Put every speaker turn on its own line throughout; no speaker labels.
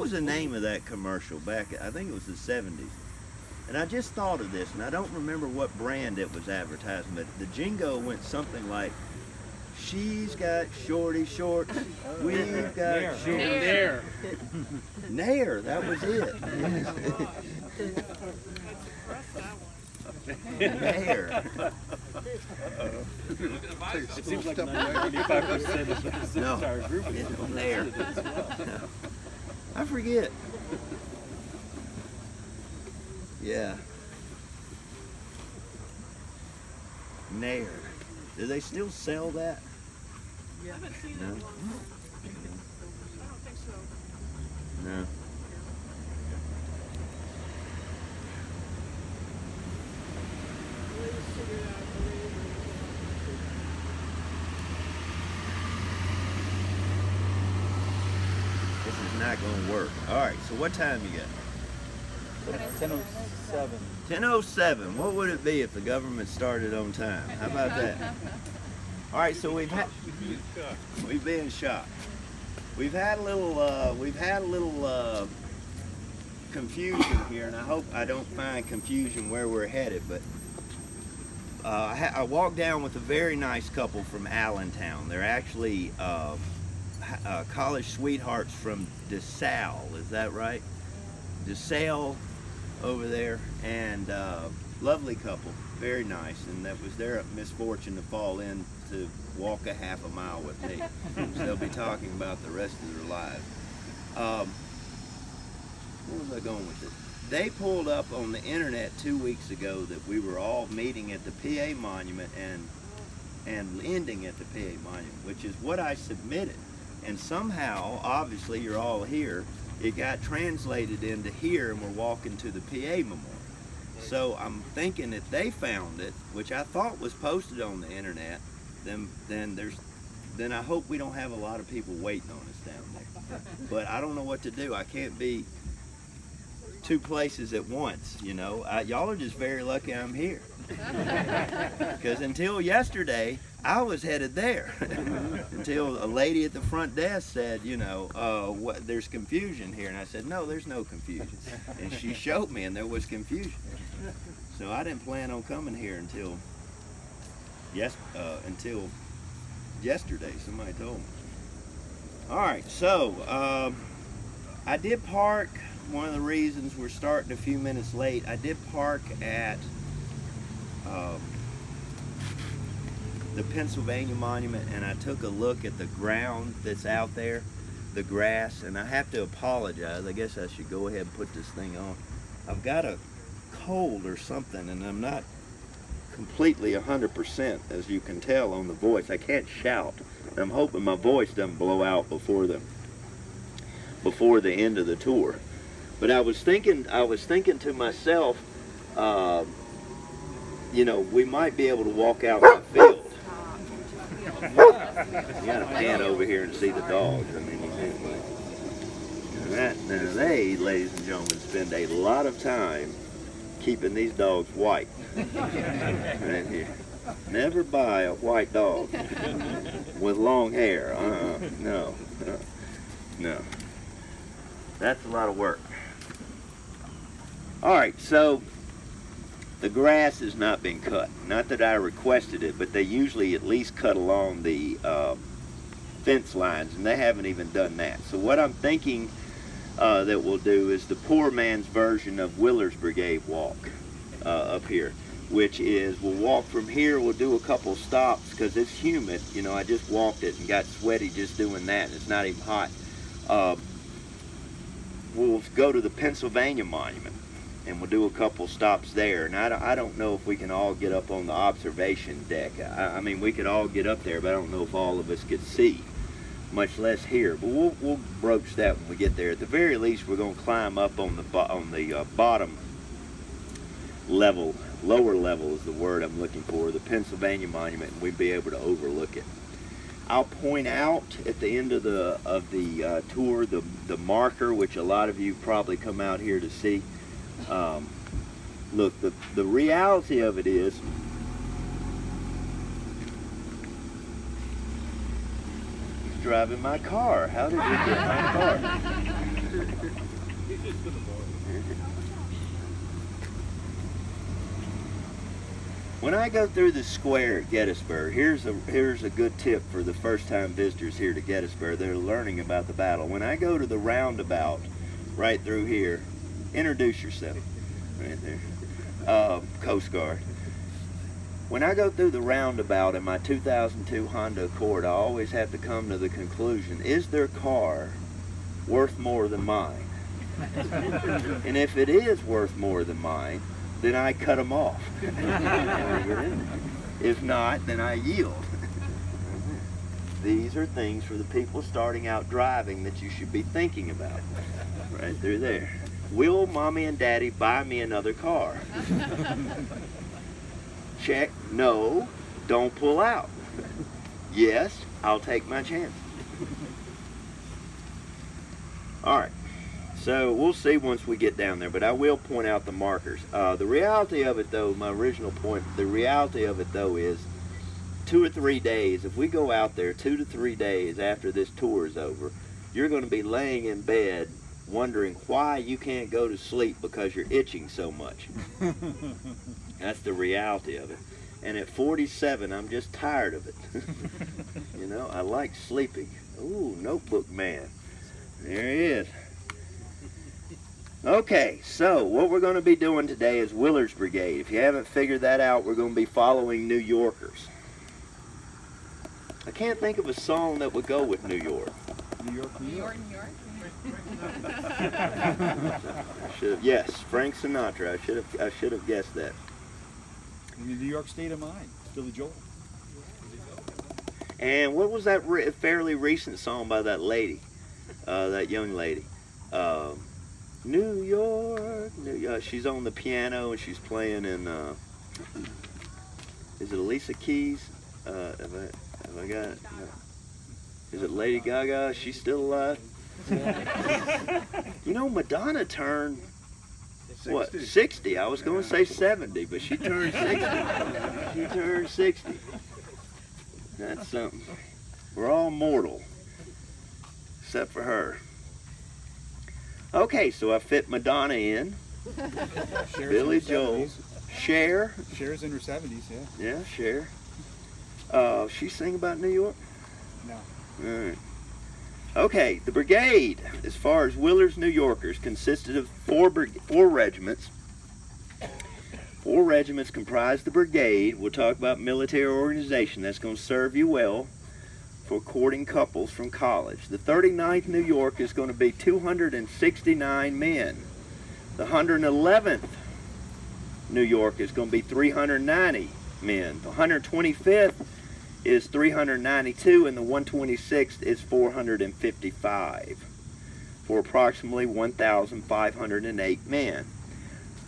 was the name of that commercial back, I think it was the 70s. And I just thought of this, and I don't remember what brand it was advertising, but the jingo went something like, she's got shorty shorts, we've got shorty.
Nair.
Nair, that was it. Nair.
It seems like 95% of the entire group is
Nair. I forget. Yeah. Nair. Do they still sell that?
Yeah. I haven't seen it.
No.
I don't think so.
No. This is not going to work. All right, so what time you got?
10:07.
10:07. What would it be if the government started on time? How about that? All right, so we've been shocked. We've had a little confusion here, and I hope I don't find confusion where we're headed. But I walked down with a very nice couple from Allentown. They're actually college sweethearts from DeSalle. Is that right? DeSalle over there, and lovely couple, very nice, and that was their misfortune to fall in to walk a half a mile with me. So they'll be talking about the rest of their lives. Where was I going with this? They pulled up on the internet 2 weeks ago that we were all meeting at the PA Monument and ending at the PA Monument, which is what I submitted. And somehow, obviously, you're all here, it got translated into here, and we're walking to the PA Memorial. So I'm thinking if they found it, which I thought was posted on the internet, then I hope we don't have a lot of people waiting on us down there. But I don't know what to do. I can't be two places at once, you know. Y'all are just very lucky I'm here. Because until yesterday, I was headed there. Until a lady at the front desk said, you know, there's confusion here. And I said, no, there's no confusion. And she showed me, and there was confusion. So I didn't plan on coming here until yesterday. Somebody told me. All right, so I did park. One of the reasons we're starting a few minutes late, I did park at the Pennsylvania Monument, and I took a look at the ground that's out there, the grass, and I have to apologize. I guess I should go ahead and put this thing on. I've got a cold or something, and I'm not completely 100%, as you can tell on the voice. I can't shout. I'm hoping my voice doesn't blow out before the end of the tour. But I was thinking to myself, you know, we might be able to walk out in the field. You gotta pan over here and see the dogs. I mean, now they, ladies and gentlemen, spend a lot of time keeping these dogs white. Right here. Never buy a white dog with long hair. No. That's a lot of work. All right, so the grass has not been cut. Not that I requested it, but they usually at least cut along the fence lines, and they haven't even done that. So what I'm thinking that we'll do is the poor man's version of Willard's Brigade walk up here, which is we'll walk from here, we'll do a couple stops because it's humid. You know, I just walked it and got sweaty just doing that, and it's not even hot. We'll go to the Pennsylvania Monument, and we'll do a couple stops there. And I don't know if we can all get up on the observation deck. I mean, we could all get up there, but I don't know if all of us could see, much less hear. But we'll broach that when we get there. At the very least, we're going to climb up on the bottom level, lower level is the word I'm looking for, the Pennsylvania Monument, and we'd be able to overlook it. I'll point out at the end of the tour the marker, which a lot of you probably come out here to see. Look, the reality of it is, he's driving my car. How did he get my car? When I go through the square at Gettysburg, here's a good tip for the first time visitors here to Gettysburg. They're learning about the battle. When I go to the roundabout right through here, introduce yourself right there. Coast Guard. When I go through the roundabout in my 2002 Honda Accord, I always have to come to the conclusion, is their car worth more than mine? And if it is worth more than mine, then I cut them off. If not, then I yield. These are things for the people starting out driving that you should be thinking about. Right through there. Will Mommy and Daddy buy me another car? Check. No. Don't pull out. Yes. I'll take my chance. All right. So we'll see once we get down there, but I will point out the markers. The reality of it, though, my original point, the reality of it, though, is 2 or 3 days, if we go out there 2 to 3 days after this tour is over, you're going to be laying in bed wondering why you can't go to sleep because you're itching so much. That's the reality of it. And at 47, I'm just tired of it. You know, I like sleeping. Ooh, notebook man. There he is. Okay, so what we're going to be doing today is Willard's Brigade. If you haven't figured that out, we're going to be following New Yorkers. I can't think of a song that would go with New York.
New York, New York.
New York.
Yes, Frank Sinatra. I should have guessed that.
In the New York State of Mind, Billy Joel.
And what was that fairly recent song by that lady, that young lady? New York, New York. She's on the piano and she's playing in. Is it Alicia Keys? Have I got it? No. Is it Lady Gaga? She's still alive. You know, Madonna turned 60. What? 60. I was going to say 70, but she turned 60. She turned 60. That's something. We're all mortal, except for her. Okay, so I fit Madonna in.
Cher's
Billy
in her
Joel.
70s.
Cher.
Cher's in her 70s, yeah.
Yeah, Cher. She sing about New York?
No.
All right. Okay, the brigade, as far as Willard's New Yorkers, consisted of four regiments. 4 regiments comprise the brigade. We'll talk about military organization. That's going to serve you well for courting couples from college. The 39th New York is going to be 269 men. The 111th New York is going to be 390 men. The 125th is 392, and the 126th is 455, for approximately 1,508 men.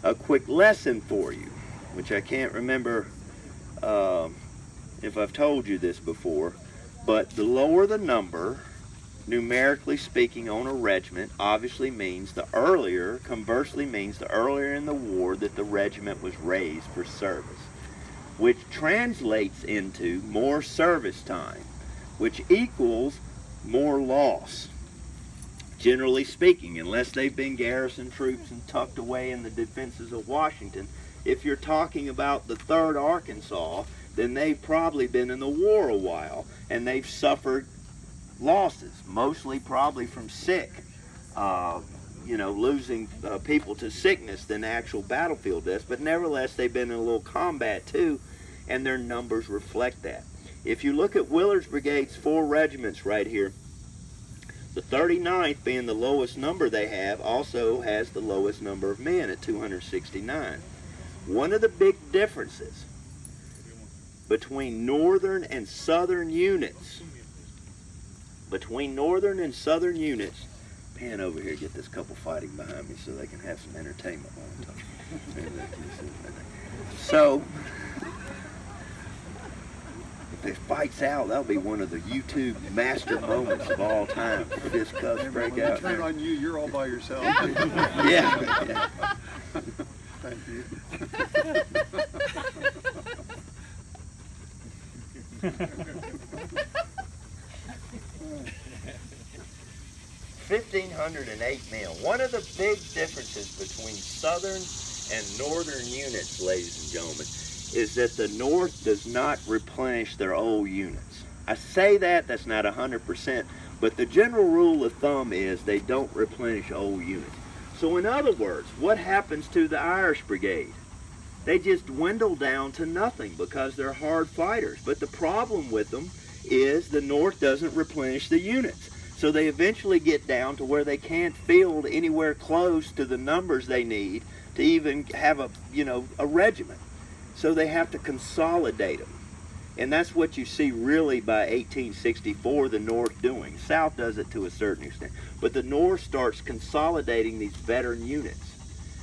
A quick lesson for you, which I can't remember if I've told you this before, but the lower the number, numerically speaking, on a regiment, obviously means the earlier, conversely means the earlier in the war that the regiment was raised for service, which translates into more service time, which equals more loss. Generally speaking, unless they've been garrison troops and tucked away in the defenses of Washington, if you're talking about the 3rd Arkansas, then they've probably been in the war a while, and they've suffered losses, mostly probably from sick, losing people to sickness than actual battlefield deaths, but nevertheless they've been in a little combat too, and their numbers reflect that. If you look at Willard's Brigade's 4 regiments right here, the 39th, being the lowest number they have, also has the lowest number of men at 269. One of the big differences between northern and southern units, pan over here, get this couple fighting behind me so they can have some entertainment while I'm talking. So, if it fights out, that'll be one of the YouTube master moments of all time. Fist cuffs break out.
Turn on you, you're all by yourself.
Yeah.
Thank you.
1,508 men. One of the big differences between southern and northern units, ladies and gentlemen, is that the North does not replenish their old units. I say that's not 100%, but the general rule of thumb is they don't replenish old units. So in other words, what happens to the Irish Brigade? They just dwindle down to nothing because they're hard fighters. But the problem with them is the North doesn't replenish the units. So they eventually get down to where they can't field anywhere close to the numbers they need to even have a regiment. So they have to consolidate them. And that's what you see really by 1864 the North doing. South does it to a certain extent. But the North starts consolidating these veteran units.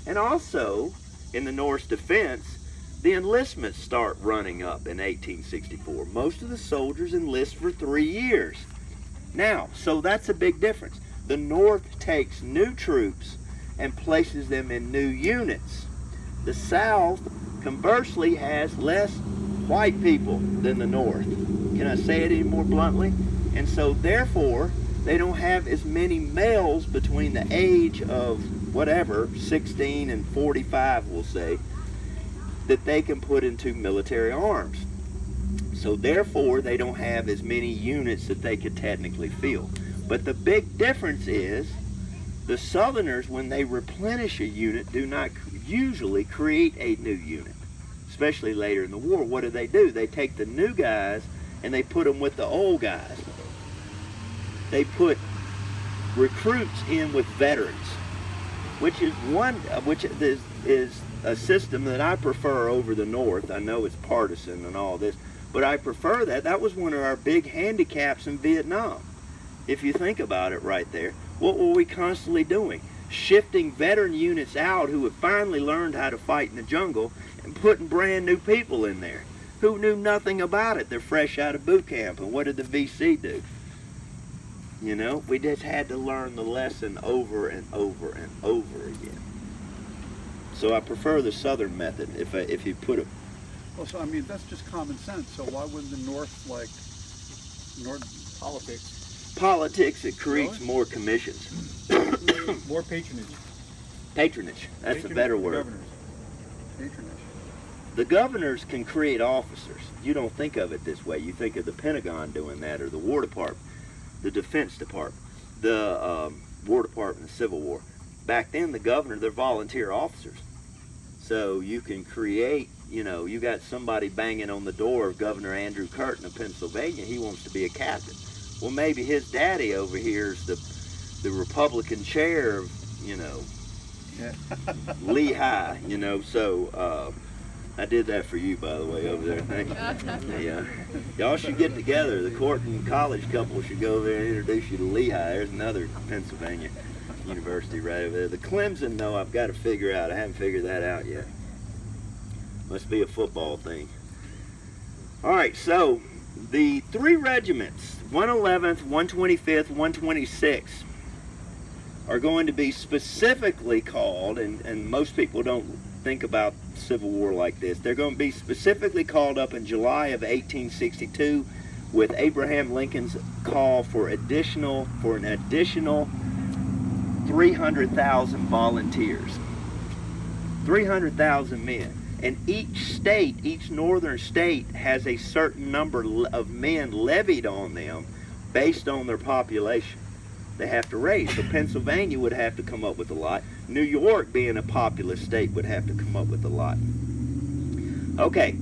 And also, in the North's defense, the enlistments start running up in 1864. Most of the soldiers enlist for 3 years. Now, so that's a big difference. The North takes new troops and places them in new units. The South, conversely, has less white people than the North. Can I say it any more bluntly? And so, therefore, they don't have as many males between the age of whatever, 16 and 45, we'll say, that they can put into military arms. So therefore, they don't have as many units that they could technically field. But the big difference is the Southerners, when they replenish a unit, do not usually create a new unit, especially later in the war. What do? They take the new guys and they put them with the old guys. They put recruits in with veterans, which is a system that I prefer over the North. I know it's partisan and all this, but I prefer that. That was one of our big handicaps in Vietnam. If you think about it right there, what were we constantly doing? Shifting veteran units out who had finally learned how to fight in the jungle and putting brand new people in there who knew nothing about it. They're fresh out of boot camp. And what did the VC do? You know, we just had to learn the lesson over and over and over again. So I prefer the Southern method if you put it.
Well, so I mean, that's just common sense. So why wouldn't the North, like,
Politics.
Politics, it creates more commissions.
More patronage.
Patronage, that's a better word.
Governors.
patronage?
The governors can create officers. You don't think of it this way. You think of the Pentagon doing that, or the War Department, the Defense Department, the War Department, the Civil War. Back then, the governor, they're volunteer officers. So you can create, you know, you got somebody banging on the door of Governor Andrew Curtin of Pennsylvania. He wants to be a captain. Well, maybe his daddy over here is the Republican chair of, you know, Lehigh, you know. So I did that for you, by the way, over there. Thank you. Yeah. Y'all should get together. The court and college couple should go over there and introduce you to Lehigh. There's another Pennsylvania university right over there. The Clemson, though, I've got to figure out. I haven't figured that out yet. Must be a football thing. All right, so the three regiments, 111th, 125th, 126th, are going to be specifically called, and most people don't think about Civil War like this. They're going to be specifically called up in July of 1862 with Abraham Lincoln's call for an additional 300,000 volunteers. 300,000 men. And each state, each northern state, has a certain number of men levied on them based on their population. They have to raise. So Pennsylvania would have to come up with a lot. New York, being a populous state, would have to come up with a lot. Okay,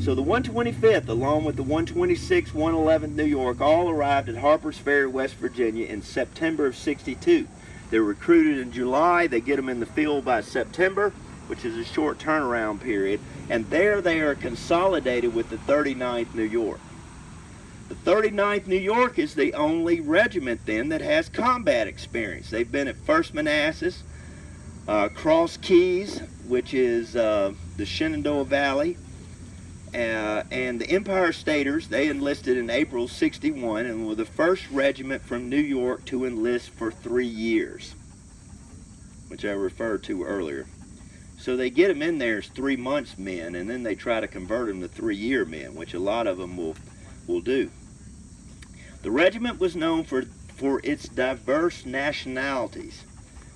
so the 125th, along with the 126th, 111th New York, all arrived at Harpers Ferry, West Virginia in September of '62. They're recruited in July. They get them in the field by September, which is a short turnaround period, and there they are consolidated with the 39th New York. The 39th New York is the only regiment then that has combat experience. They've been at First Manassas, Cross Keys, which is the Shenandoah Valley, and the Empire Staters. They enlisted in April '61 and were the first regiment from New York to enlist for 3 years, which I referred to earlier. So they get them in there as 3 months men, and then they try to convert them to 3-year men, which a lot of them will do. The regiment was known for its diverse nationalities,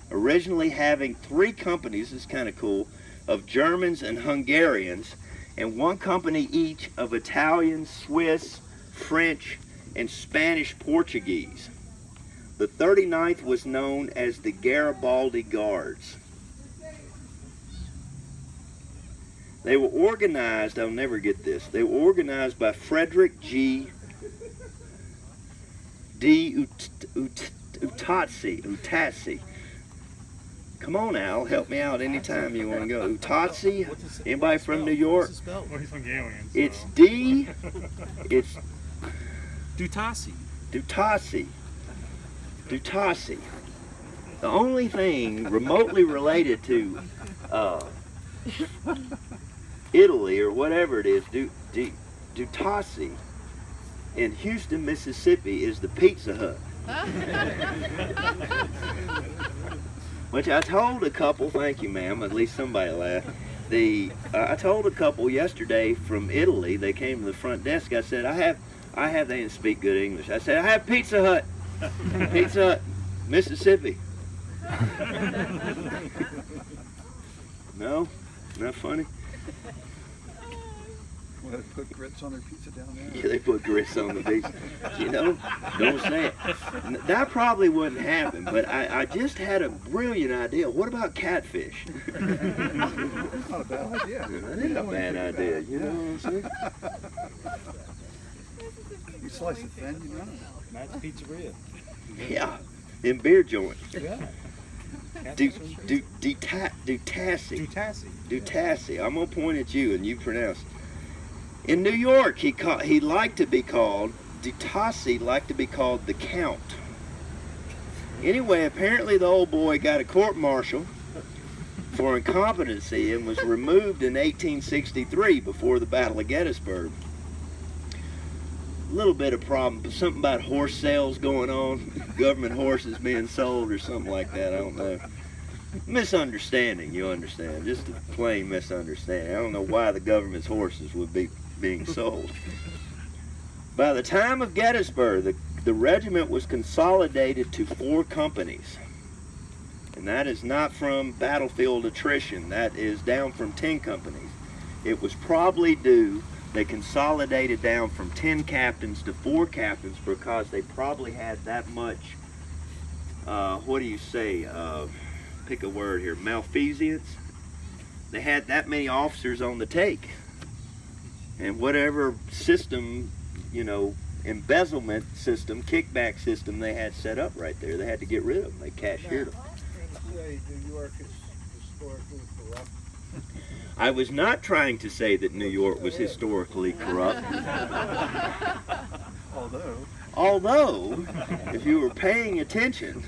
originally having 3 companies, this is kind of cool, of Germans and Hungarians, and 1 company each of Italian, Swiss, French, and Spanish Portuguese. The 39th was known as the Garibaldi Guards. They were organized, I'll never get this, they were organized by Frederick G. D. Utazzi. Come on, Al, help me out anytime you want to go. Utazzi? Anybody from New York?
Well, he's Hungarian. So.
It's D. It's
Dutasi.
Dutasi. Dutasi. The only thing remotely related to Italy or whatever it is, Dutasi, in Houston, Mississippi, is the Pizza Hut. Which I told a couple, thank you ma'am, at least somebody laughed. I told a couple yesterday from Italy, they came to the front desk, I said, I have, they didn't speak good English. I said, I have Pizza Hut. Pizza Hut, Mississippi. No? Not funny?
Well, they put grits on their pizza down there.
Yeah, they put grits on the pizza. You know, don't say it. That probably wouldn't happen, but I just had a brilliant idea. What about catfish?
Not a bad idea.
That ain't a bad idea, you know what I'm saying?
You slice it thin, you know.
Matt's Pizzeria.
Yeah, in beer joints.
Yeah.
Dutasi. I'm gonna point at you and you pronounce. In New York, he liked to be called Dutasi, liked to be called the Count. Anyway, apparently the old boy got a court-martial for incompetency and was removed in 1863 before the Battle of Gettysburg. A little bit of problem, something about horse sales going on, government horses being sold or something like that, I don't know. Misunderstanding, you understand, just a plain misunderstanding. I don't know why the government's horses would be being sold. By the time of Gettysburg, the regiment was consolidated to 4 companies. And that is not from battlefield attrition, that is down from 10 companies. It was probably due, they consolidated down from 10 captains to 4 captains because they probably had that much, what do you say, pick a word here, malfeasance. They had that many officers on the take. And whatever system, you know, embezzlement system, kickback system they had set up right there, they had to get rid of them. They cashiered them.
Say New York is historically corrupt.
I was not trying to say that New York was historically corrupt. Although, if you were paying attention,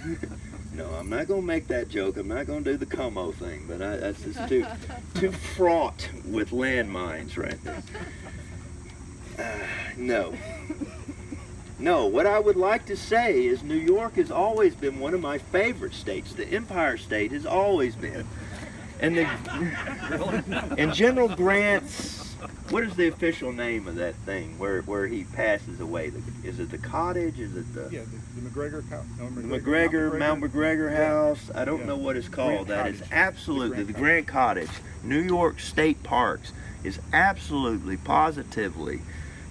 no, I'm not going to make that joke. I'm not going to do the Como thing, but that's just too fraught with landmines right there. No, what I would like to say is New York has always been one of my favorite states. The Empire State has always been. And General Grant's, what is the official name of that thing where he passes away? Is it the cottage? Is it the...
Yeah, the McGregor house. No,
Mount McGregor house. I don't know what it's called. That is absolutely, the Grant Cottage, New York State Parks, is absolutely, positively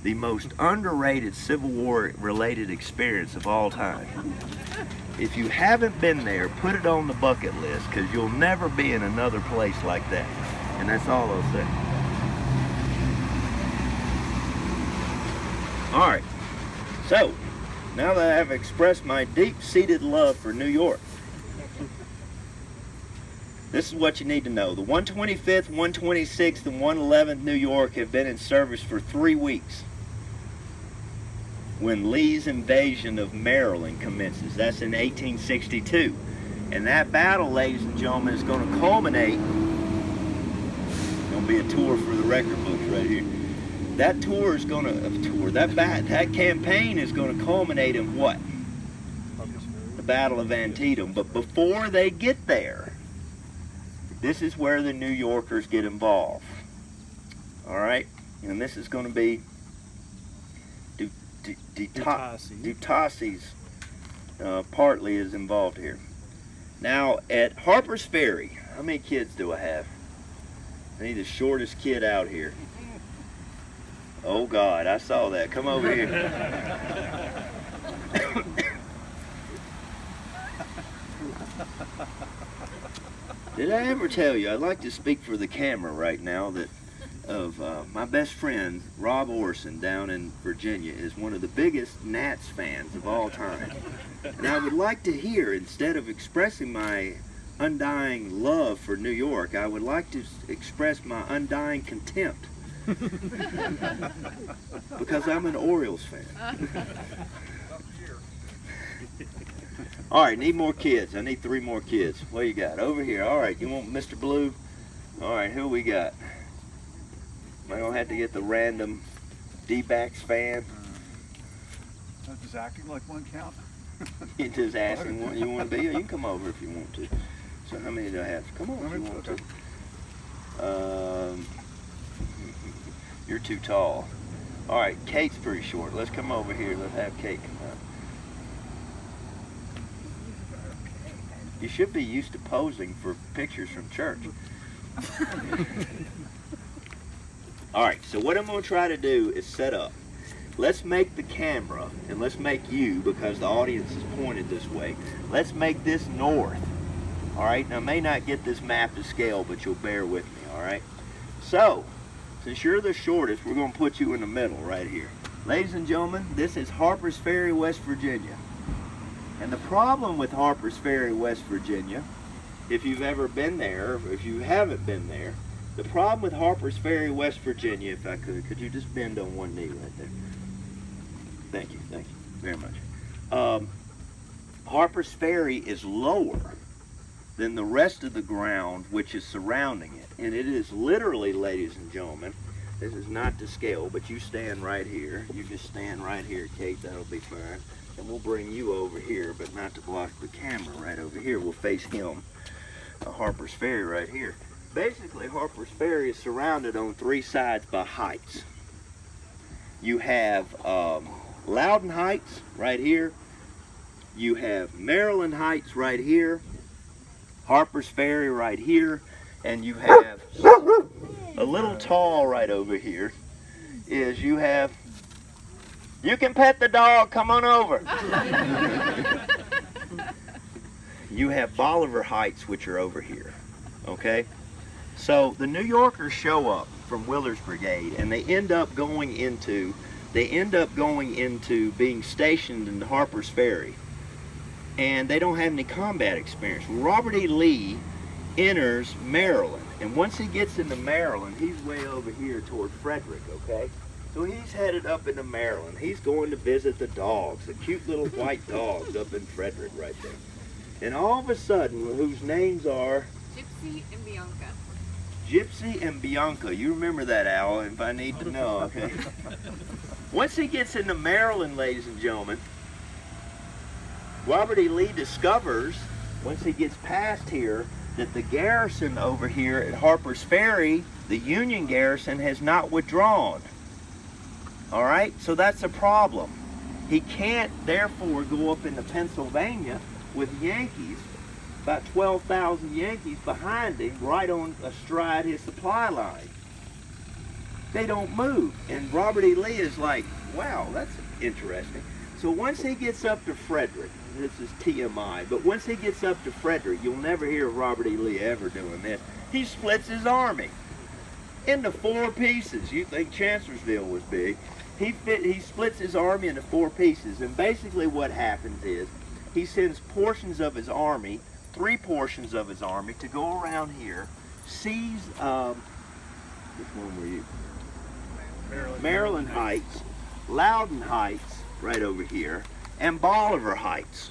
the most underrated Civil War related experience of all time. If you haven't been there, put it on the bucket list, because you'll never be in another place like that. And that's all I'll say. All right, so now that I've expressed my deep-seated love for New York, this is what you need to know. The 125th, 126th, and 111th New York have been in service for 3 weeks when Lee's invasion of Maryland commences. That's in 1862. And that battle, ladies and gentlemen, is going to culminate, it's going to be a tour for the record books right here. That tour is going to, that campaign is going to culminate in what? The Battle of Antietam. But before they get there, this is where the New Yorkers get involved. All right? And this is going to be Dutasi's partly is involved here. Now, at Harpers Ferry, how many kids do I have? I need the shortest kid out here. Oh God, I saw that. Come over here. Did I ever tell you, I'd like to speak for the camera right now, that my best friend, Rob Orson, down in Virginia, is one of the biggest Nats fans of all time. And I would like to hear, instead of expressing my undying love for New York, I would like to express my undying contempt. Because I'm an Orioles fan. All right, need more kids. I need 3 more kids. What you got? Over here. All right, you want Mr. Blue? All right, who we got? Am I going to have to get the random D-backs fan?
Does acting like one count?
You're just asking what you want to be. You can come over if you want to. So how many do I have? Come on if you want to. You're too tall. All right, Kate's pretty short. Let's come over here. Let's have Kate come out. You should be used to posing for pictures from church. All right, so what I'm going to try to do is set up. Let's make the camera, and let's make you, because the audience is pointed this way, let's make this north. All right, now I may not get this map to scale, but you'll bear with me, all right? So, since you're the shortest, we're going to put you in the middle right here. Ladies and gentlemen, this is Harpers Ferry, West Virginia. And the problem with Harpers Ferry, West Virginia, if you've ever been there, or if you haven't been there, the problem with Harpers Ferry, West Virginia, if I could you just bend on one knee right there? Thank you very much. Harpers Ferry is lower than the rest of the ground which is surrounding it. And it is literally, ladies and gentlemen, this is not to scale, but you stand right here. You just stand right here, Kate, that'll be fine. And we'll bring you over here, but not to block the camera right over here. We'll face him, Harpers Ferry right here. Basically, Harpers Ferry is surrounded on 3 sides by heights. You have Loudon Heights right here. You have Maryland Heights right here. Harpers Ferry right here. And you have a little tall right over here is you have, you can pet the dog, come on over. You have Bolivar Heights, which are over here, okay? So the New Yorkers show up from Willard's Brigade, and they end up going into being stationed in the Harpers Ferry, and they don't have any combat experience. Well, Robert E. Lee enters Maryland, and once he gets into Maryland, he's way over here toward Frederick, okay? So he's headed up into Maryland. He's going to visit the dogs, the cute little white dogs up in Frederick right there. And all of a sudden, whose names are?
Gypsy and Bianca.
Gypsy and Bianca. You remember that, Al, if I need to know, okay? Once he gets into Maryland, ladies and gentlemen, Robert E. Lee discovers, once he gets past here, that the garrison over here at Harpers Ferry, the Union garrison, has not withdrawn. All right, so that's a problem. He can't, therefore, go up into Pennsylvania with Yankees, about 12,000 Yankees behind him, right on astride his supply line. They don't move, and Robert E. Lee is like, wow, that's interesting. So once he gets up to Frederick, this is TMI, but once he gets up to Frederick, you'll never hear of Robert E. Lee ever doing this. He splits his army into 4 pieces. You think Chancellorsville was big. He splits his army into 4 pieces, and basically what happens is he sends portions of his army, 3 portions of his army, to go around here, seize, which one were you? Maryland Heights, Loudon Heights, right over here, and Bolivar Heights,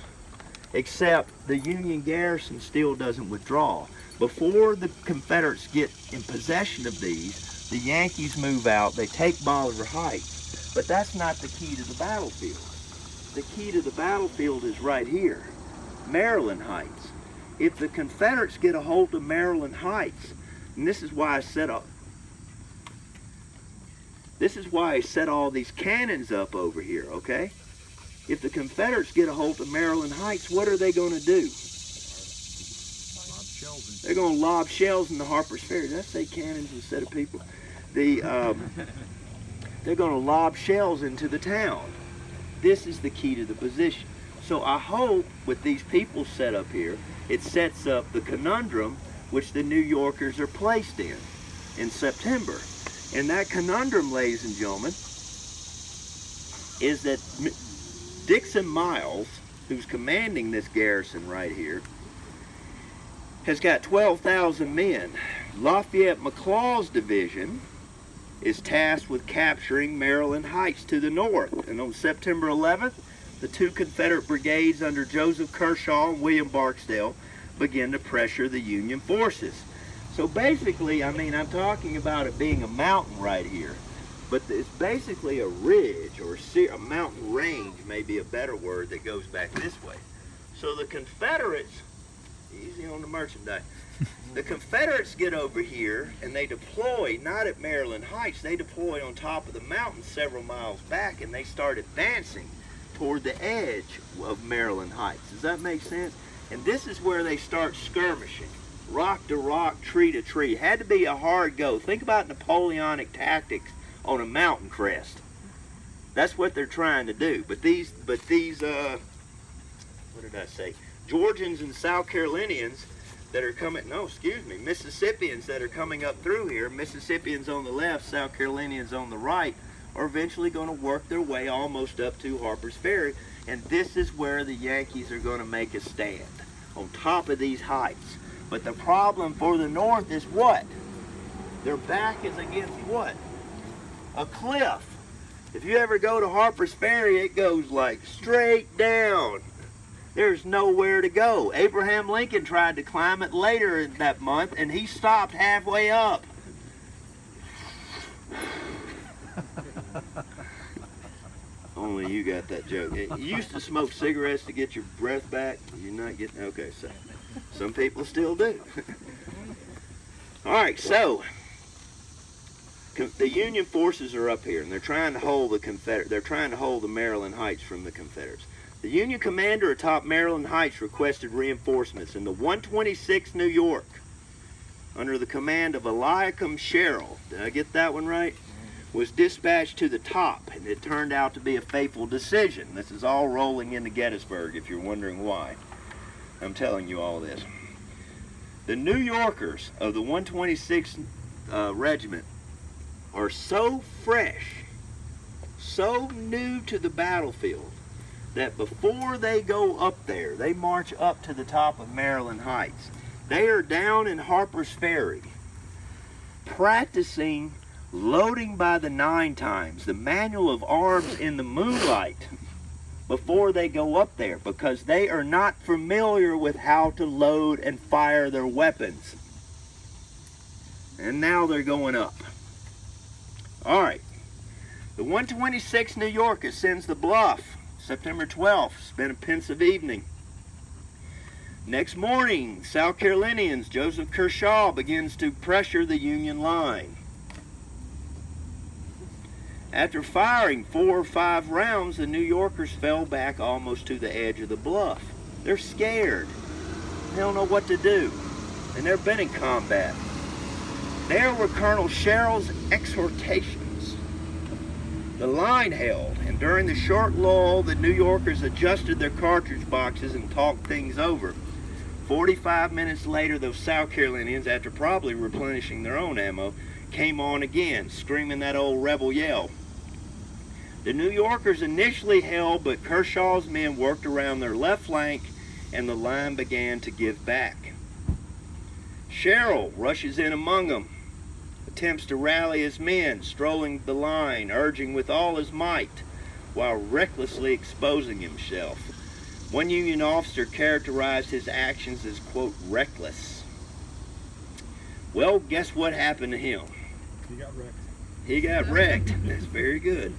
except the Union garrison still doesn't withdraw. Before the Confederates get in possession of these, the Yankees move out, they take Bolivar Heights, but that's not the key to the battlefield. The key to the battlefield is right here, Maryland Heights. If the Confederates get a hold of Maryland Heights, and this is why I set up, this is why I set all these cannons up over here, okay? If the Confederates get a hold of Maryland Heights, what are they going to do? They're going to lob shells in the Harpers Ferry. Did I say cannons instead of people? they're going to lob shells into the town. This is the key to the position. So I hope with these people set up here, it sets up the conundrum which the New Yorkers are placed in September. And that conundrum, ladies and gentlemen, is that Dixon Miles, who's commanding this garrison right here, has got 12,000 men. Lafayette McLaw's division is tasked with capturing Maryland Heights to the north. And on September 11th, the two Confederate brigades under Joseph Kershaw and William Barksdale begin to pressure the Union forces. So basically, I mean, I'm talking about it being a mountain right here, but it's basically a ridge, or a mountain range, may be a better word, that goes back this way. So the Confederates, easy on the merchandise, the Confederates get over here and they deploy, not at Maryland Heights, they deploy on top of the mountain several miles back, and they start advancing toward the edge of Maryland Heights. Does that make sense? And this is where they start skirmishing. Rock to rock, tree to tree. Had to be a hard go. Think about Napoleonic tactics on a mountain crest. That's what they're trying to do. But these what did I say? Georgians and South Carolinians that are coming, no, excuse me, Mississippians that are coming up through here, Mississippians on the left, South Carolinians on the right, are eventually going to work their way almost up to Harpers Ferry. And this is where the Yankees are going to make a stand, on top of these heights. But the problem for the North is what? Their back is against what? A cliff. If you ever go to Harpers Ferry, it goes like straight down. There's nowhere to go. Abraham Lincoln tried to climb it later in that month, and he stopped halfway up. Only you got that joke. You used to smoke cigarettes to get your breath back. You're not getting, okay, so some people still do. All right, so the Union forces are up here, and they're trying to hold the Maryland Heights from the Confederates. The Union commander atop Maryland Heights requested reinforcements, and the 126th New York, under the command of Eliakim Cheryl, did I get that one right? Was dispatched to the top, and it turned out to be a fateful decision. This is all rolling into Gettysburg, if you're wondering why. I'm telling you all this. The New Yorkers of the 126th Regiment are so fresh, so new to the battlefield, that before they go up there, they march up to the top of Maryland Heights. They are down in Harpers Ferry, practicing loading by the 9 times, the manual of arms in the moonlight, before they go up there, because they are not familiar with how to load and fire their weapons. And now they're going up. All right. The 126th New York ascends the bluff, September 12th. It's been a pensive evening. Next morning, South Carolinians, Joseph Kershaw begins to pressure the Union line. After firing 4 or 5 rounds, the New Yorkers fell back almost to the edge of the bluff. They're scared. They don't know what to do. They've never been in combat. There were Colonel Cheryl's exhortations. The line held, and during the short lull, the New Yorkers adjusted their cartridge boxes and talked things over. 45 minutes later, those South Carolinians, after probably replenishing their own ammo, came on again, screaming that old rebel yell. The New Yorkers initially held, but Kershaw's men worked around their left flank, and the line began to give back. Cheryl rushes in among them, attempts to rally his men, strolling the line, urging with all his might, while recklessly exposing himself. One Union officer characterized his actions as, quote, reckless. Well, guess what happened to him?
He got wrecked.
He got wrecked. That's very good.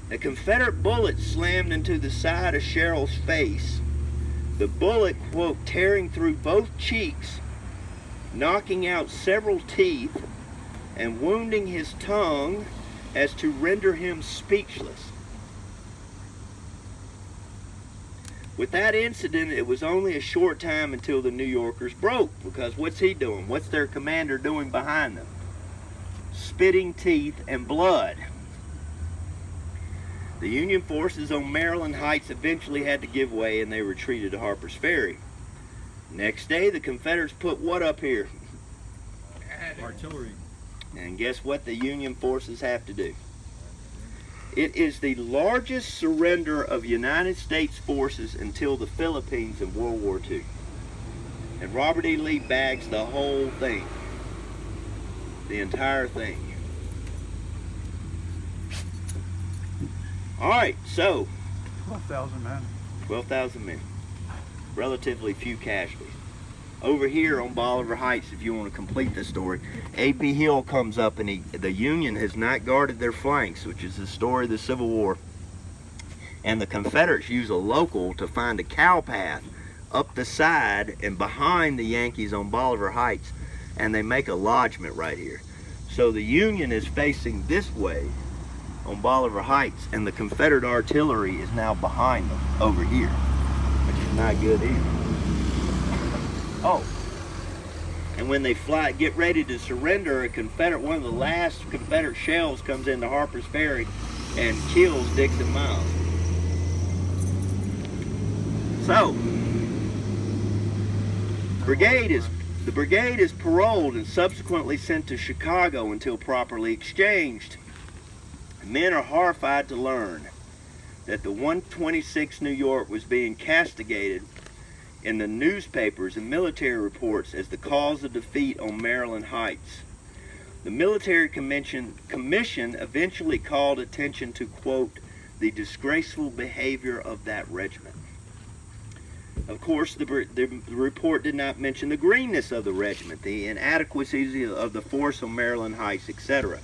A Confederate bullet slammed into the side of Cheryl's face. The bullet, quote, tearing through both cheeks, knocking out several teeth, and wounding his tongue as to render him speechless. With that incident, it was only a short time until the New Yorkers broke, because what's he doing? What's their commander doing behind them? Spitting teeth and blood. The Union forces on Maryland Heights eventually had to give way and they retreated to Harpers Ferry. Next day, the Confederates put what up here?
Artillery.
And guess what the Union forces have to do? It is the largest surrender of United States forces until the Philippines in World War II. And Robert E. Lee bags the whole thing. The entire thing. Alright, so
12,000 men.
12,000 men. Relatively few casualties. Over here on Bolivar Heights, if you want to complete the story, A.P. Hill comes up and the Union has not guarded their flanks, which is the story of the Civil War. And the Confederates use a local to find a cow path up the side and behind the Yankees on Bolivar Heights, and they make a lodgment right here. So the Union is facing this way on Bolivar Heights, and the Confederate artillery is now behind them over here, which is not good either. Oh, and when they get ready to surrender, one of the last Confederate shells comes into Harpers Ferry and kills Dixon Miles. So, the brigade is paroled and subsequently sent to Chicago until properly exchanged. Men are horrified to learn that the 126 New York was being castigated in the newspapers and military reports as the cause of defeat on Maryland Heights. The military commission eventually called attention to, quote, the disgraceful behavior of that regiment. Of course, the report did not mention the greenness of the regiment, the inadequacies of the force on Maryland Heights, etc.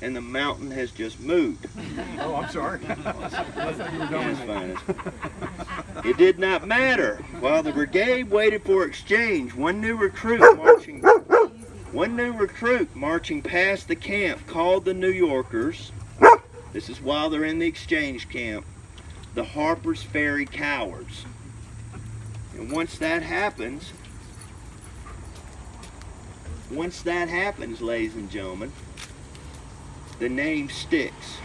And the mountain has just moved.
Oh, I'm sorry. I thought you were done with
It's fine. It's fine. It did not matter. While the brigade waited for exchange, one new recruit marching past the camp called the New Yorkers, this is while they're in the exchange camp, the Harpers Ferry Cowards. And once that happens, ladies and gentlemen, the name sticks.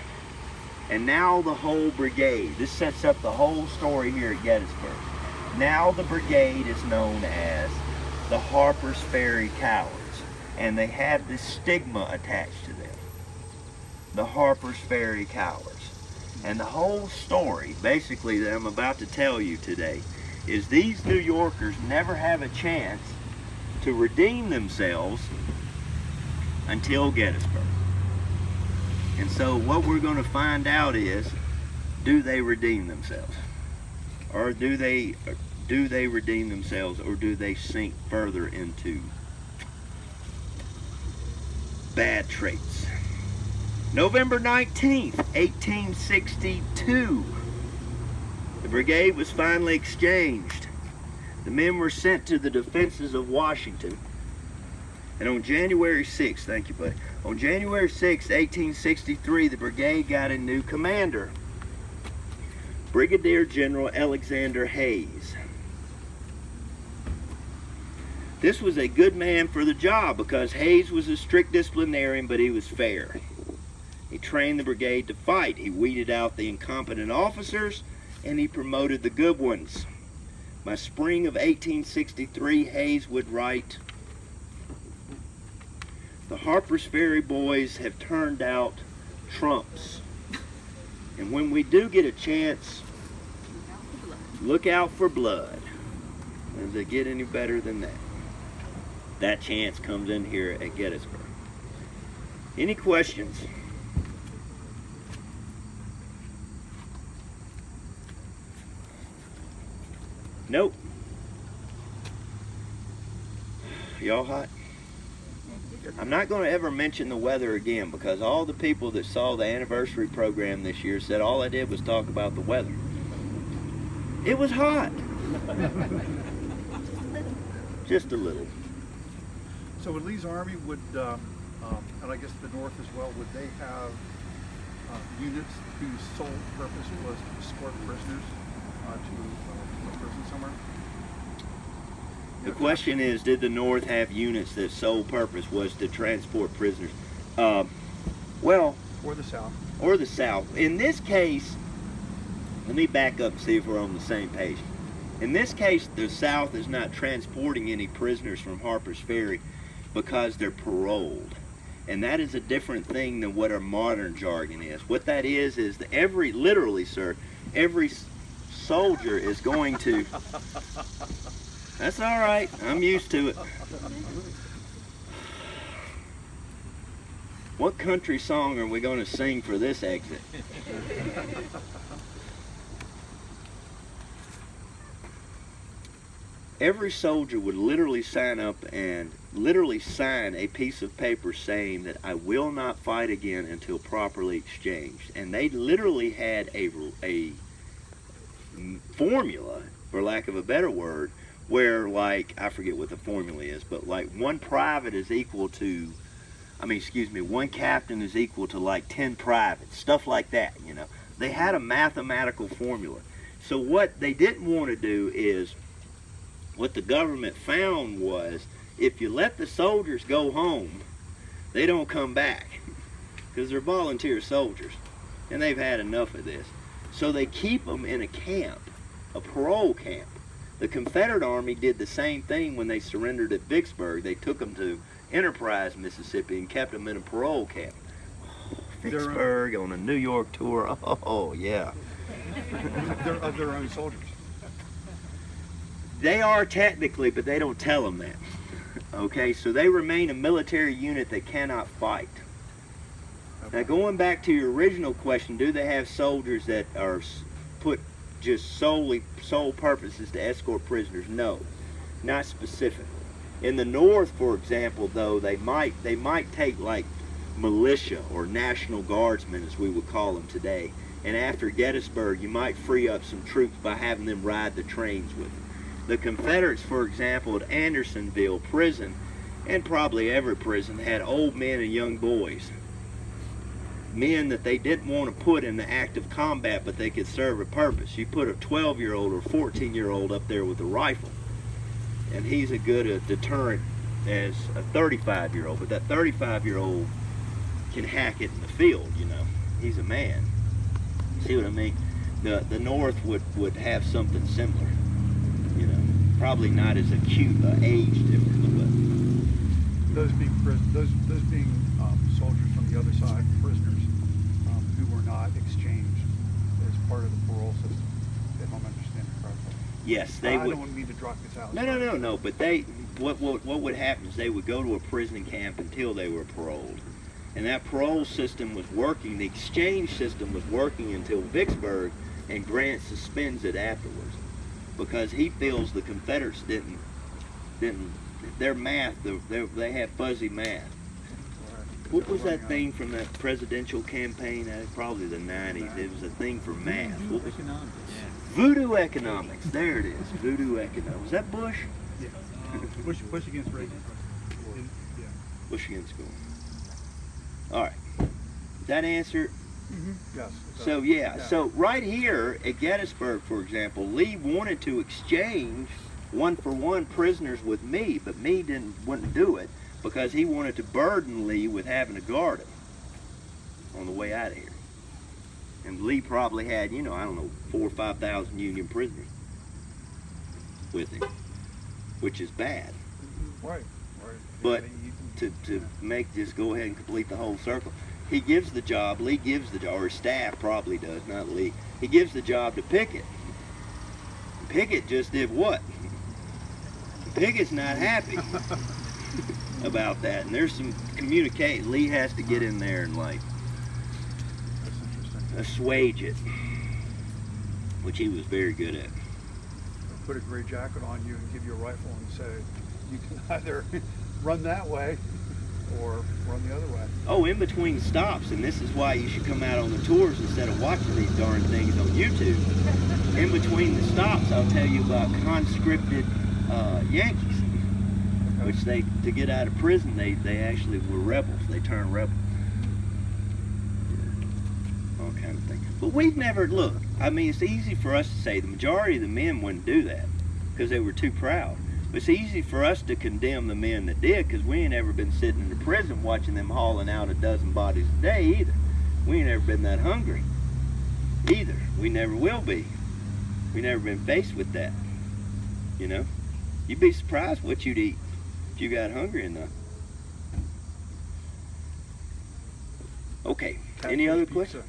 And now the whole brigade, this sets up the whole story here at Gettysburg. Now the brigade is known as the Harpers Ferry Cowards, and they have this stigma attached to them. The Harpers Ferry Cowards. And the whole story, basically, that I'm about to tell you today, is these New Yorkers never have a chance to redeem themselves until Gettysburg. And so what we're going to find out is, do they redeem themselves? Or do they redeem themselves, or do they sink further into bad traits? November 19th, 1862. The brigade was finally exchanged. The men were sent to the defenses of Washington. And on January 6th, thank you, buddy. On January 6th, 1863, the brigade got a new commander, Brigadier General Alexander Hayes. This was a good man for the job because Hayes was a strict disciplinarian, but he was fair. He trained the brigade to fight. He weeded out the incompetent officers, and he promoted the good ones. By spring of 1863, Hayes would write, "The Harpers Ferry boys have turned out trumps. And when we do get a chance, look out for blood." Does it get any better than that? That chance comes in here at Gettysburg. Any questions? Nope. Y'all hot? I'm not going to ever mention the weather again because all the people that saw the anniversary program this year said all I did was talk about the weather. It was hot. Just a little.
So would Lee's Army would, and I guess the North as well, would they have units whose sole purpose was to escort prisoners to a prison somewhere?
The question is, did the North have units that sole purpose was to transport prisoners? Well,
Or the South?
or the South. In this case, let me back up and see if we're on the same page. In this case, the South is not transporting any prisoners from Harpers Ferry because they're paroled. And that is a different thing than what our modern jargon is. What that is that literally, sir, every soldier is going to... That's all right, I'm used to it. What country song are we going to sing for this exit? Every soldier would literally sign up and literally sign a piece of paper saying that I will not fight again until properly exchanged. And they literally had a formula, for lack of a better word, where, like, I forget what the formula is, but like one private is equal to, one captain is equal to like 10 privates, stuff like that, you know. They had a mathematical formula. So what they didn't want to do is, what the government found was, if you let the soldiers go home, they don't come back because they're volunteer soldiers and they've had enough of this. So they keep them in a camp, a parole camp. The Confederate Army did the same thing when they surrendered at Vicksburg. They took them to Enterprise, Mississippi, and kept them in a parole camp. Vicksburg on a New York tour. Oh yeah.
They're of their own soldiers.
They are technically, but they don't tell them that. Okay, so they remain a military unit that cannot fight.
Okay.
Now, going back to your original question, do they have soldiers that are put just sole purposes to escort prisoners? No, not specifically. In the North, for example, though, they might take like militia or National Guardsmen, as we would call them today. And after Gettysburg, you might free up some troops by having them ride the trains with them. The Confederates, for example, at Andersonville prison, and probably every prison, had old men and young boys. Men that they didn't want to put in the active combat, but they could serve a purpose. You put a 12-year-old or 14-year-old up there with a rifle, and he's as good a deterrent as a 35-year-old, but that 35-year-old can hack it in the field, you know. He's a man. See what I mean? The North would have something similar. You know, probably not as acute age difference, but
Those being soldiers from the other side, prisoners who were not exchanged as part of the parole system, if I'm understanding correctly.
yes, they
I
would.
don't mean to drop this out.
No. But what would happen is they would go to a prison camp until they were paroled, and that parole system was working. The exchange system was working until Vicksburg, and Grant suspends it afterwards. Because he feels the Confederates didn't their math, they had fuzzy math. What was that thing from that presidential campaign? Probably the 90s. It was a thing for math. What was
Economics.
Voodoo economics. There it is. Voodoo economics. Was that Bush?
Yeah. Bush against Reagan. Yeah.
Bush against school. All right. Does that answer?
Yes.
So so right here at Gettysburg, for example, Lee wanted to exchange one-for-one prisoners with Meade, but Meade wouldn't do it because he wanted to burden Lee with having to guard him on the way out of here. And Lee probably had, 4,000 or 5,000 Union prisoners with him, which is bad.
Right.
But to just go ahead and complete the whole circle. He gives the job, Lee gives the job, or his staff probably does, not Lee. He gives the job to Pickett. Pickett just did what? Pickett's not happy about that, and there's some communication. Lee has to get in there and assuage it, which he was very good at.
Put a gray jacket on you and give you a rifle and say, you can either run that way or run the other way.
Oh, in between stops, and this is why you should come out on the tours instead of watching these darn things on YouTube. In between the stops, I'll tell you about conscripted Yankees, which to get out of prison, they actually were rebels. They turned rebels. All kind of things. But we've never, look, it's easy for us to say the majority of the men wouldn't do that because they were too proud. But it's easy for us to condemn the men that did because we ain't ever been sitting in the prison watching them hauling out a dozen bodies a day either. We ain't never been that hungry either. We never will be. We never been faced with that. You know, you'd be surprised what you'd eat if you got hungry enough. Okay. Any other questions?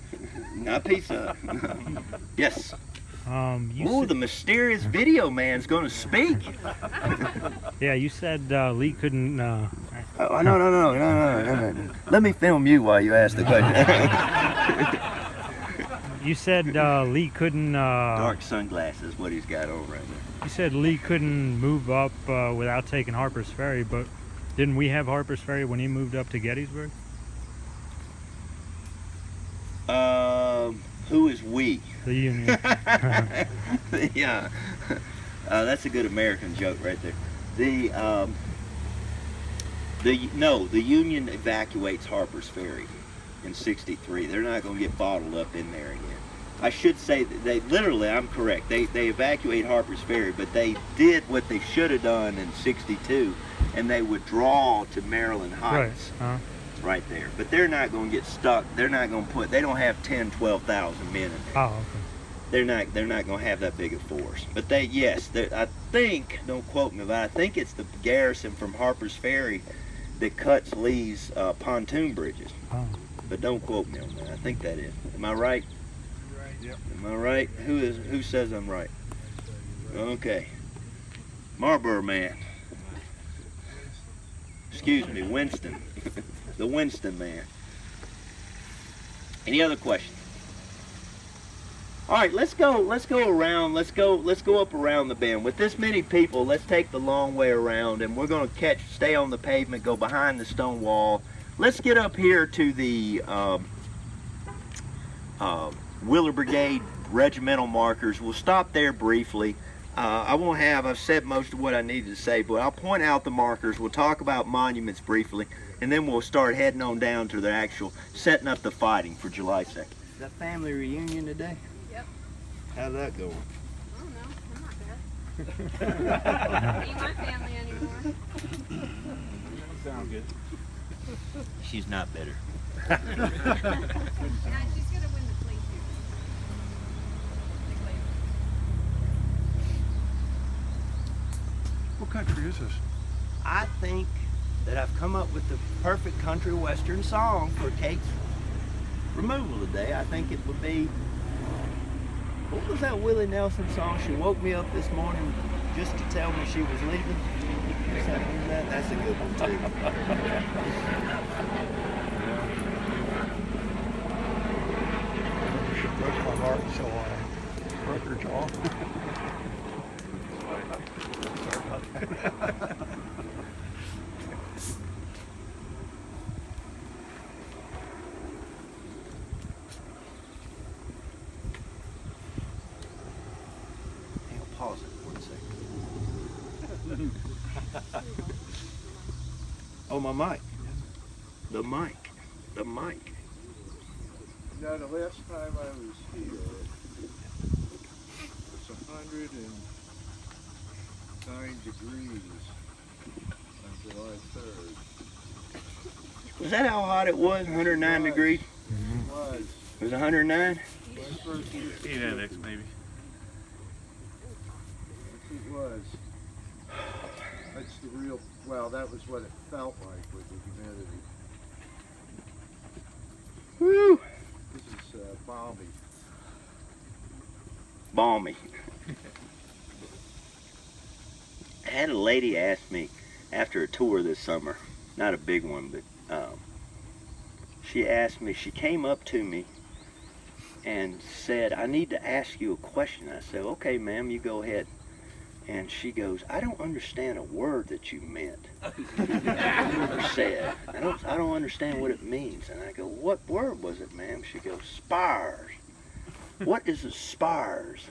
Not pizza. Yes.
You
The mysterious video man's going to speak.
yeah, you said Lee couldn't.
No. Let me film you while you ask the question.
You said Lee couldn't.
Dark sunglasses, what he's got on right now.
You said Lee couldn't move up without taking Harpers Ferry, but didn't we have Harpers Ferry when he moved up to Gettysburg?
Who is we?
The Union.
Yeah, that's a good American joke right there. The Union evacuates Harpers Ferry in '63. They're not going to get bottled up in there again. I should say that they literally, I'm correct. They evacuate Harpers Ferry, but they did what they should have done in '62, and they withdraw to Maryland Heights.
Right.
Right there, but they're not going to get stuck. They're not going to they don't have 10, 12,000 men in there.
Oh, okay.
They're not going to have that big a force. But I think, don't quote me, but I think it's the garrison from Harpers Ferry that cuts Lee's pontoon bridges.
Oh.
But don't quote me on that. I think that is. Am I right?
Right.
Yep.
Am I right? Who says I'm right? Okay. Marlboro man. Excuse me, Winston. The Winston man. Any other questions? All right, let's go around. Let's go up around the bend. With this many people, let's take the long way around, and we're going to stay on the pavement, go behind the stone wall. Let's get up here to the Willard Brigade regimental markers. We'll stop there briefly. I've said most of what I needed to say, but I'll point out the markers. We'll talk about monuments briefly, and then we'll start heading on down to the actual setting up the fighting for July 2nd. Is that family reunion today?
Yep.
How's that going?
I don't know. I'm not bad. Ain't my family anymore.
Sound good.
She's not bitter.
Yeah, she's gonna win the plate here.
What country is this?
I think that I've come up with the perfect country western song for Kate's removal today. I think it would be, what was that Willie Nelson song? She woke me up this morning just to tell me she was leaving. Or something like that. That's a good one too.
She broke my heart, so I broke her jaw. Sorry about that.
Hang on, pause it for a second. Oh, my mic. The mic.
Now, the last time I was here, it's 109 degrees on July 3rd.
Was that how hot it was? 109 degrees?
It was.
It was 109?
My first year.
Anecdotes, maybe.
It was. That's the real, well, that was what it felt like with the humidity.
Woo!
This is balmy.
Balmy. I had a lady ask me after a tour this summer, not a big one, but she asked me, she came up to me and said, I need to ask you a question. I said, okay, ma'am, you go ahead. And she goes, I don't understand a word that you meant or said. I don't understand what it means. And I go, what word was it, ma'am? She goes, Spires. What is a Spires?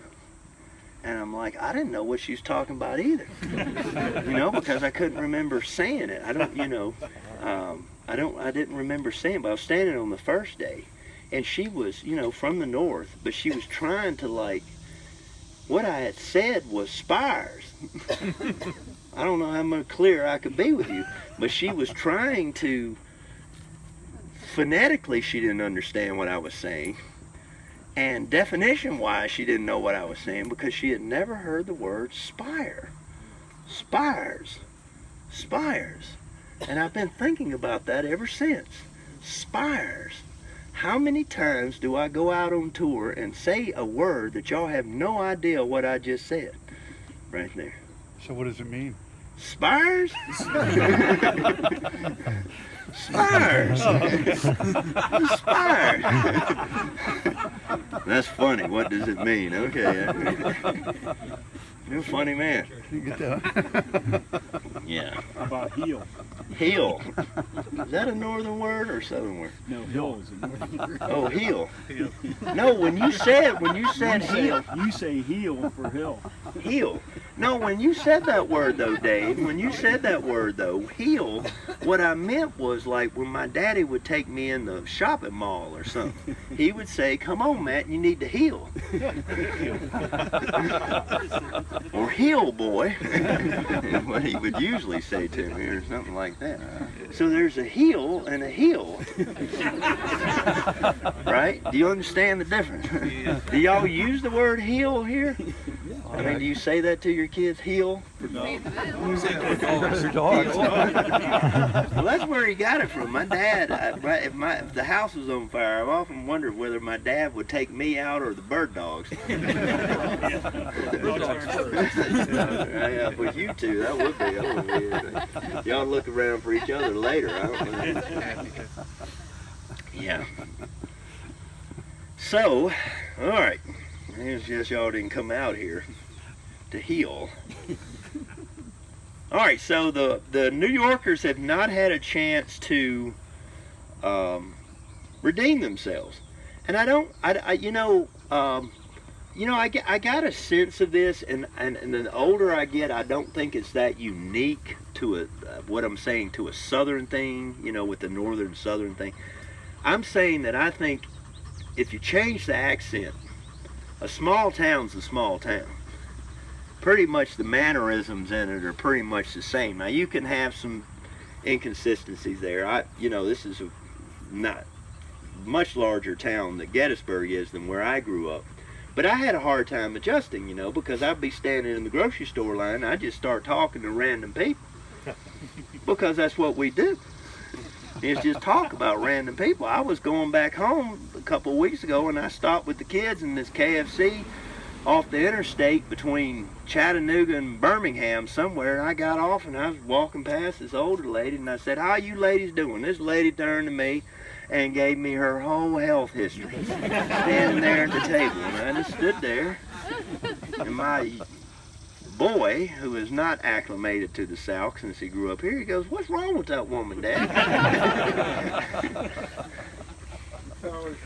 And I'm like, I didn't know what she was talking about either. You know, because I couldn't remember saying it. I didn't remember saying it, but I was standing on the first day. And she was, you know, from the north, but she was trying to like, what I had said was Spires. I don't know how much clearer I could be with you, but she was trying to Phonetically, she didn't understand what I was saying. And definition-wise, she didn't know what I was saying because she had never heard the word spire. Spires. Spires. And I've been thinking about that ever since. Spires. How many times do I go out on tour and say a word that y'all have no idea what I just said? Right there.
So what does it mean?
Spires? Spires. Spires. That's funny. What does it mean? Okay. You're a funny man.
You get that?
Yeah.
How about heel?
Heel. Is that a northern word or a southern word?
No, heel is a northern word.
Oh, heel. No, when you said heel.
You say heel for hill.
Heel. No, when you said that word though, Dave, heel, what I meant was like when my daddy would take me in the shopping mall or something, he would say, "Come on, Matt, you need to heel." Or heel, boy, is what he would usually say to me or something like that. So there's a heel and a heel. Right? Do you understand the difference? Do y'all use the word heel here? I mean, do you say that to your kids, heel?
No.
Your dogs.
Well, that's where he got it from. My dad, if the house was on fire, I've often wondered whether my dad would take me out or the bird dogs. Yeah, with you two, that would be. Y'all look around for each other later. I don't know. Yeah. So, all right. It's just y'all didn't come out here to heal. All right, so the New Yorkers have not had a chance to redeem themselves, and I got a sense of this, and the older I get, I don't think it's that unique to what I'm saying to a Southern thing, with the Northern Southern thing. I'm saying that I think if you change the accent, a small town's a small town. Pretty much the mannerisms in it are pretty much the same. Now you can have some inconsistencies there. This is a not much larger town that Gettysburg is than where I grew up. But I had a hard time adjusting, because I'd be standing in the grocery store line and I'd just start talking to random people. Because that's what we do. It's just talk about random people. I was going back home a couple of weeks ago and I stopped with the kids in this KFC off the interstate between Chattanooga and Birmingham somewhere, and I got off and I was walking past this older lady and I said, "How you ladies doing?" This lady turned to me and gave me her whole health history, standing there at the table, and I just stood there, and my boy, who is not acclimated to the South since he grew up here, he goes, "What's wrong with that woman, Dad?"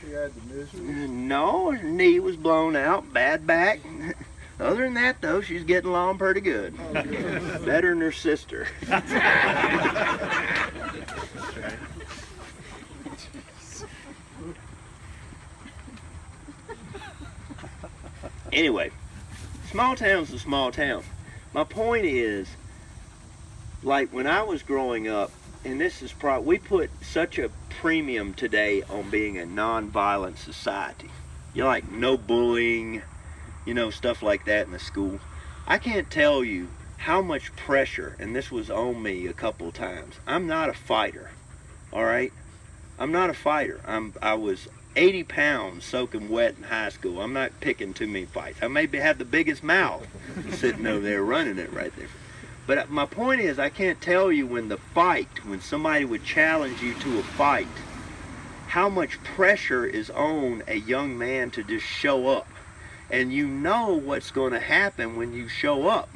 She had the misery.
No, her knee was blown out, bad back. Other than that, though, she's getting along pretty good.
Oh, good.
Better than her sister. Anyway, small town's a small town. My point is, like when I was growing up, and this is we put such a premium today on being a non-violent society. Like no bullying, stuff like that in the school. I can't tell you how much pressure, and this was on me a couple of times. I'm not a fighter, all right? I'm not a fighter. I was 80 pounds soaking wet in high school. I'm not picking too many fights. I maybe have the biggest mouth sitting over there running it right there. But my point is, I can't tell you when somebody would challenge you to a fight, how much pressure is on a young man to just show up. And you know what's going to happen when you show up.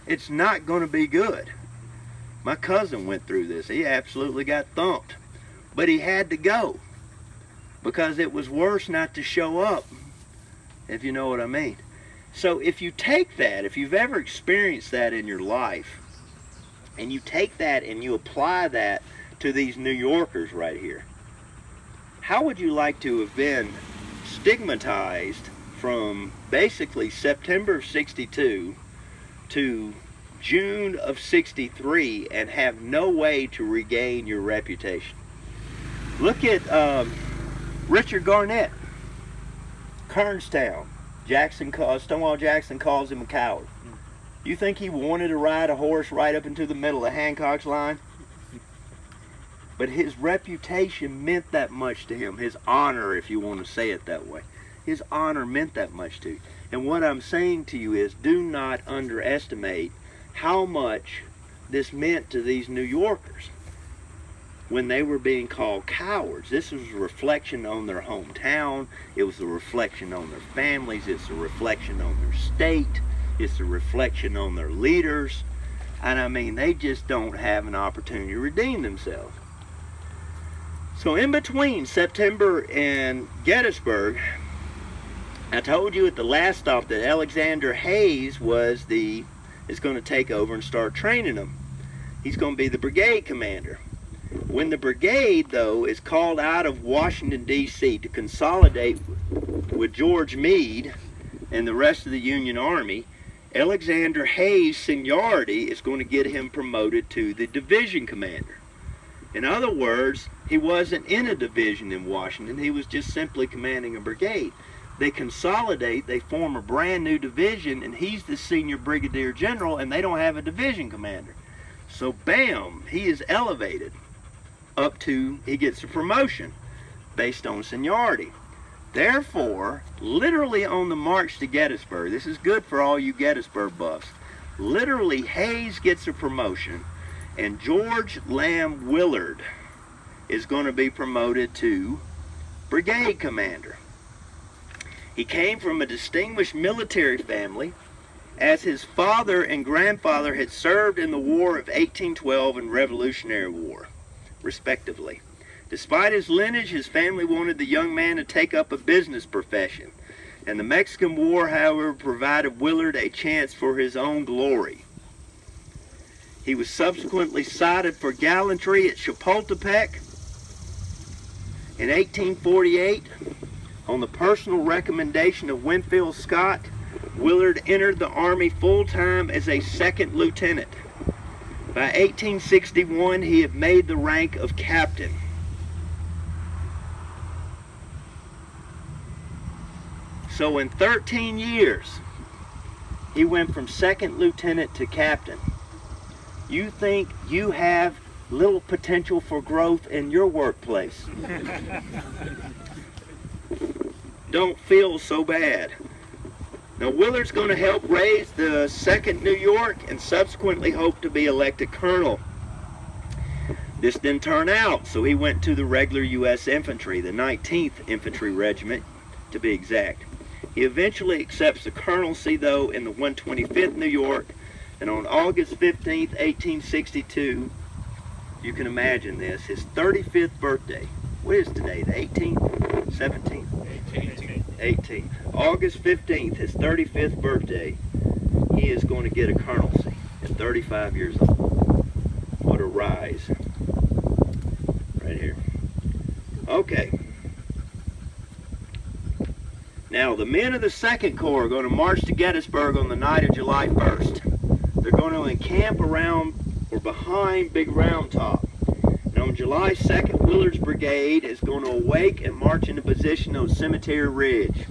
It's not going to be good. My cousin went through this. He absolutely got thumped. But he had to go. Because it was worse not to show up, if you know what I mean. So if you take that, if you've ever experienced that in your life, and you take that and you apply that to these New Yorkers right here, how would you like to have been stigmatized from basically September of 62 to June of 63 and have no way to regain your reputation? Look at Richard Garnett, Kernstown. Stonewall Jackson calls him a coward. You think he wanted to ride a horse right up into the middle of Hancock's line? But his reputation meant that much to him. His honor, if you want to say it that way. His honor meant that much to you. And what I'm saying to you is, do not underestimate how much this meant to these New Yorkers when they were being called cowards. This was a reflection on their hometown. It was a reflection on their families. It's a reflection on their state. It's a reflection on their leaders. And I mean, they just don't have an opportunity to redeem themselves. So in between September and Gettysburg, I told you at the last stop that Alexander Hayes is going to take over and start training them. He's going to be the brigade commander. When the brigade, though, is called out of Washington, D.C. to consolidate with George Meade and the rest of the Union Army, Alexander Hayes' seniority is going to get him promoted to the division commander. In other words, he wasn't in a division in Washington. He was just simply commanding a brigade. They consolidate, they form a brand new division, and he's the senior brigadier general, and they don't have a division commander. So bam, he is elevated up to, he gets a promotion based on seniority. Therefore, literally on the march to Gettysburg, this is good for all you Gettysburg buffs, literally Hayes gets a promotion, and George Willard is going to be promoted to brigade commander. He came from a distinguished military family, as his father and grandfather had served in the War of 1812 and Revolutionary War, respectively. Despite his lineage, his family wanted the young man to take up a business profession, and the Mexican War, however, provided Willard a chance for his own glory. He was subsequently cited for gallantry at Chapultepec in 1848. On the personal recommendation of Winfield Scott, Willard entered the Army full-time as a second lieutenant. By 1861, he had made the rank of captain. So in 13 years, he went from second lieutenant to captain. You think you have little potential for growth in your workplace? Don't feel so bad. Now, Willard's going to help raise the 2nd New York and subsequently hope to be elected colonel. This didn't turn out, so he went to the regular U.S. infantry, the 19th Infantry Regiment, to be exact. He eventually accepts the colonelcy, though, in the 125th New York, and on August 15th, 1862, you can imagine this, his 35th birthday. What is today, the 18th? 17th? 18th. August 15th, his 35th birthday, he is going to get a colonelcy at 35 years old. What a rise. Right here. Okay. Now, the men of the 2nd Corps are going to march to Gettysburg on the night of July 1st. They're going to encamp around or behind Big Round Top. On July 2nd, Willard's brigade is going to awake and march into position on Cemetery Ridge.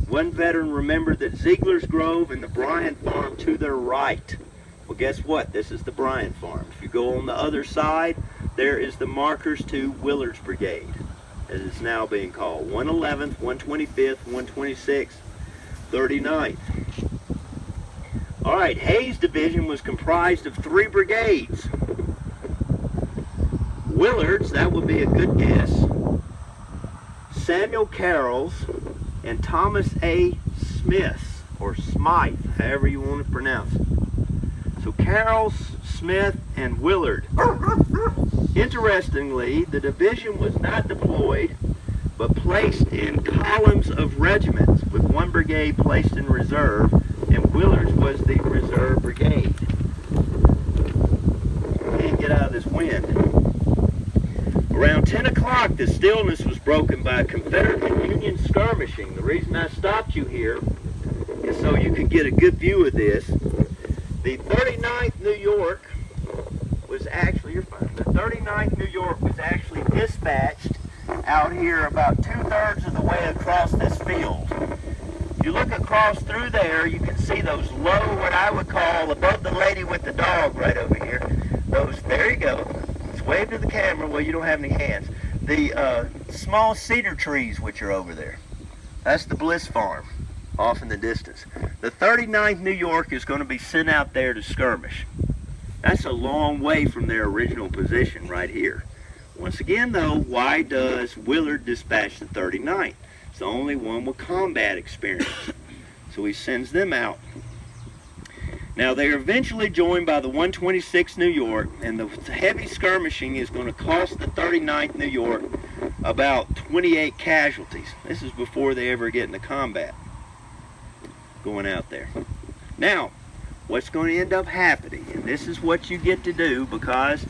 One veteran remembered that Ziegler's Grove and the Bryan Farm to their right. Well, guess what? This is the Bryan Farm. If you go on the other side, there is the markers to Willard's brigade, as it's now being called. 111th, 125th, 126th, 39th. All right, Hayes' division was comprised of 3 brigades. Willard's, that would be a good guess, Samuel Carroll's, and Thomas A. Smith's, or Smythe, however you want to pronounce it. So Carroll's, Smith, and Willard. Interestingly, the division was not deployed, but placed in columns of regiments, with one brigade placed in reserve, and Willard's was the reserve brigade. Can't get out of this wind. Around 10 o'clock, the stillness was broken by Confederate and Union skirmishing. The reason I stopped you here is so you can get a good view of this. The 39th New York was actually, you're fine, the 39th New York was actually dispatched out here about 2/3 of the way across this field. You look across through there, you can see those low, what I would call, above the lady with the dog right over here. Those, there you go. Let's wave to the camera. Well, you don't have any hands. The small cedar trees which are over there. That's the Bliss Farm off in the distance. The 39th New York is going to be sent out there to skirmish. That's a long way from their original position right here. Once again, though, why does Willard dispatch the 39th? It's the only one with combat experience. So he sends them out. Now, they are eventually joined by the 126th New York, and the heavy skirmishing is going to cost the 39th New York about 28 casualties. This is before they ever get into combat going out there. Now, what's going to end up happening, and this is what you get to do because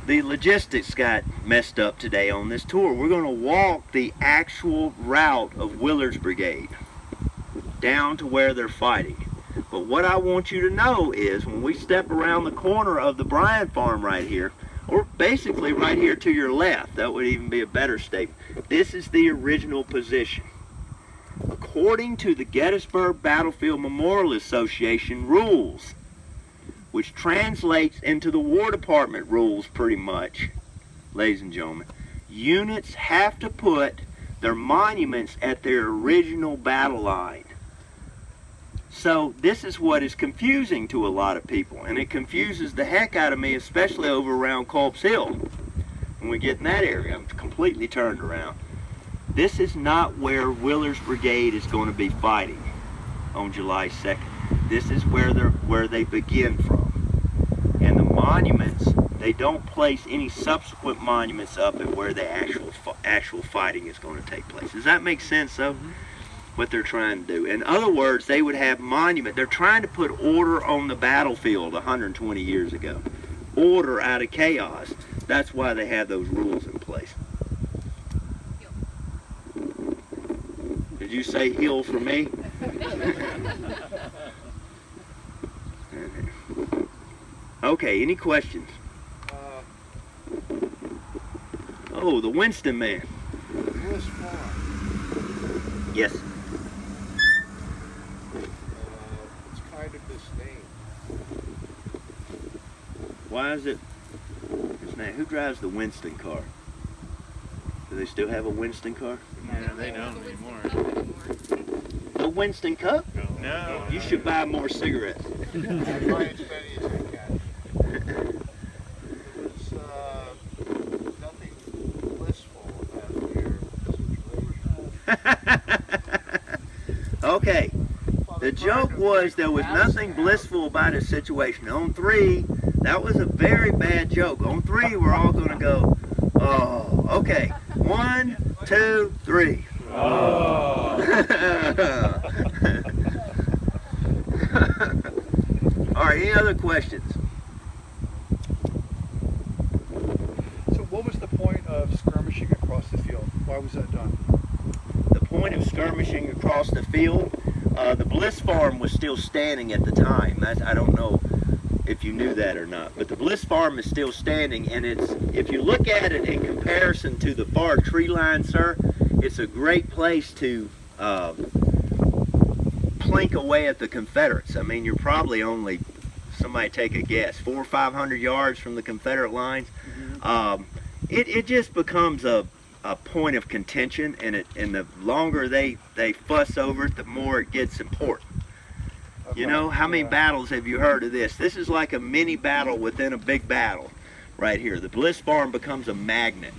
the logistics got messed up today on this tour. We're going to walk the actual route of Willard's brigade down to where they're fighting. But what I want you to know is when we step around the corner of the Bryan farm right here, or basically right here to your left, that would even be a better statement, this is the original position. According to the Gettysburg Battlefield Memorial Association rules, which translates into the War Department rules pretty much, ladies and gentlemen, units have to put their monuments at their original battle line. So this is what is confusing to a lot of people, and it confuses the heck out of me, especially over around Culp's Hill. When we get in that area, I'm completely turned around. This is not where Willard's brigade is going to be fighting on July 2nd. This is where they begin from. And the monuments, they don't place any subsequent monuments up at where the actual fighting is going to take place. Does that make sense, though? What they're trying to do. In other words, they would have monument. They're trying to put order on the battlefield 120 years ago. Order out of chaos. That's why they have those rules in place. Did you say hill for me? Okay, any questions? Oh, the Winston man.
Bliss Farm.
Yes.
It's kind of misnamed.
Why is it? Who drives the Winston car? Do they still have a Winston car?
Yeah, they don't anymore.
A Winston Cup?
No.
You should buy more cigarettes.
I buy as many as I can. There was nothing blissful about your situation.
Okay. The joke was there was nothing blissful about his situation. On 3, that was a very bad joke. On 3, we're all going to go, oh, okay. 1, 2, 3. Oh. All right, any other questions?
So what was the point of skirmishing across the field? Why was that done?
The point of skirmishing across the field, the Bliss Farm was still standing at the time. I don't know if you knew that or not, but the Bliss Farm is still standing, and it's, if you look at it in comparison to the far tree line, sir, it's a great place to plink away at the Confederates. I mean, you're probably only, somebody take a guess, 400 or 500 yards from the Confederate lines. Mm-hmm. It just becomes a point of contention, and the longer they fuss over it, the more it gets important. Okay. You know, how many battles have you heard of this? This is like a mini battle within a big battle right here. The Bliss Farm becomes a magnet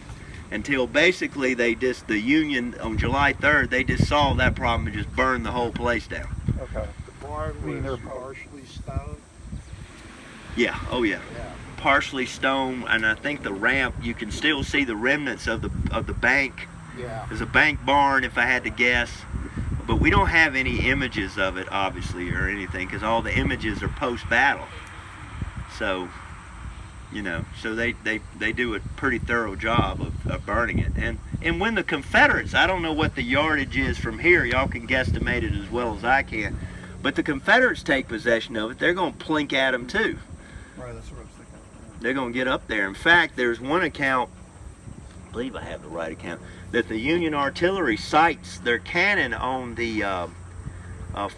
until basically the Union on July 3rd, they just solved that problem and just burned the whole place down.
Okay. The barn was partially stone?
Yeah, oh yeah. Partially stone, and I think the ramp, you can still see the remnants of the bank.
Yeah.
There's a bank barn, if I had to guess, but we don't have any images of it, obviously, or anything, because all the images are post-battle. So, you know, so they do a pretty thorough job of burning it. And when the Confederates, I don't know what the yardage is from here, y'all can guesstimate it as well as I can, but the Confederates take possession of it, they're going to plink at them too.
Right, that's what I was thinking.
They're going to get up there. In fact, there's one account I believe I have the right account, that the Union artillery sights their cannon on the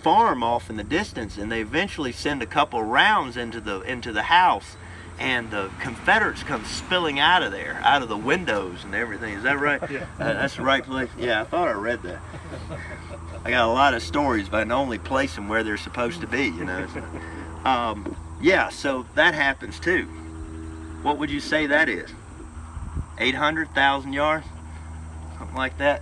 farm off in the distance, and they eventually send a couple rounds into the house, and the Confederates come spilling out of there, out of the windows and everything. Is that right?
Yeah.
That's the right place? Yeah, I thought I read that. I got a lot of stories, but I can only place them where they're supposed to be, you know. So, yeah, so that happens too. What would you say that is? 800,000 yards? Something like that?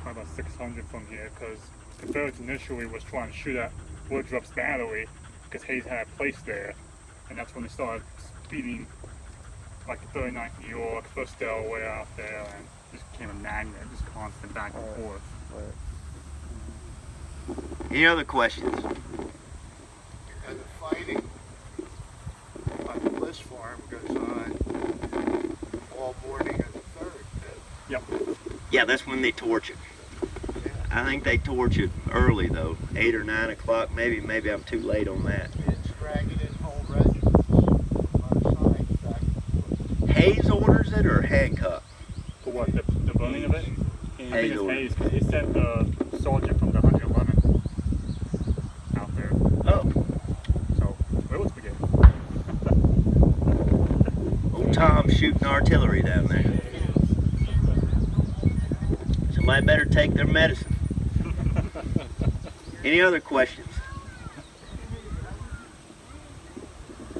Probably about 600 from here, because Confederates initially was trying to shoot at Woodruff's battery, because Hayes had a place there, and that's when they started speeding like the 39th New York, 1st Delaware out there, and just became a magnet, just constant back and forth.
Any other questions?
And the fighting on the Bliss Farm goes on all morning of the 3rd.
Yep.
Yeah, that's when they torch it. I think they torch it early though, 8 or 9 o'clock. Maybe I'm too late on that.
It's dragging in whole regiments on signs back and forth.
Hayes orders it or Hancock?
For what, the burning of it? I think it's
orders.
Hayes, because he sent the soldier from the 111 out there.
Oh,
So, it was Brigade.
old Tom shooting artillery down there. Somebody better take their medicine. Any other questions?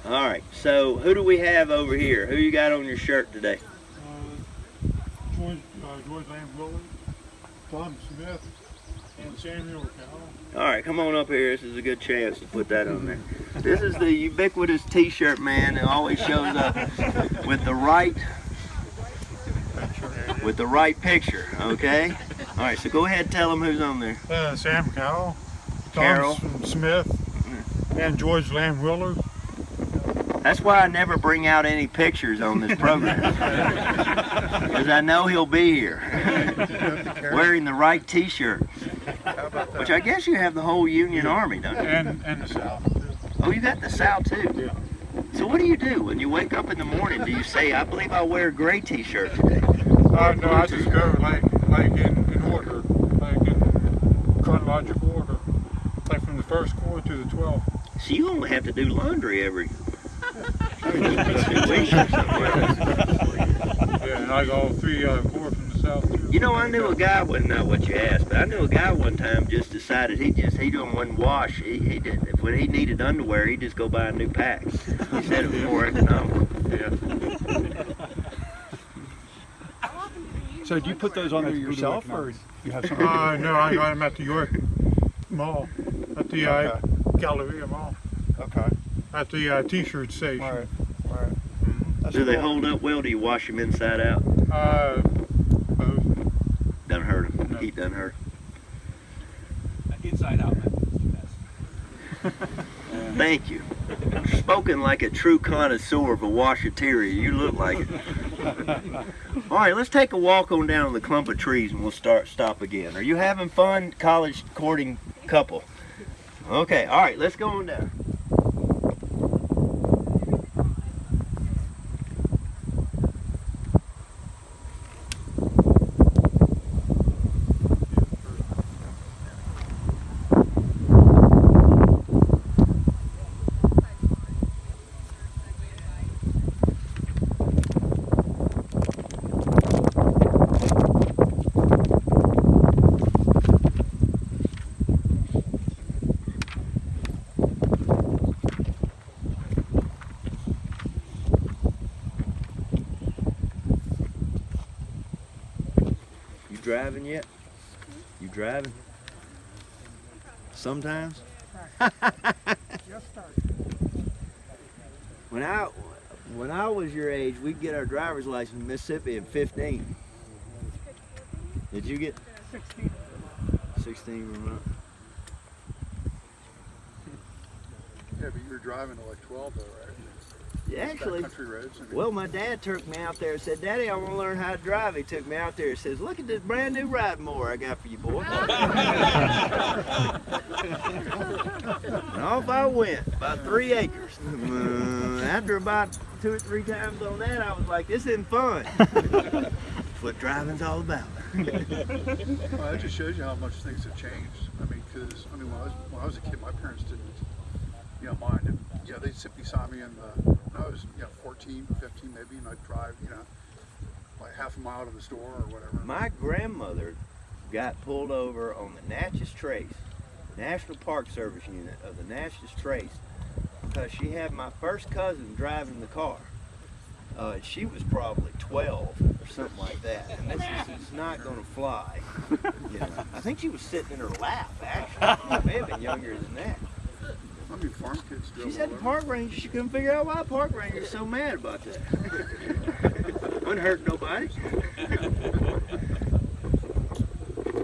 All right, so who do we have over here? Who you got on your shirt today?
George Lamb Willard, Tom Smith, and Samuel Cowell.
All right, come on up here. This is a good chance to put that on there. This is the ubiquitous T-shirt man that always shows up with the right picture. Okay. All right, so go ahead and tell them who's on there.
Sam Cowell,
Carol.
Smith, and George Lamb Willard.
That's why I never bring out any pictures on this program, because I know he'll be here wearing the right T-shirt. Which I guess you have the whole Union Army, don't you?
And the South.
Oh, you got the South too.
Yeah.
So what do you do when you wake up in the morning? Do you say, "I believe I'll wear a gray T-shirt today"?
No, I just go like in order, like in chronological order, like from the 1st Corps to the 12th.
So you only have to do laundry every 2 weeks.
Yeah, and I got all 3 Corps from the South too.
You know, I knew a guy, well, not what you asked, but I knew a guy one time just decided he didn't want to wash. He did, when he needed underwear, he'd just go buy a new pack. He said it was more economical.
Yeah.
So do you put those on there yourself, or you have some?
No, I got them at the York Mall, at the Galleria Mall,
Okay.
at the T-shirt station.
All right. All right. That's
Do they
cool.
hold up well? Do you wash them inside out?
Both.
Doesn't hurt them.
No.
Heat doesn't hurt.
Inside out, man.
Thank you. Spoken like a true connoisseur of a washateria. You look like it. All right, let's take a walk on down the clump of trees and we'll stop again. Are you having fun, college courting couple? Okay, all right, let's go on down. Driving yet? You driving? Sometimes? When I was your age, we'd get our driver's license in Mississippi at 15. Did you get
16.
16 Vermont?
Yeah, but you were driving to like 12 though, right?
Yeah, actually.
Country roads.
Well, my dad took me out there and said, "Daddy, I want to learn how to drive." He took me out there and says, "Look at this brand new riding mower I got for you, boy." And off I went, about 3 acres. After about 2 or 3 times on that, I was like, this isn't fun. That's what driving's all about.
Well, that just shows you how much things have changed. I mean, because when I was a kid, my parents didn't, mind. And, they'd sit beside me when I was, 14, 15 maybe, and I'd drive, like half a mile to the store or whatever.
My grandmother got pulled over on the Natchez Trace, National Park Service unit of the Natchez Trace, because she had my first cousin driving the car. She was probably 12 or something like that, and this is not going to fly. I think she was sitting in her lap, actually. She may have been younger than that.
I mean, farm kids do.
She said the park ranger, she couldn't figure out why the park ranger was so mad about that. Wouldn't hurt nobody.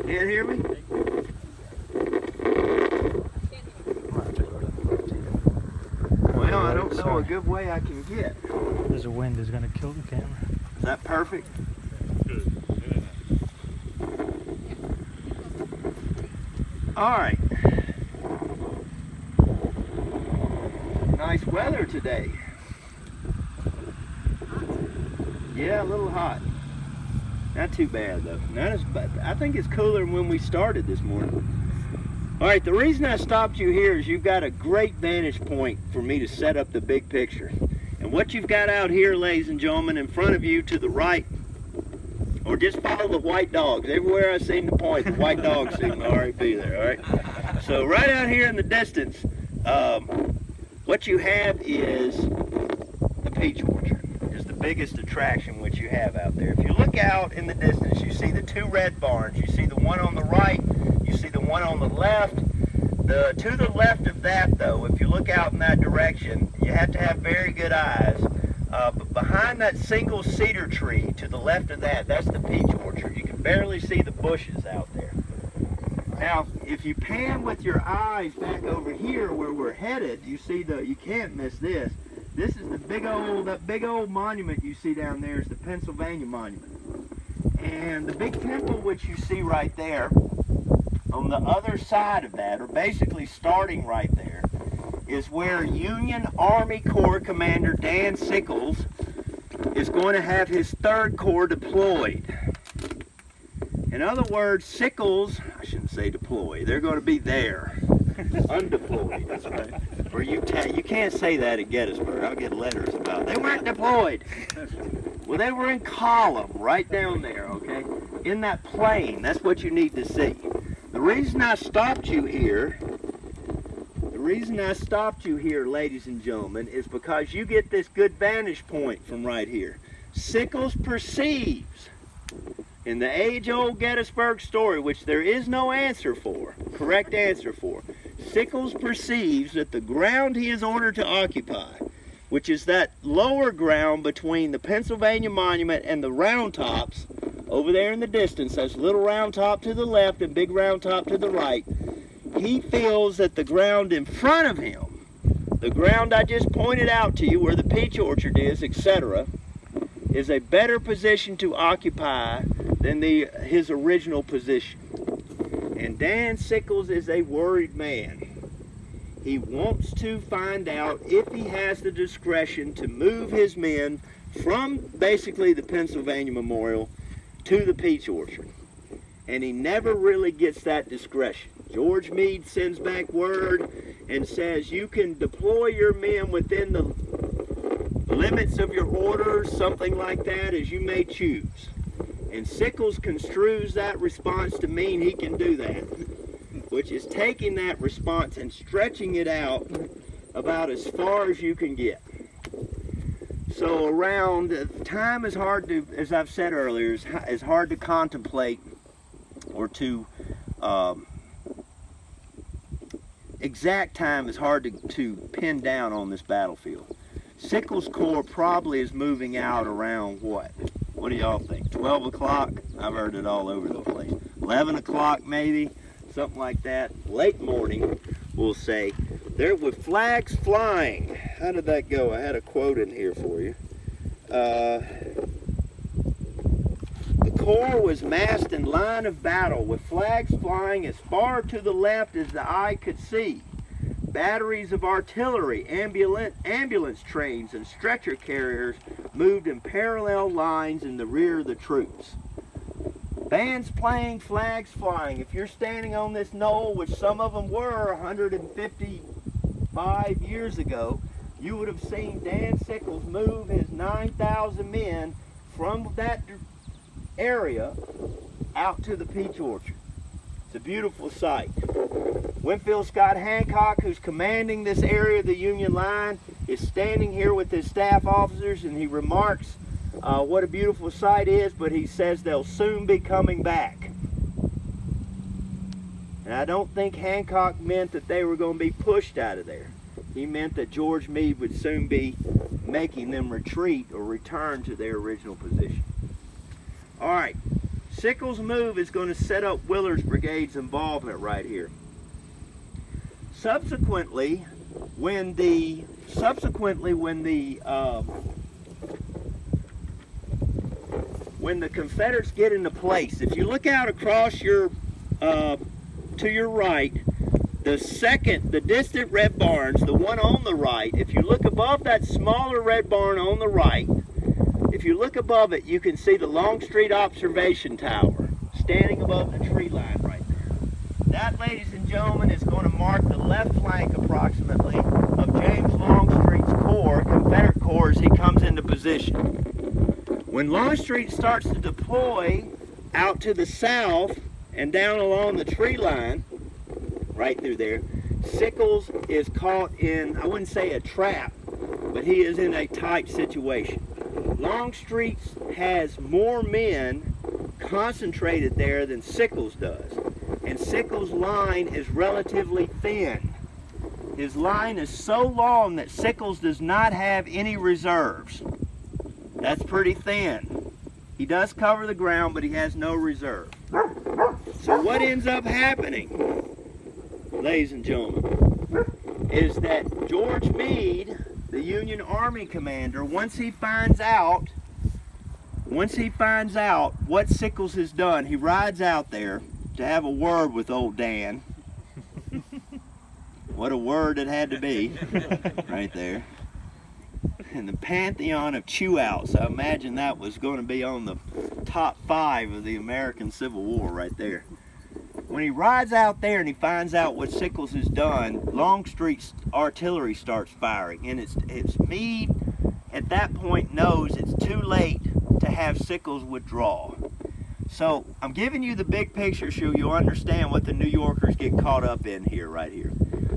Can't hear me? Well, I don't know a good way I can get.
There's a wind is going to kill the camera.
Is that perfect?
Good.
All right. Nice weather today. Yeah, a little hot. Not too bad though. Not as bad. I think it's cooler than when we started this morning. All right, the reason I stopped you here is you've got a great vantage point for me to set up the big picture. And what you've got out here, ladies and gentlemen, in front of you to the right, or just follow the white dogs. Everywhere I seem to point, the white dogs seem to already be there, all right? So right out here in the distance, what you have is the peach orchard. Is the biggest attraction which you have out there. If you look out in the distance, you see the 2 red barns. You see the one on the right, you see the one on the left. To the left of that, though, if you look out in that direction, you have to have very good eyes. But behind that single cedar tree, to the left of that, that's the peach orchard. You can barely see the bushes out there. Now, if you pan with your eyes back over here where we're headed, you see you can't miss this. This is that big old monument you see down there is the Pennsylvania Monument. And the big temple which you see right there, on the other side of that, or basically starting right there, is where Union Army Corps Commander Dan Sickles is going to have his 3rd Corps deployed. In other words, Sickles, I shouldn't say deploy, they're going to be there. Undeployed, that's right. Or you can't say that at Gettysburg. I'll get letters about it. They weren't deployed. Well, they were in column right down there, okay? In that plain, that's what you need to see. The reason I stopped you here, ladies and gentlemen, is because you get this good vantage point from right here. Sickles perceives, in the age-old Gettysburg story, which there is no correct answer for, Sickles perceives that the ground he is ordered to occupy, which is that lower ground between the Pennsylvania Monument and the Round Tops, over there in the distance, that's Little Round Top to the left and Big Round Top to the right, he feels that the ground in front of him, the ground I just pointed out to you where the peach orchard is, etc., is a better position to occupy than his original position. And Dan Sickles is a worried man. He wants to find out if he has the discretion to move his men from basically the Pennsylvania Memorial to the peach orchard. And he never really gets that discretion. George Meade sends back word and says you can deploy your men within the limits of your orders, something like that, as you may choose. And Sickles construes that response to mean he can do that, which is taking that response and stretching it out about as far as you can get. So time is hard to, as I've said earlier, is hard to contemplate or to, exact time is hard to pin down on this battlefield. Sickles' Corps probably is moving out around what? What do y'all think? 12 o'clock? I've heard it all over the place. 11 o'clock maybe? Something like that. Late morning, we'll say. There with flags flying. How did that go? I had a quote in here for you. The Corps was massed in line of battle with flags flying as far to the left as the eye could see. batteries of artillery, ambulance trains, and stretcher carriers moved in parallel lines in the rear of the troops. Bands playing, flags flying. If you're standing on this knoll, which some of them were 155 years ago, you would have seen Dan Sickles move his 9,000 men from that area out to the peach orchard. It's a beautiful sight. Winfield Scott Hancock, who's commanding this area of the Union line, is standing here with his staff officers, and he remarks what a beautiful sight is, but he says they'll soon be coming back. And I don't think Hancock meant that they were going to be pushed out of there. He meant that George Meade would soon be making them retreat or return to their original position. All right, Sickles' move is going to set up Willard's brigade's involvement right here. Subsequently, when the Confederates get into place, if you look out across your to your right, the distant red barns, the one on the right, if you look above that smaller red barn on the right, if you look above it, you can see the Longstreet observation tower standing above the tree line right there. That, ladies and gentlemen, is going to mark the left flank approximately of James Longstreet's corps, Confederate corps, as he comes into position. When Longstreet starts to deploy out to the south and down along the tree line, right through there, Sickles is caught in, I wouldn't say a trap, but he is in a tight situation. Longstreet has more men concentrated there than Sickles does, and Sickles' line is relatively thin. His line is so long that Sickles does not have any reserves. That's pretty thin. He does cover the ground, but he has no reserve. So what ends up happening, ladies and gentlemen, is that George Meade, the Union Army commander, once he finds out what Sickles has done, he rides out there to have a word with old Dan. What a word it had to be, right there. And the pantheon of chew-outs, I imagine that was going to be on the top 5 of the American Civil War right there. When he rides out there and he finds out what Sickles has done, Longstreet's artillery starts firing, and it's Meade at that point knows it's too late to have Sickles withdraw. So I'm giving you the big picture so you'll understand what the New Yorkers get caught up in here, right here.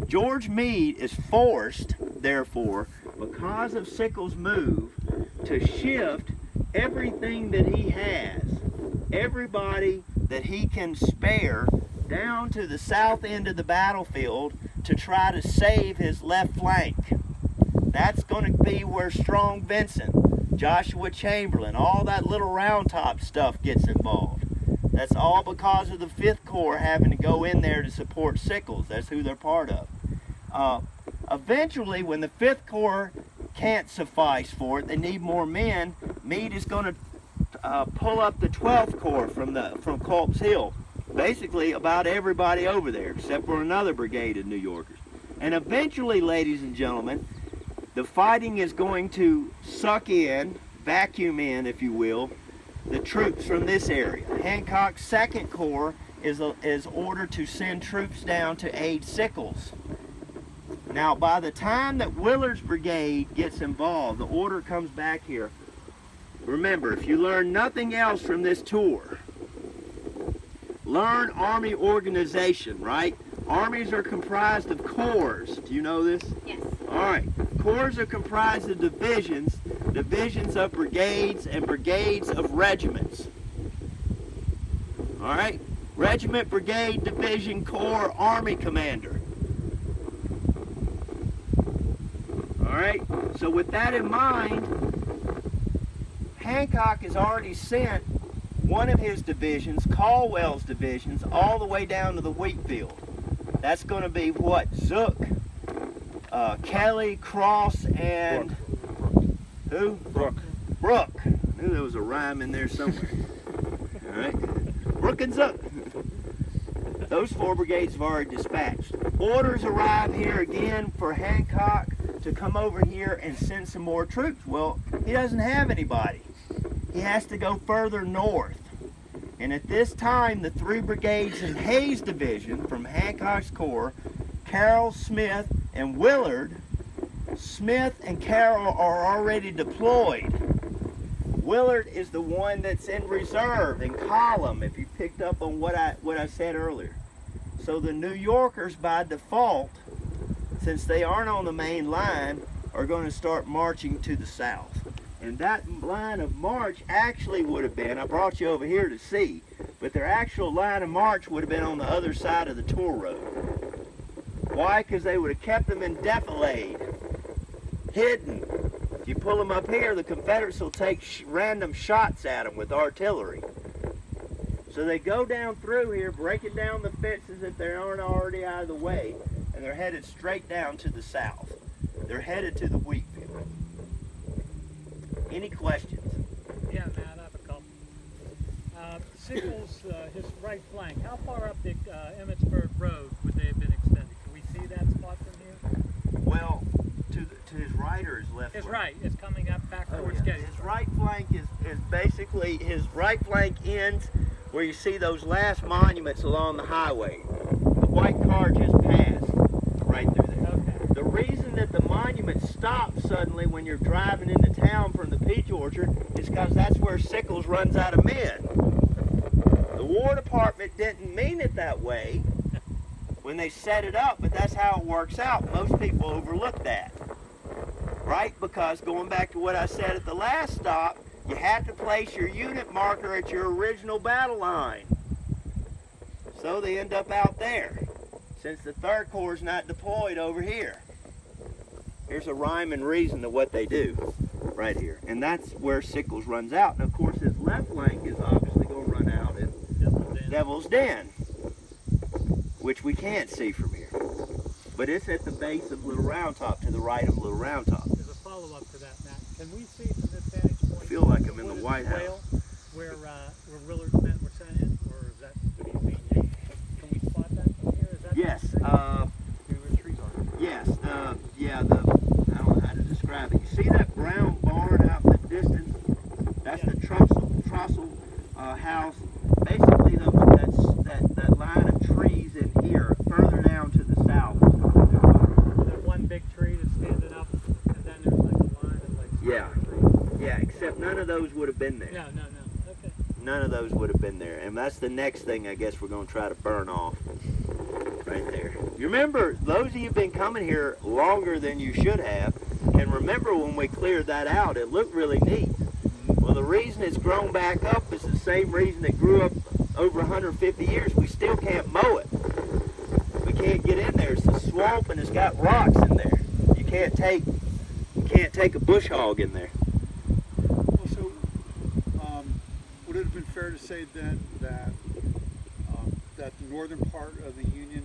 George Meade is forced, therefore, because of Sickles' move, to shift everything that he has, everybody that he can spare, down to the south end of the battlefield to try to save his left flank. That's going to be where Strong Vincent, Joshua Chamberlain, all that little round top stuff gets involved. That's all because of the 5th Corps having to go in there to support Sickles. That's who they're part of. Eventually, when the 5th Corps can't suffice for it, they need more men, Meade is going to pull up the 12th Corps from Culp's Hill. Basically about everybody over there, except for another brigade of New Yorkers. And eventually, ladies and gentlemen, the fighting is going to suck in, vacuum in, if you will, the troops from this area. Hancock's 2nd Corps is ordered to send troops down to aid Sickles. Now, by the time that Willard's brigade gets involved, the order comes back here. Remember, if you learn nothing else from this tour, learn Army organization, right? Armies are comprised of corps. Do you know this?
Yes.
All right. Corps are comprised of divisions, divisions of brigades, and brigades of regiments. All right? Regiment, brigade, division, corps, army commander. All right? So with that in mind, Hancock has already sent one of his divisions, Caldwell's divisions, all the way down to the wheat field. That's going to be what? Zook, Kelly, Cross, and who? Brooke. I knew there was a rhyme in there somewhere. All right, Brooke and Zook. Those 4 brigades have already dispatched. Orders arrive here again for Hancock to come over here and send some more troops. Well, he doesn't have anybody. He has to go further north. And at this time, the 3 brigades in Hayes' division from Hancock's Corps, Carroll, Smith, and Willard, Smith and Carroll are already deployed. Willard is the one that's in reserve, in column, if you picked up on what I said earlier. So the New Yorkers, by default, since they aren't on the main line, are going to start marching to the south. And that line of march actually would have been, I brought you over here to see, but their actual line of march would have been on the other side of the tour road. Why? Because they would have kept them in defilade, hidden. If you pull them up here, the Confederates will take random shots at them with artillery. So they go down through here, breaking down the fences if they aren't already out of the way, and they're headed straight down to the south. They're headed to the wheat field. Any questions?
Yeah, Matt, I have a couple. Sickles, his right flank, how far up the Emmitsburg Road would they have been extended? Can we see that spot from here?
Well, to his right or his left
His
flank?
right is coming up back towards Gettysburg.
His right flank is basically, his right flank ends where you see those last monuments along the highway. The white car just passed right through there.
Okay.
The reason that the monument stops suddenly when you're driving into town from the peach orchard is because that's where Sickles runs out of men. The War Department didn't mean it that way when they set it up, but that's how it works out. Most people overlook that, right? Because going back to what I said at the last stop, you had to place your unit marker at your original battle line. So they end up out there, since the 3rd Corps is not deployed over here. Here's a rhyme and reason to what they do right here. And that's where Sickles runs out. And of course his left flank is obviously going to run out in Devil's Den, which we can't see from here. But it's at the base of Little Round Top, to the right of Little Round Top.
There's a follow-up to that, Matt. Can we see from this vantage point?
I feel like I'm in the White
swale
House.
Where Willard's men were sent in, or is that to be seen yet? Can we spot that from here? Is that
Yes. Yes. Yeah. I don't know how to describe it. You see that brown barn out in the distance? That's the Trussell house. Basically, that line of trees in here, further down to the south.
That one big tree that's standing up, and then there's like a line of like trees.
Yeah. Except none of those would have been there.
No. Okay.
None of those would have been there, and that's the next thing I guess we're going to try to burn off. Right there. You remember, those of you who've been coming here longer than you should have, can remember when we cleared that out, it looked really neat. Well, the reason it's grown back up is the same reason it grew up over 150 years. We still can't mow it. We can't get in there. It's a swamp and it's got rocks in there. You can't take a bush hog in there.
Well, so would it have been fair to say then that the northern part of the Union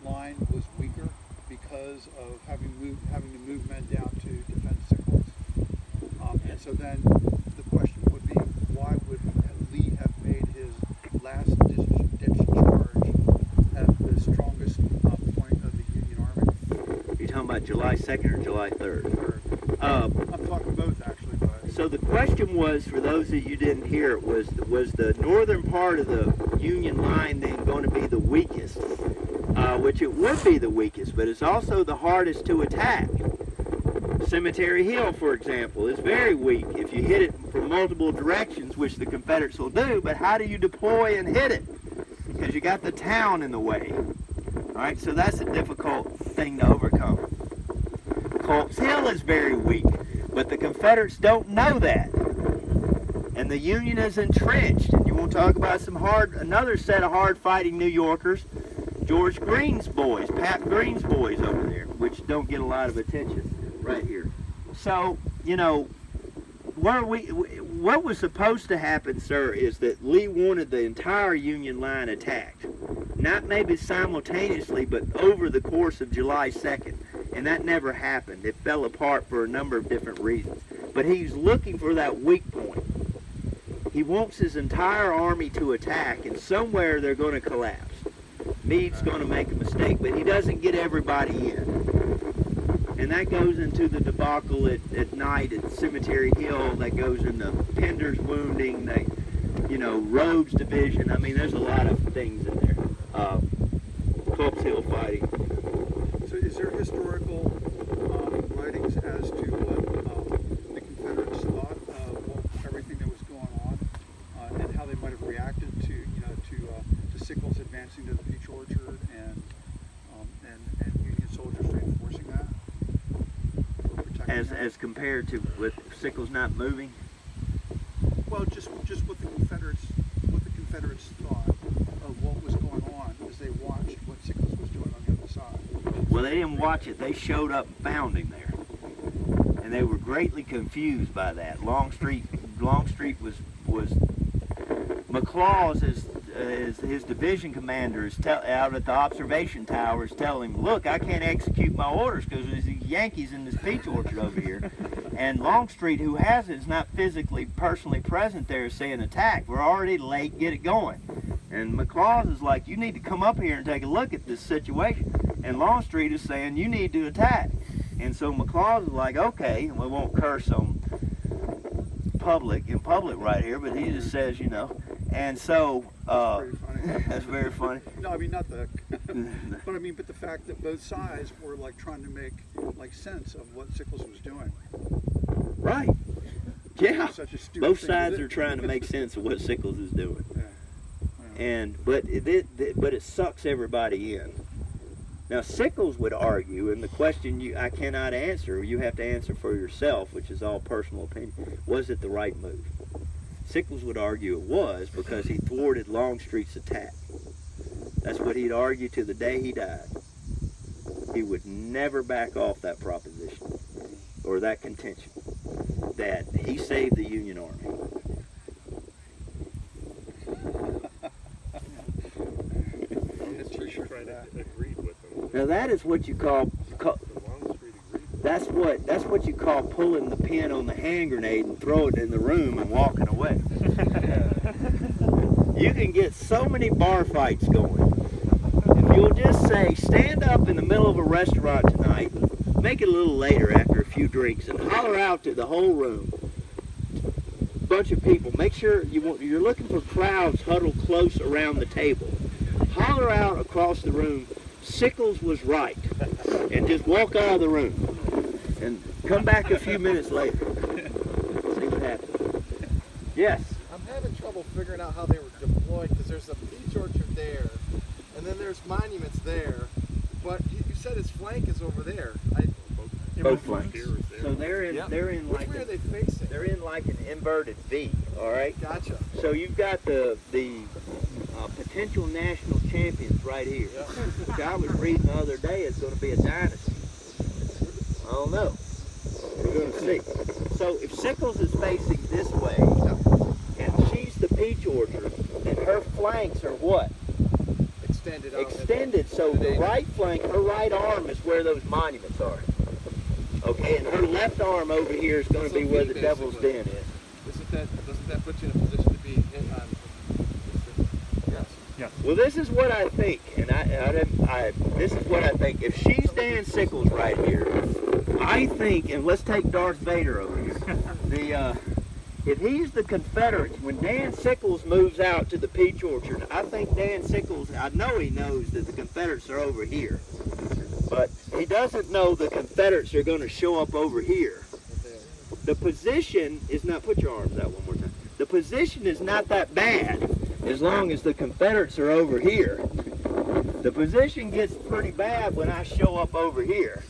line was weaker because of having to move men down to defend Sickles? And so then the question would be, why would Lee have made his last ditch charge at the strongest point of the Union Army?
You're talking about July 2nd or July 3rd?
I'm talking both actually, but
So the question was, for those of you who didn't hear it, was the northern part of the Union line then going to be the weakest? Which it would be the weakest, but it's also the hardest to attack. Cemetery Hill, for example, is very weak if you hit it from multiple directions, which the Confederates will do, but how do you deploy and hit it? Because you got the town in the way. All right, so that's a difficult thing to overcome. Culp's Hill is very weak, but the Confederates don't know that. And the Union is entrenched. And you want to talk about another set of hard-fighting New Yorkers, George Green's boys, Pat Green's boys over there, which don't get a lot of attention right here. So, you know, what was supposed to happen, sir, is that Lee wanted the entire Union line attacked. Not maybe simultaneously, but over the course of July 2nd. And that never happened. It fell apart for a number of different reasons. But he's looking for that weak point. He wants his entire army to attack, and somewhere they're going to collapse. Meade's going to make a mistake, but he doesn't get everybody in. And that goes into the debacle at night at Cemetery Hill. That goes into Pender's wounding, Rhodes' division. I mean, there's a lot of things in there. Culp's Hill fighting.
So is there historical writings as to what the Confederates thought of everything that was going on and how they might have reacted to Sickles advancing to the Peach Orchard and Union soldiers reinforcing that? Or protecting that?
As compared to with Sickles not moving?
Well, just what the Confederates thought of what was going on as they watched what Sickles was doing on the other side.
Well, they didn't watch it. They showed up and found him there. And they were greatly confused by that. Longstreet was McLaws is his division commander is out at the observation towers telling him, look, I can't execute my orders because there's these Yankees in this peach orchard over here. And Longstreet, who has it, is not physically, personally present there, is saying, attack. We're already late, get it going. And McLaws is like, you need to come up here and take a look at this situation. And Longstreet is saying, you need to attack. And so McLaws is like, okay, and we won't curse on in public right here, but he just says, and so
That's pretty funny.
that's very funny.
No, I mean not the, but the fact that both sides were like trying to make like sense of what Sickles was doing.
Right. Yeah.
Such a stupid
Both
thing to
sides
do.
are trying to make sense of what Sickles is doing.
Yeah.
And but it sucks everybody in. Now Sickles would argue, and the question I cannot answer, you have to answer for yourself, which is all personal opinion. Was it the right move? Sickles would argue it was because he thwarted Longstreet's attack. That's what he'd argue to the day he died. He would never back off that proposition or that contention that he saved the Union Army. Now that is what you call that's what you call pulling the pin on the hand grenade and throw it in the room and walking away. You can get so many bar fights going. If you'll just say, stand up in the middle of a restaurant tonight, make it a little later after a few drinks, and holler out to the whole room. Bunch of people. Make sure you're looking for crowds huddled close around the table. Holler out across the room, Sickles was right, and just walk out of the room and come back a few minutes later. See what happens. Yes?
I'm having trouble figuring out how they were deployed because there's a peach orchard there and then there's monuments there, but you said his flank is over there.
Both flanks. So they're in
Which way are they facing?
They're in like an inverted V, all right?
Gotcha.
So you've got the potential national champions right here.
Yep.
Which I was reading the other day is going to be a dynasty. I don't know. We're going to see. So if Sickles is facing this way, and she's the peach orchard, then her flanks are what?
Extended out.
Extended. So the right flank, her right arm is where those monuments are. Okay, and her left arm over here is going to be where the Devil's Den is.
Doesn't that put you in a position to be hit on? Yes.
Well, this is what I think, and this is what I think. If she's Dan Sickles right here, I think, and let's take Darth Vader over here. If he's the Confederate, when Dan Sickles moves out to the peach orchard, I think Dan Sickles, I know he knows that the Confederates are over here, but he doesn't know the Confederates are going to show up over here. The position is not, put your arms out one more time. The position is not that bad as long as the Confederates are over here. The position gets pretty bad when I show up over here.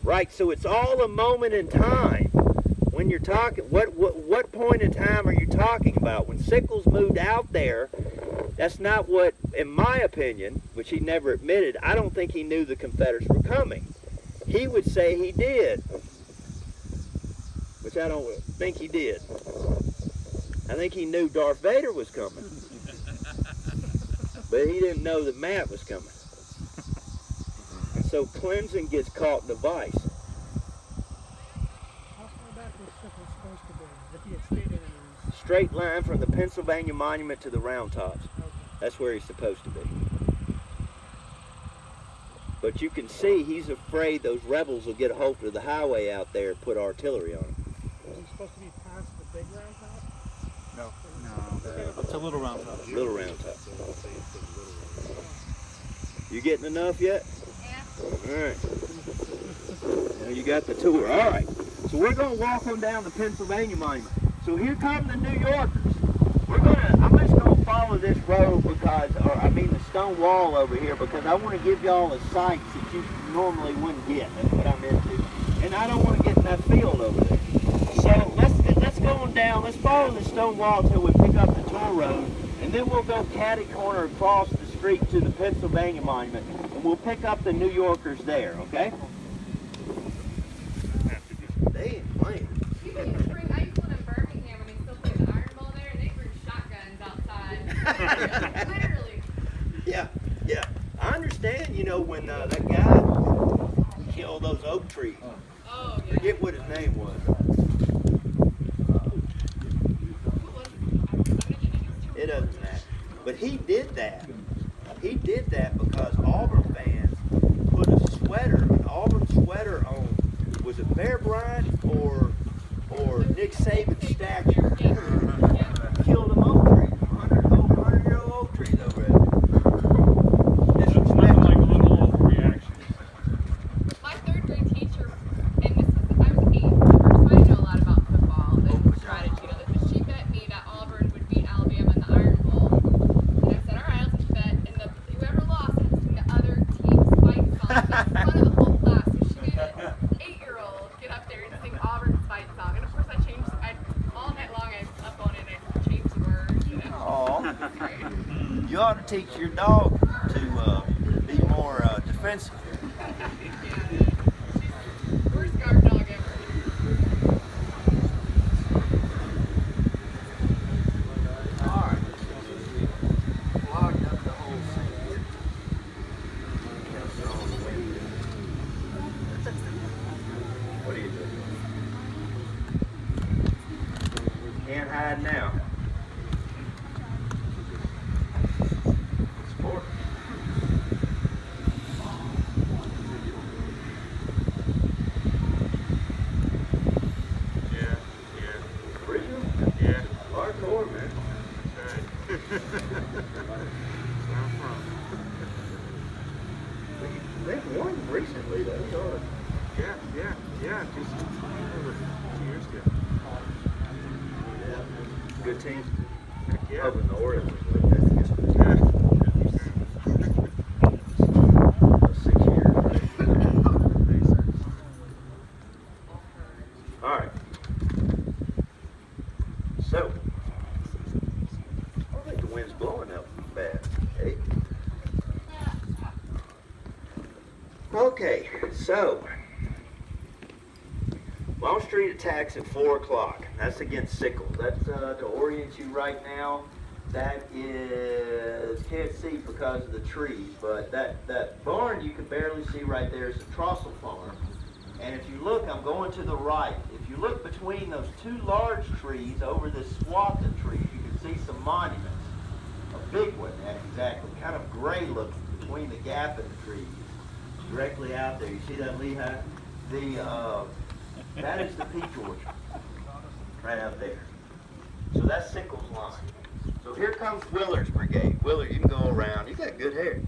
Right, so it's all a moment in time. When you're talking, what point in time are you talking about? When Sickles moved out there, that's not what, in my opinion, which he never admitted, I don't think he knew the Confederates were coming. He would say he did, which I don't think he did. I think he knew Darth Vader was coming, but he didn't know that Matt was coming. And so Clemson gets caught in the vice. Straight line from the Pennsylvania Monument to the Round Tops. That's where he's supposed to be. But you can see he's afraid those rebels will get a hold of the highway out there and put artillery on him.
Is he supposed to be past the big round top?
No.
It's a little round top.
Little round top. You getting enough yet?
Yeah.
All right. Now you got the tour. All right. So we're going to walk on down the Pennsylvania Monument. So here come the New Yorkers. I'm just going to follow this road because, the stone wall over here, because I want to give y'all the sights that you normally wouldn't get. That's what I'm into. And I don't want to get in that field over there. So let's go on down. Let's follow the stone wall until we pick up the tour road. And then we'll go catty corner across the street to the Pennsylvania Monument. And we'll pick up the New Yorkers there, okay? They ain't playing.
You can bring, I used to live in Birmingham when they still played the Iron Bowl there, and they bring shotguns outside. Literally.
Yeah. I understand, when that guy killed those oak trees.
Oh, yeah.
Forget what his name was. It doesn't matter. But he did that. He did that because Auburn fans put an Auburn sweater on. Was it Bear Bryant or Nick Saban's statue? Killed them oak trees. 100-year-old oak trees over there.
It's nothing like a little overreaction.
My third grade teacher, and I was 8, so I didn't know a lot about football and strategy. But she bet me that Auburn would beat Alabama in the Iron Bowl. And I said, all right, I'll take that. And whoever lost had to sing the other team's fight song in front of the whole class. So she made an 8-year-old get up there and sing Auburn's fight song. And of course, all night long I was up on it and I changed the words.
You ought to teach your dog to be more defensive.
Worst guard dog ever.
Alright. Locked up the whole thing here. What are you doing? Can't hide now. Sport.
Yeah.
Original?
Yeah.
Hardcore, man.
That's right.
They've won recently, though.
Yeah. Just 2 years ago.
Good team.
Yeah.
Up in the Orioles.
Yeah.
6 years. All right. So, I think the wind's blowing up bad. Hey. Okay, so Longstreet attacks at 4 o'clock. That's against Sickles. That's to orient you right now. That is, can't see because of the trees, but that barn you can barely see right there is a Trossel farm. And if you look, I'm going to the right. If you look between those 2 large trees over this swath of trees, you can see some monuments. A big one, exactly, kind of gray looking between the gap in the trees. Directly out there, you see that, Lehigh? That is the peach orchard, right out there. So that's Sickles' line. So here comes Willard's brigade. Willard, you can go around. You got good hair.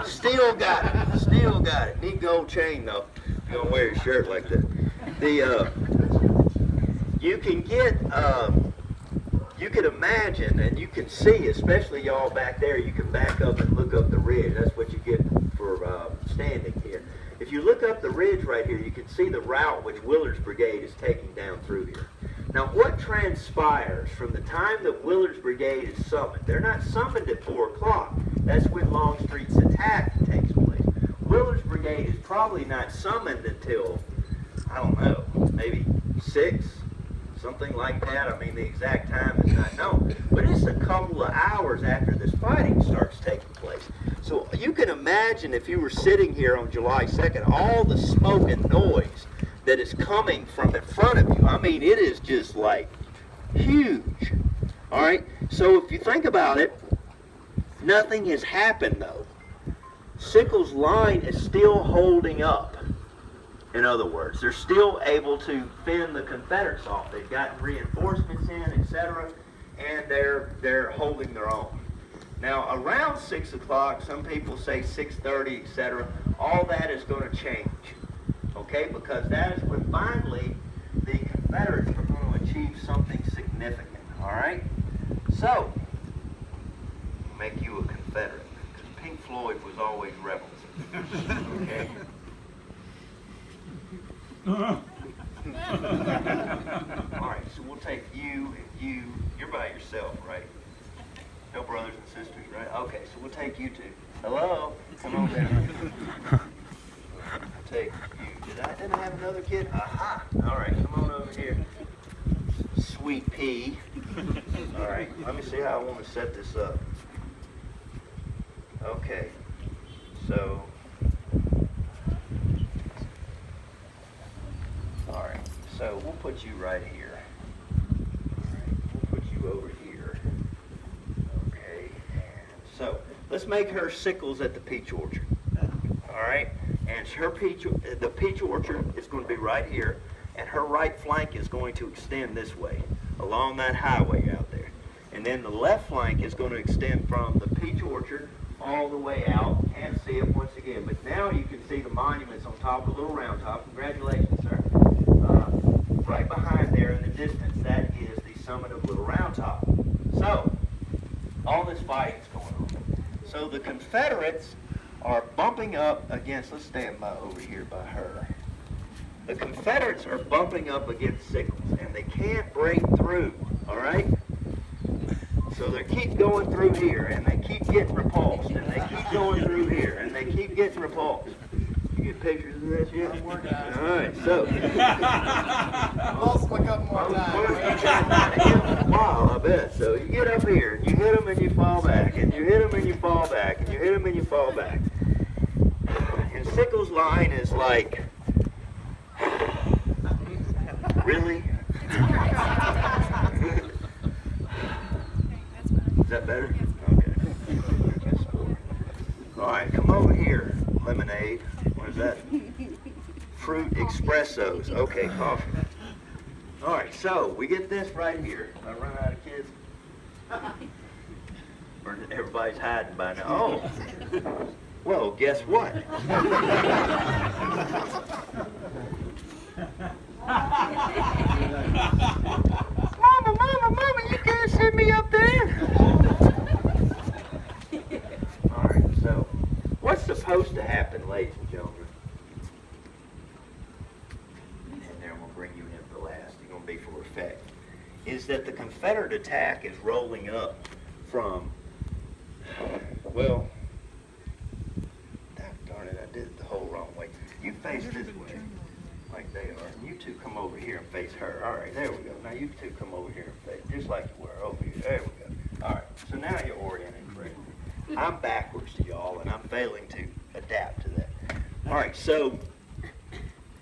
Still got it. Neat gold chain though. You don't wear your shirt like that. You can get. You can imagine and you can see, especially y'all back there, you can back up and look up the ridge. That's what you get for standing here. If you look up the ridge right here, you can see the route which Willard's brigade is taking down through here. Now what transpires from the time that Willard's brigade is summoned? They're not summoned at 4 o'clock. That's when Longstreet's attack takes place. Willard's brigade is probably not summoned until, I don't know, maybe 6, something like that. I mean, the exact time is not known. But it's a couple of hours after this fighting starts taking place. So you can imagine if you were sitting here on July 2nd, all the smoke and noise that is coming from in front of you. I mean, it is just like huge. All right? So if you think about it, Nothing has happened though. Sickles' line is still holding up. In other words, they're still able to fend the Confederates off. They've gotten reinforcements in, etc., and they're holding their own. Now, around 6 o'clock, some people say 6:30, etc., all that is going to change, okay? Because that is when finally the Confederates are going to achieve something significant, all right? So, make you a Confederate, because Pink Floyd was always rebels, okay? All right, so we'll take you and you. You're by yourself, right? No brothers and sisters, right? Okay, so we'll take you two. Hello? Come on down. Take you. Didn't I have another kid? Aha! All right, come on over here. Sweet pea. All right, let me see how I want to set this up. Okay, so... All right, so we'll put you right here. All right, we'll put you over here. Okay, and so let's make her Sickles at the peach orchard. All right, and the peach orchard is going to be right here, and her right flank is going to extend this way along that highway out there, and then the left flank is going to extend from the peach orchard all the way out. Can't see it once again, but now you can see the monuments on top of Little Round Top. Congratulations, sir. Right behind there in the distance, that is the summit of Little Round Top. So, all this fighting is going on. So the Confederates are bumping up against, let's stand by over here by her. The Confederates are bumping up against Sickles, and they can't break through, all right? So they keep going through here, and they keep getting repulsed, and they keep going through here, and they keep getting repulsed. You get pictures of this yet? All right, so.
Pulse a couple more times.
Wow, I bet. So you get up here, and you hit them, and you fall back, and you hit them, and you fall back, and you hit them, and you fall back. And Sickles' line is like, really? Is that better? Okay. All right, come over here. Lemonade. What is that? Fruit espressos. Okay, coffee. All right, so we get this right here. I run out of kids. Or everybody's hiding by now. Oh. Well, guess what? Mama, you can't send me up there. All right, so what's supposed to happen, ladies and gentlemen? And then we'll bring you in for last. You're going to be for effect. Is that the Confederate attack is rolling up from, well, darn it, I did it the whole wrong way. You face this way, like they are. And you two come over here and face her. All right, there we go. Now you two come over here and face, just like you were over here. There we go. All right, so now you're oriented correctly. I'm backwards to y'all, and I'm failing to adapt to that. All right, so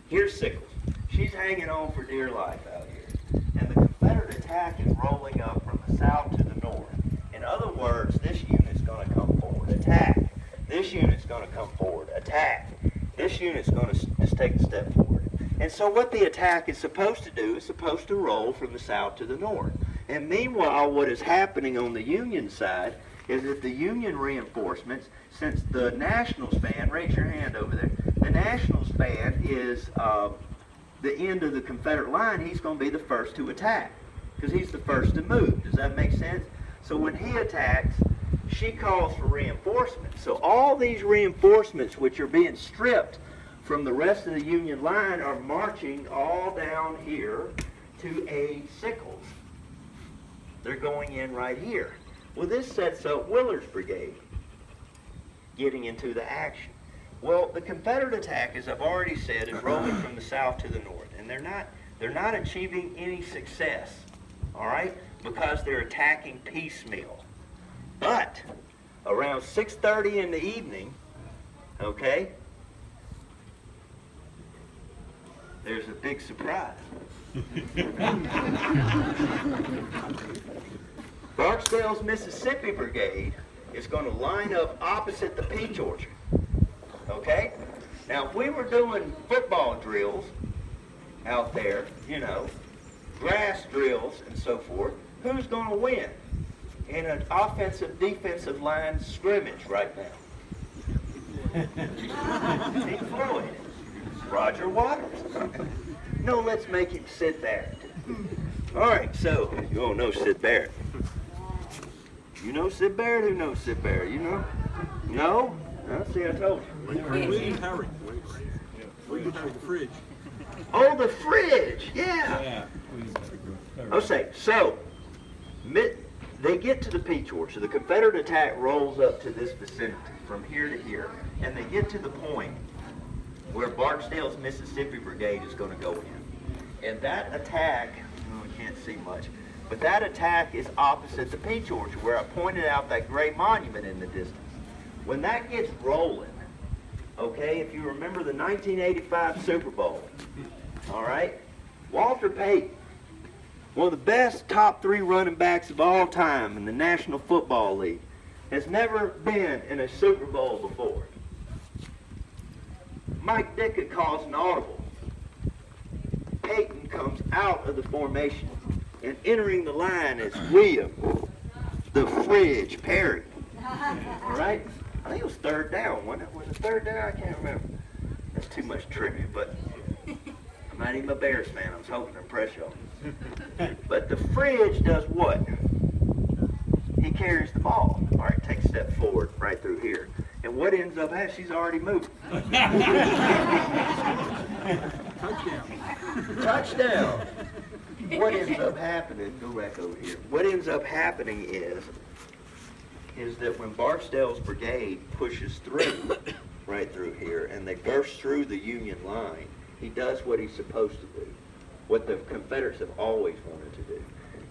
here's Sickles. She's hanging on for dear life out here. And the Confederate attack is rolling up from the south to the north. In other words, this unit's going to come forward, attack. This unit's going to come forward, attack. This unit's going to just take a step forward. And so what the attack is supposed to do is supposed to roll from the south to the north. And meanwhile, what is happening on the Union side is that the Union reinforcements, since the National span, raise your hand over there, the National span is the end of the Confederate line. He's going to be the first to attack because he's the first to move. Does that make sense? So when he attacks, she calls for reinforcements. So all these reinforcements, which are being stripped from the rest of the Union line, are marching all down here to aid Sickles. They're going in right here. Well, this sets up Willard's brigade getting into the action. Well, the Confederate attack, as I've already said, is rolling from the south to the north, and they're not achieving any success, all right, because they're attacking piecemeal. But around 6:30 in the evening, okay, there's a big surprise. Barksdale's Mississippi Brigade is going to line up opposite the peach orchard. Okay? Now, if we were doing football drills out there, you know, grass drills and so forth, who's going to win in an offensive-defensive line scrimmage right now? Pink Floyd. Roger Waters. No, let's make him Sid Barrett. All right, so you all know Sid Barrett. You know Sid Barrett? Who knows Sid Barrett? You know? No? See, I told you.
William Harry. William Harry, the fridge.
Oh, the fridge. Yeah. Okay, so they get to the peach orchard. The Confederate attack rolls up to this vicinity from here to here, and they get to the point where Barksdale's Mississippi Brigade is going to go in. And that attack, we can't see much, but that attack is opposite the peach orchard where I pointed out that gray monument in the distance. When that gets rolling, okay, if you remember the 1985 Super Bowl, all right, Walter Payton, one of the best top 3 running backs of all time in the National Football League, has never been in a Super Bowl before. Mike Ditka calls an audible. Payton comes out of the formation, and entering the line is William, the Fridge Perry. All right? I think it was third down. Was it third down? I can't remember. That's too much trivia, but I'm not even a Bears fan. I was hoping to impress y'all. But the Fridge does what? He carries the ball. All right, take a step forward right through here. And what ends up happening? She's already moved. Touchdown. What ends up happening, go back over here. What ends up happening is that when Barksdale's brigade pushes through, right through here, and they burst through the Union line, he does what he's supposed to do, what the Confederates have always wanted to do.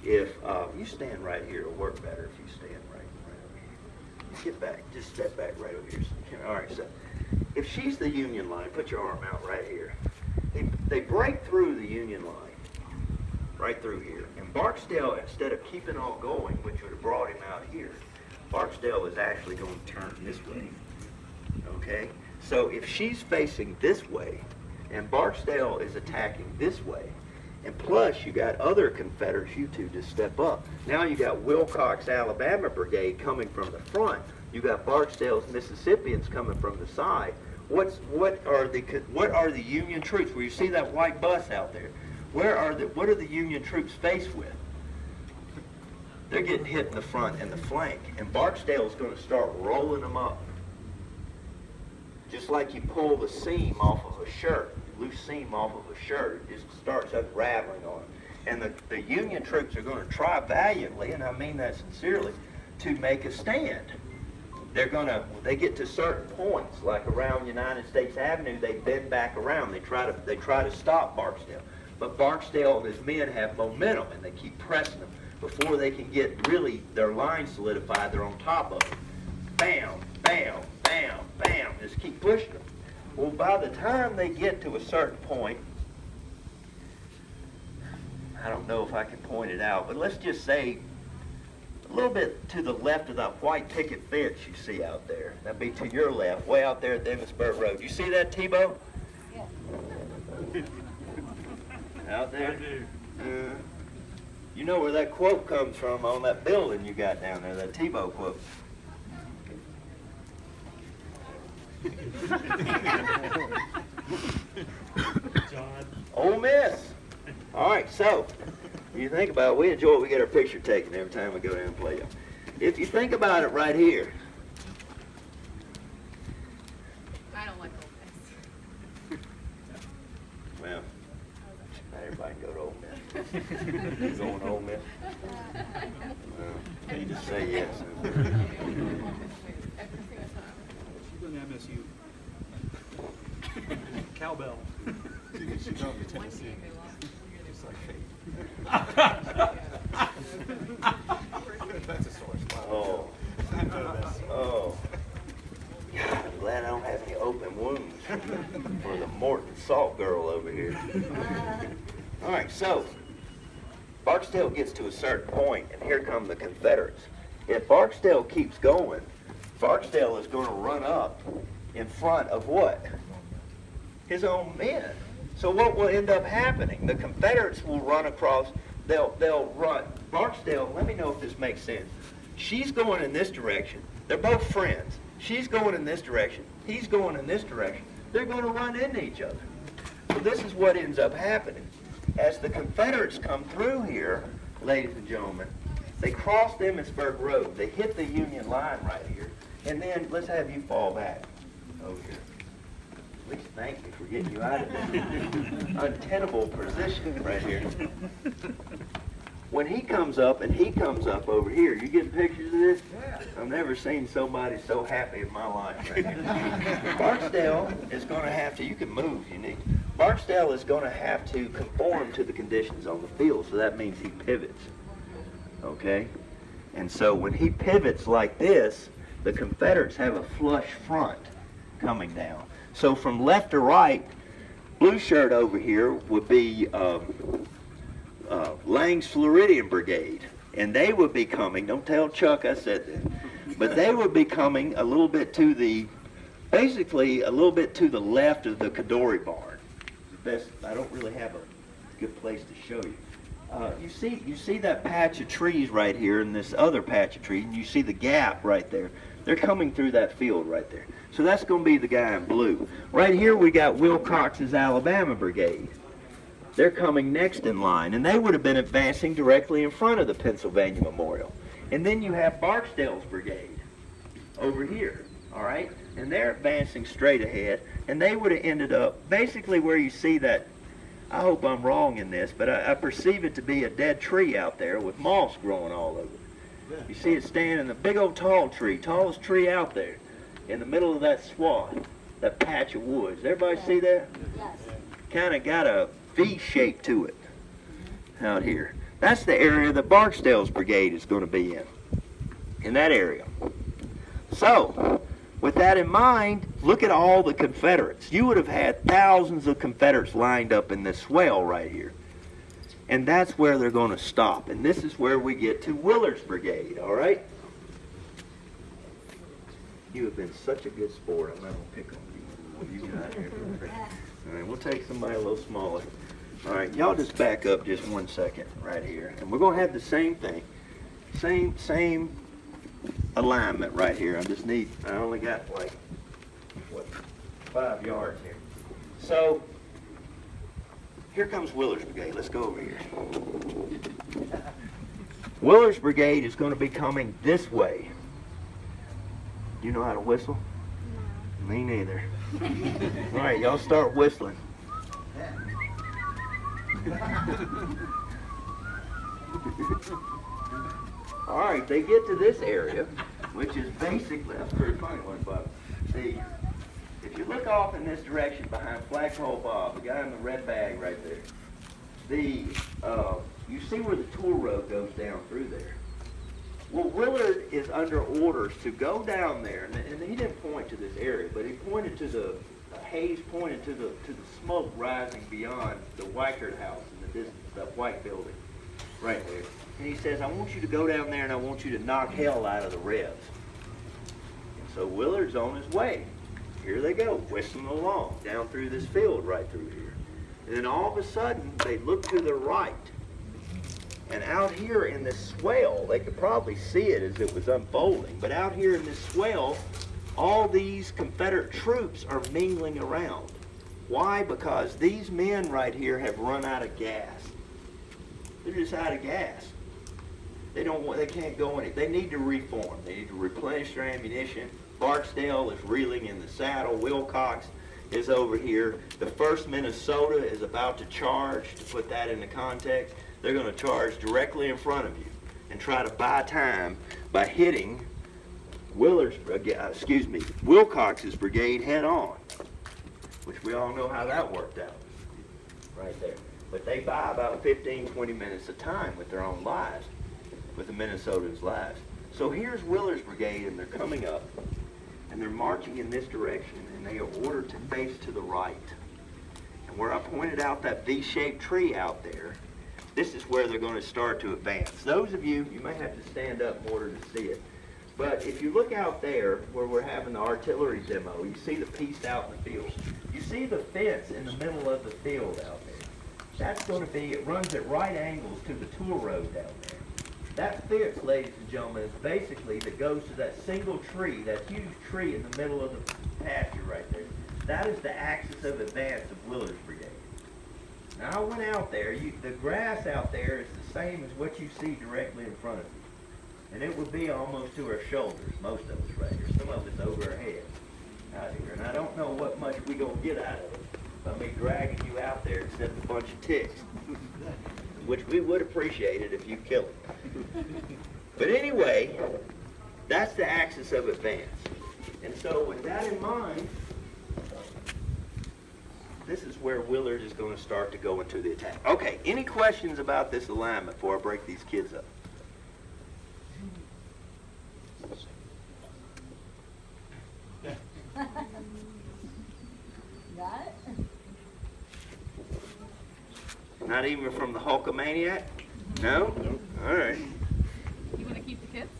If you stand right here, it'll work better if you stand right over here. Get back, just step back right over here. All right, so if she's the Union line, put your arm out right here. They break through the Union line, right through here. And Barksdale, instead of keeping on going, which would have brought him out here, Barksdale is actually going to turn this way, okay? So if she's facing this way, and Barksdale is attacking this way, and plus you got other Confederates, you two just step up. Now you got Wilcox, Alabama Brigade coming from the front. You got Barksdale's Mississippians coming from the side. What are the Union troops? Where you see that white bus out there? What are the Union troops faced with? They're getting hit in the front and the flank, and Barksdale is going to start rolling them up. Just like you pull the seam off of a shirt, loose seam off of a shirt, it just starts unraveling on it. And the Union troops are going to try valiantly, and I mean that sincerely, to make a stand. They get to certain points, like around United States Avenue, they bend back around. They try to stop Barksdale. But Barksdale and his men have momentum, and they keep pressing them. Before they can get really their line solidified, they're on top of it. Bam, bam, bam, bam. Just keep pushing them. Well, by the time they get to a certain point, I don't know if I can point it out, but let's just say a little bit to the left of that white picket fence you see out there. That'd be to your left, way out there at Gettysburg Road. You see that, Tebow? Yeah. Out there? I do. You know where that quote comes from on that building you got down there, that Tebow quote.
John.
Ole Miss. All right, so you think about it, we enjoy it. We get our picture taken every time we go down and play them. If you think about it right here.
I don't like Ole Miss.
Well, not everybody can go to Ole Miss. You going to Ole Miss? Well, you just say yes.
She's going to MSU. Cowbell. She's going to Tennessee. Just like Faith. That's a sore spot.
Oh. Oh. God, I'm glad I don't have any open wounds for the Morton Salt girl over here. All right, so Barksdale gets to a certain point, and here come the Confederates. If Barksdale keeps going, Barksdale is going to run up in front of what? His own men. So what will end up happening? The Confederates will run across, they'll run. Barksdale, let me know if this makes sense. She's going in this direction. They're both friends. She's going in this direction. He's going in this direction. They're going to run into each other. So this is what ends up happening. As the Confederates come through here, ladies and gentlemen, they cross the Emmitsburg Road. They hit the Union line right here. And then let's have you fall back over here. At least thank me for getting you out of this untenable position right here. When he comes up and he comes up over here, you getting pictures of this? I've never seen somebody so happy in my life right here. Barksdale is going to have to, you can move, you need. Barksdale is going to have to conform to the conditions on the field, so that means he pivots. Okay? And so when he pivots like this, the Confederates have a flush front coming down. So from left to right, blue shirt over here would be Lang's Floridian Brigade. And they would be coming, don't tell Chuck I said that, but they would be coming a little bit to the, basically a little bit to the left of the Cadore barn. Best, I don't really have a good place to show you. You see that patch of trees right here and this other patch of trees, and you see the gap right there. They're coming through that field right there. So that's going to be the guy in blue. Right here we got Wilcox's Alabama Brigade. They're coming next in line, and they would have been advancing directly in front of the Pennsylvania Memorial. And then you have Barksdale's Brigade over here, all right? And they're advancing straight ahead, and they would have ended up basically where you see that, I hope I'm wrong in this, but I perceive it to be a dead tree out there with moss growing all over it. You see it standing, a big old tall tree, tallest tree out there, in the middle of that swath, that patch of woods. Everybody see that? Yes. Kind of got a V shape to it out here. That's the area that Barksdale's Brigade is going to be in that area. So, with that in mind, look at all the Confederates. You would have had thousands of Confederates lined up in this swale right here. And that's where they're going to stop. And this is where we get to Willard's Brigade, all right? You have been such a good sport, I'm not going to pick on you. You got here. All right, we'll take somebody a little smaller. All right, y'all just back up just 1 second right here. And we're going to have the same thing. Same alignment right here. I only got like, 5 yards here. So, here comes Willard's Brigade. Let's go over here. Willard's Brigade is going to be coming this way. You know how to whistle? No. Me neither. All right, y'all start whistling. All right, they get to this area, which is basically, that's a pretty funny one, Bob. See, if you look off in this direction behind Flagpole Bob, the guy in the red bag right there, you see where the tour road goes down through there. Well, Willard is under orders to go down there, and he didn't point to this area, but he pointed to the haze, pointed to the smoke rising beyond the Weichert house in the distance, that white building right there. And he says, I want you to go down there and I want you to knock hell out of the Rebs. And so Willard's on his way. Here they go, whistling along down through this field right through here. And then all of a sudden, they look to the right. And out here in this swale, they could probably see it as it was unfolding, but out here in this swale, all these Confederate troops are mingling around. Why? Because these men right here have run out of gas. They're just out of gas. They can't go any. They need to reform. They need to replenish their ammunition. Barksdale is reeling in the saddle. Wilcox is over here. The 1st Minnesota is about to charge. To put that into context, they're going to charge directly in front of you and try to buy time by hitting Wilcox's brigade head on, which we all know how that worked out right there. But they buy about 15, 20 minutes of time with their own lives, with the Minnesotans' lives. So here's Willard's Brigade, and they're coming up, and they're marching in this direction, and they are ordered to face to the right. And where I pointed out that V-shaped tree out there, this is where they're going to start to advance. Those of you, you may have to stand up in order to see it. But if you look out there where we're having the artillery demo, you see the piece out in the field. You see the fence in the middle of the field out there. That's going to be, it runs at right angles to the tool road down there. That fence, ladies and gentlemen, is basically that goes to that single tree, that huge tree in the middle of the pasture right there. That is the axis of advance of Willard's Brigade. Now I went out there, the grass out there is the same as what you see directly in front of you. And it would be almost to our shoulders, most of us right here. Some of it's over our heads out here. And I don't know what much we gonna get out of it by me dragging you out there except a bunch of ticks. Which we would appreciate it if you kill it. But anyway, that's the axis of advance. And so with that in mind, this is where Willard is going to start to go into the attack. Okay, any questions about this alignment before I break these kids up?
Got it?
Not even from the Hulkamaniac? No? All right.
You want to keep the kids?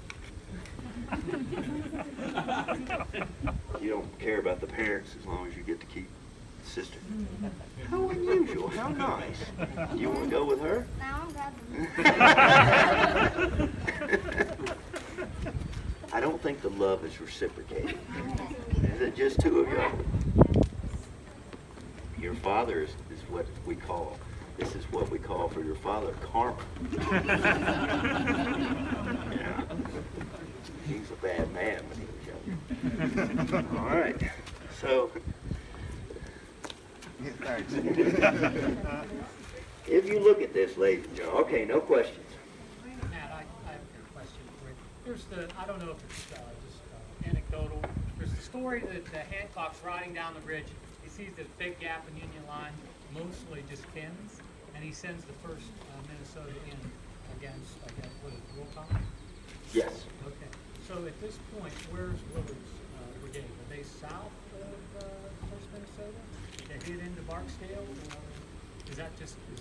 You don't care about the parents as long as you get to keep the sister. How unusual. How nice. You want to go with her?
Now I'm grabbing.
I don't think the love is reciprocated. Is it just two of you? Your father is what we call, this is what we call for your father karma. Yeah. He's a bad man when he was young. All right. So, if you look at this, ladies and gentlemen, okay, no questions.
Matt, I have a question for you. There's I don't know if it's just anecdotal. There's the story that Hancock's riding down the ridge. He sees this big gap in Union line, mostly just pins, and he sends the first Minnesota in against, I guess, what is it, Wilcox?
Yes.
Okay. So at this point, where's Willard's brigade? Are they south of first Minnesota? They hit into Barksdale? Or is that just, is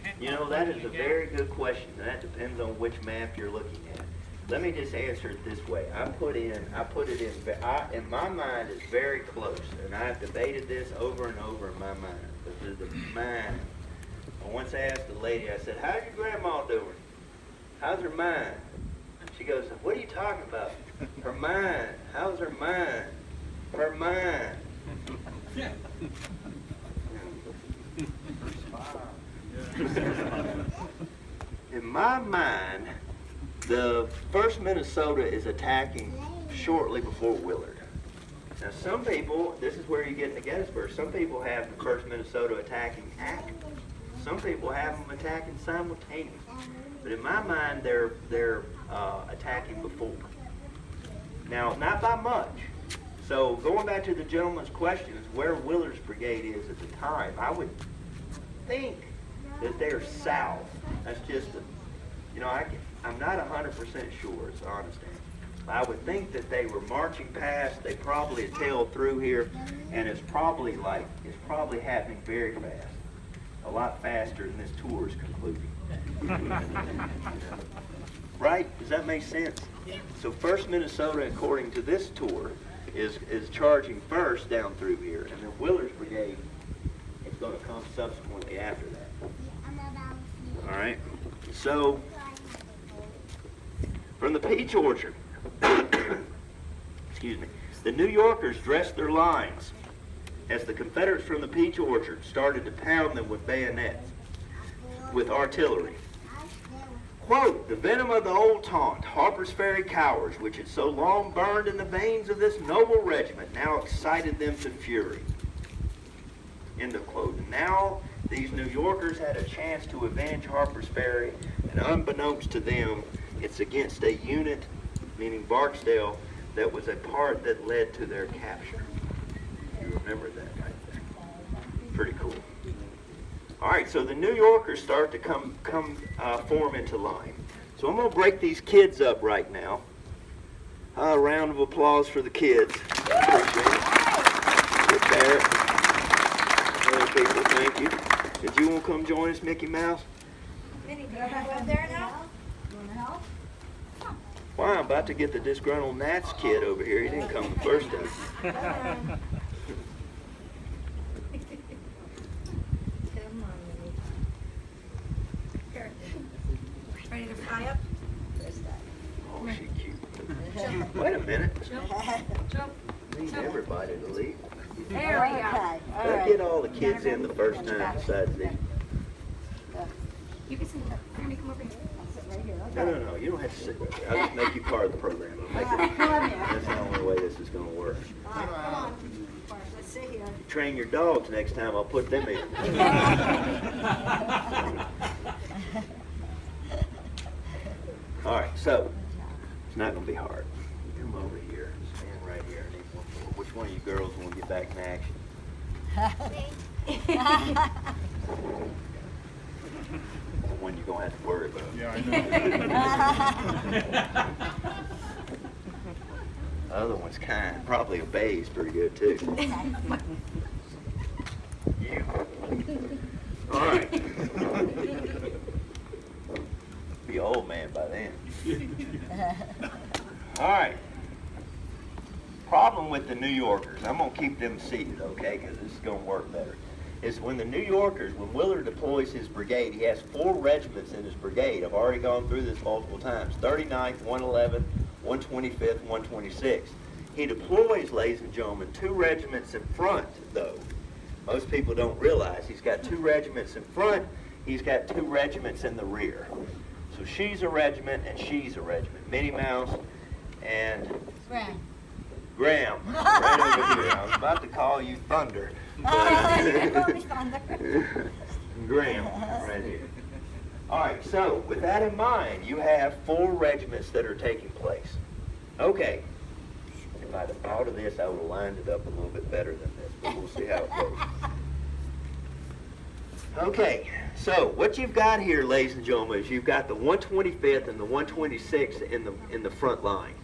Hancock
You know, that is
running
a
gap?
very good question. That depends on which map you're looking at. Let me just answer it this way. I put it in my mind it's very close, and I've debated this over and over in my mind. But the mind, I once asked a lady, I said, how's your grandma doing? How's her mind? She goes, what are you talking about? Her mind. How's her mind? Her mind. In my mind, the 1st Minnesota is attacking shortly before Willard. Now some people, this is where you get into Gettysburg, some people have the 1st Minnesota attacking actively. Some people have them attacking simultaneously. But in my mind, they're attacking before. Now, not by much. So going back to the gentleman's questions, where Willard's brigade is at the time, I would think that they're south. That's just, I'm not 100% sure, it's honest answer. I would think that they were marching past, they probably had tailed through here, and it's probably happening very fast. A lot faster than this tour is concluding. Right? Does that make sense? So 1st Minnesota, according to this tour, is charging first down through here, and then Willard's brigade is going to come subsequently after that. All right? So, from the peach orchard, excuse me, the New Yorkers dressed their lines as the Confederates from the peach orchard started to pound them with bayonets, with artillery. Quote, the venom of the old taunt, Harpers Ferry Cowards, which had so long burned in the veins of this noble regiment, now excited them to fury. End of quote. And now these New Yorkers had a chance to avenge Harpers Ferry, and unbeknownst to them, it's against a unit, meaning Barksdale, that was a part that led to their capture. You remember that right there. Pretty cool. All right, so the New Yorkers start to form into line. So I'm going to break these kids up right now. A round of applause for the kids. Appreciate it. Good there. Other people, thank you. Did you want to come join us, Mickey Mouse?
Minnie, do you have up there now? You want to help?
Why, I'm about to get the disgruntled Nats kid over here. He didn't come the first time.
Ready to fly up?
Oh, she cute. Wait a minute.
Jump.
Need everybody to leave.
There we go.
Let's get all the kids in the first time besides these.
You can sit there. Let me come over here. I'll sit right here.
No. You don't have to sit right there. I'll just make you part of the program. That's the only way this is going to work.
All right, come on. Let's sit here.
You train your dogs next time, I'll put them in. All right, so it's not going to be hard. You come over here, stand right here. I need one more. Which one of you girls want to get back in action? The one you're going to have to worry about.
Yeah, I know.
The other one's kind. Probably obeys pretty good, too. You. All right. Be an old man by then. All right. Problem with the New Yorkers, I'm going to keep them seated, okay, because this is going to work better, is when the New Yorkers, when Willard deploys his brigade, he has 4 regiments in his brigade. I've already gone through this multiple times. 39th, 111th, 125th, 126th. He deploys, ladies and gentlemen, 2 regiments in front, though. Most people don't realize he's got 2 regiments in front, he's got 2 regiments in the rear. So she's a regiment and she's a regiment. Minnie Mouse and Graham, right over here. I was about to call you Thunder. Graham, right here. All right, so with that in mind, you have 4 regiments that are taking place. Okay, if I'd have thought of this, I would have lined it up a little bit better than this, but we'll see how it goes. Okay, so what you've got here, ladies and gentlemen, is you've got the 125th and the 126th in the front line.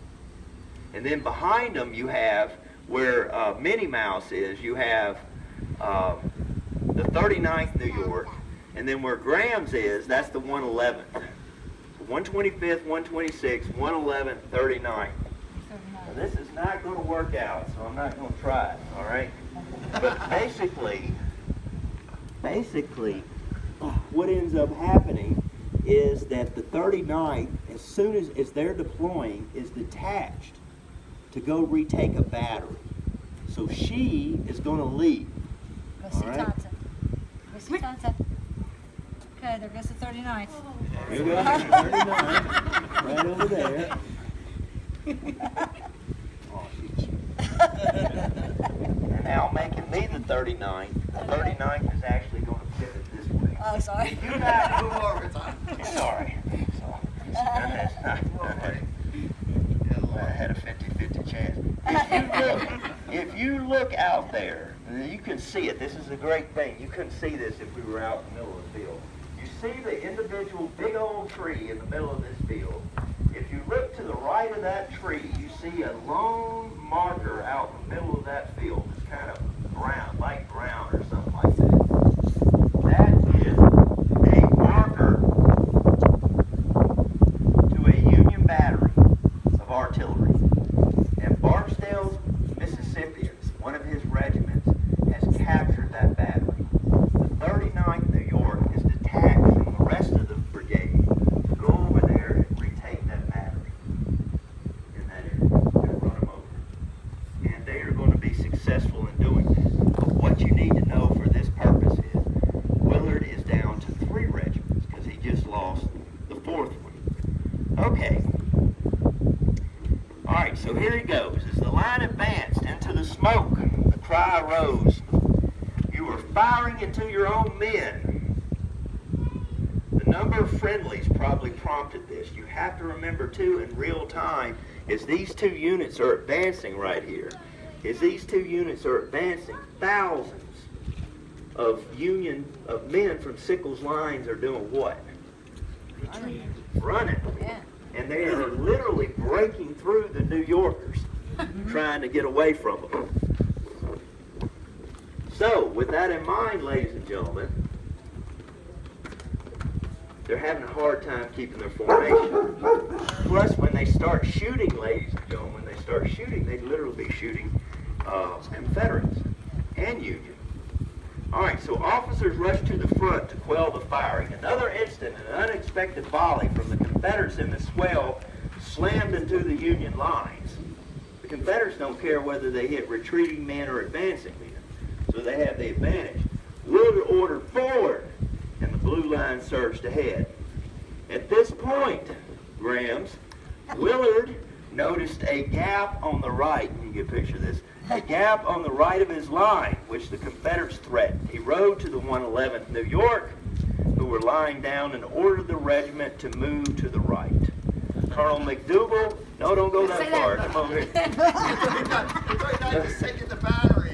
And then behind them you have, where Minnie Mouse is, you have the 39th New York, and then where Graham's is, that's the 111th. 125th, 126th, 111th, 39th. Now, this is not going to work out, so I'm not going to try it, all right? But basically, what ends up happening is that the 39th, as soon as they're deploying, is detached to go retake a battery. So she is going to leave. All right?
Okay, there goes the 39th.
There you go, 39th, right over there. Oh, and now making me the 39th. The 39th is actually going to pivot this way.
Oh, sorry.
You got move over. It's all right. I had a 50-50 chance. If you look out there, you can see it. This is a great thing. You couldn't see this if we were out in the middle of the field. You see the individual big old tree in the middle of this field. If you look to the right of that tree, you see a lone marker out in the middle of that field. It's kind of brown, light brown or something like that. That is a marker to a Union battery of artillery. And Barksdale's Mississippians, one of his regiments, has captured that battery. The 39th New York is detached from the rest of the brigade to go over there and retake that battery in that area and run them over. And they are going to be successful in doing that. But what you need to know for this purpose is Willard is down to 3 regiments because he just lost the 4th one. Okay. All right, so here he goes. As the line advanced into the smoke, the cry arose, "You are firing into your own men." The number of friendlies probably prompted this. You have to remember, too, in real time, as these 2 units are advancing right here, thousands of men from Sickles' lines are doing what? Running.
Yeah.
And they are literally breaking through the New Yorkers, trying to get away from them. So, with that in mind, ladies and gentlemen, they're having a hard time keeping their formation. Plus, when they start shooting, ladies and gentlemen, when they start shooting, they literally be shooting Confederates and Union. All right, so officers rushed to the front to quell the firing. Another instant, an unexpected volley from the Confederates in the swale slammed into the Union lines. The Confederates don't care whether they hit retreating men or advancing men, so they have the advantage. Willard ordered forward, and the blue line surged ahead. At this point, Grams, Willard noticed a gap on the right. You can get a picture of this. A gap on the right of his line, which the Confederates threatened. He rode to the 111th New York, who were lying down, and ordered the regiment to move to the right. Colonel McDougal, no, don't go that far. Come over here.
The battery,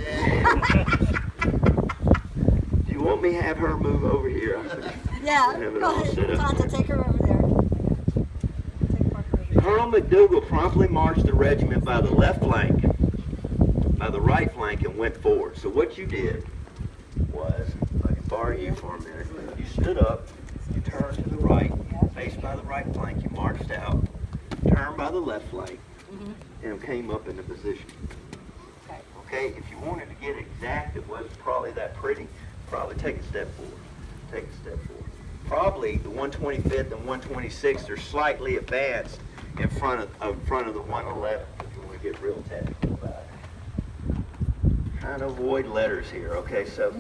Do you want me to have her move over here?
Yeah, go ahead. Tonto, take her over there.
Colonel McDougal promptly marched the regiment by the left flank, by the right flank, and went forward. So what you did was, if I can borrow you for a minute, you stood up, you turned to the right, faced by the right flank, you marched out, turned by the left flank, and came up into position. Okay, if you wanted to get exact, it wasn't probably that pretty, probably take a step forward. Take a step forward. Probably the 125th and 126th are slightly advanced in front of the 111th, if you want to get real technical about it. Trying to avoid letters here, okay, so.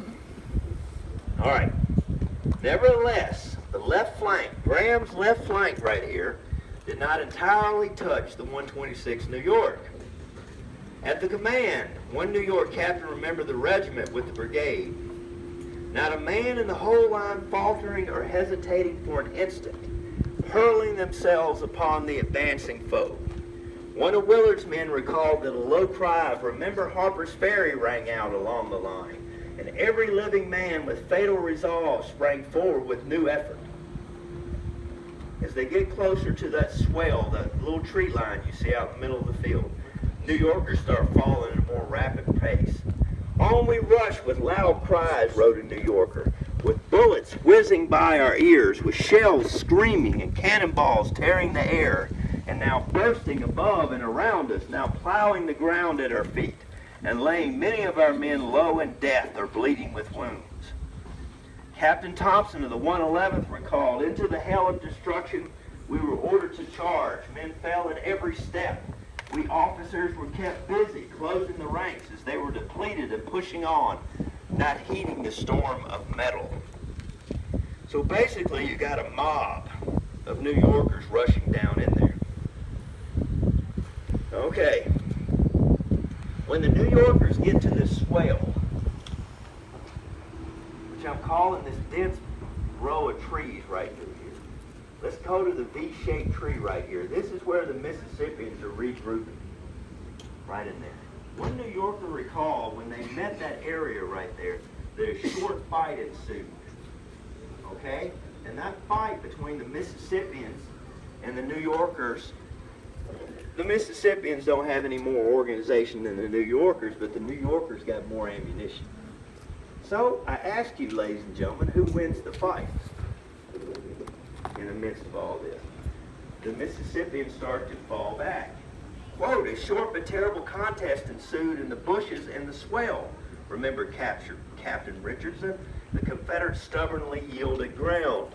All right. Nevertheless, the left flank, Graham's left flank right here, did not entirely touch the 126th New York. At the command, one New York captain remembered the regiment with the brigade. Not a man in the whole line faltering or hesitating for an instant, hurling themselves upon the advancing foe. One of Willard's men recalled that a low cry of "Remember Harpers Ferry" rang out along the line, and every living man with fatal resolve sprang forward with new effort. As they get closer to that swale, that little tree line you see out in the middle of the field, New Yorkers start falling at a more rapid pace. On we rush with loud cries, wrote a New Yorker, with bullets whizzing by our ears, with shells screaming and cannonballs tearing the air, and now bursting above and around us, now plowing the ground at our feet, and laying many of our men low in death or bleeding with wounds. Captain Thompson of the 111th recalled, into the hell of destruction we were ordered to charge. Men fell at every step. We officers were kept busy closing the ranks as they were depleted and pushing on, not heeding the storm of metal. So basically you got a mob of New Yorkers rushing down in there. Okay. When the New Yorkers get to this swale, which I'm calling this dense row of trees right through here. Let's go to the V-shaped tree right here. This is where the Mississippians are regrouping, right in there. One New Yorker recalled when they met that area right there, that a short fight ensued. Okay? And that fight between the Mississippians and the New Yorkers, the Mississippians don't have any more organization than the New Yorkers, but the New Yorkers got more ammunition. So I ask you, ladies and gentlemen, who wins the fight in the midst of all this? The Mississippians start to fall back. Quote, a short but terrible contest ensued in the bushes and the swale. Remember Captain Richardson? The Confederates stubbornly yielded ground.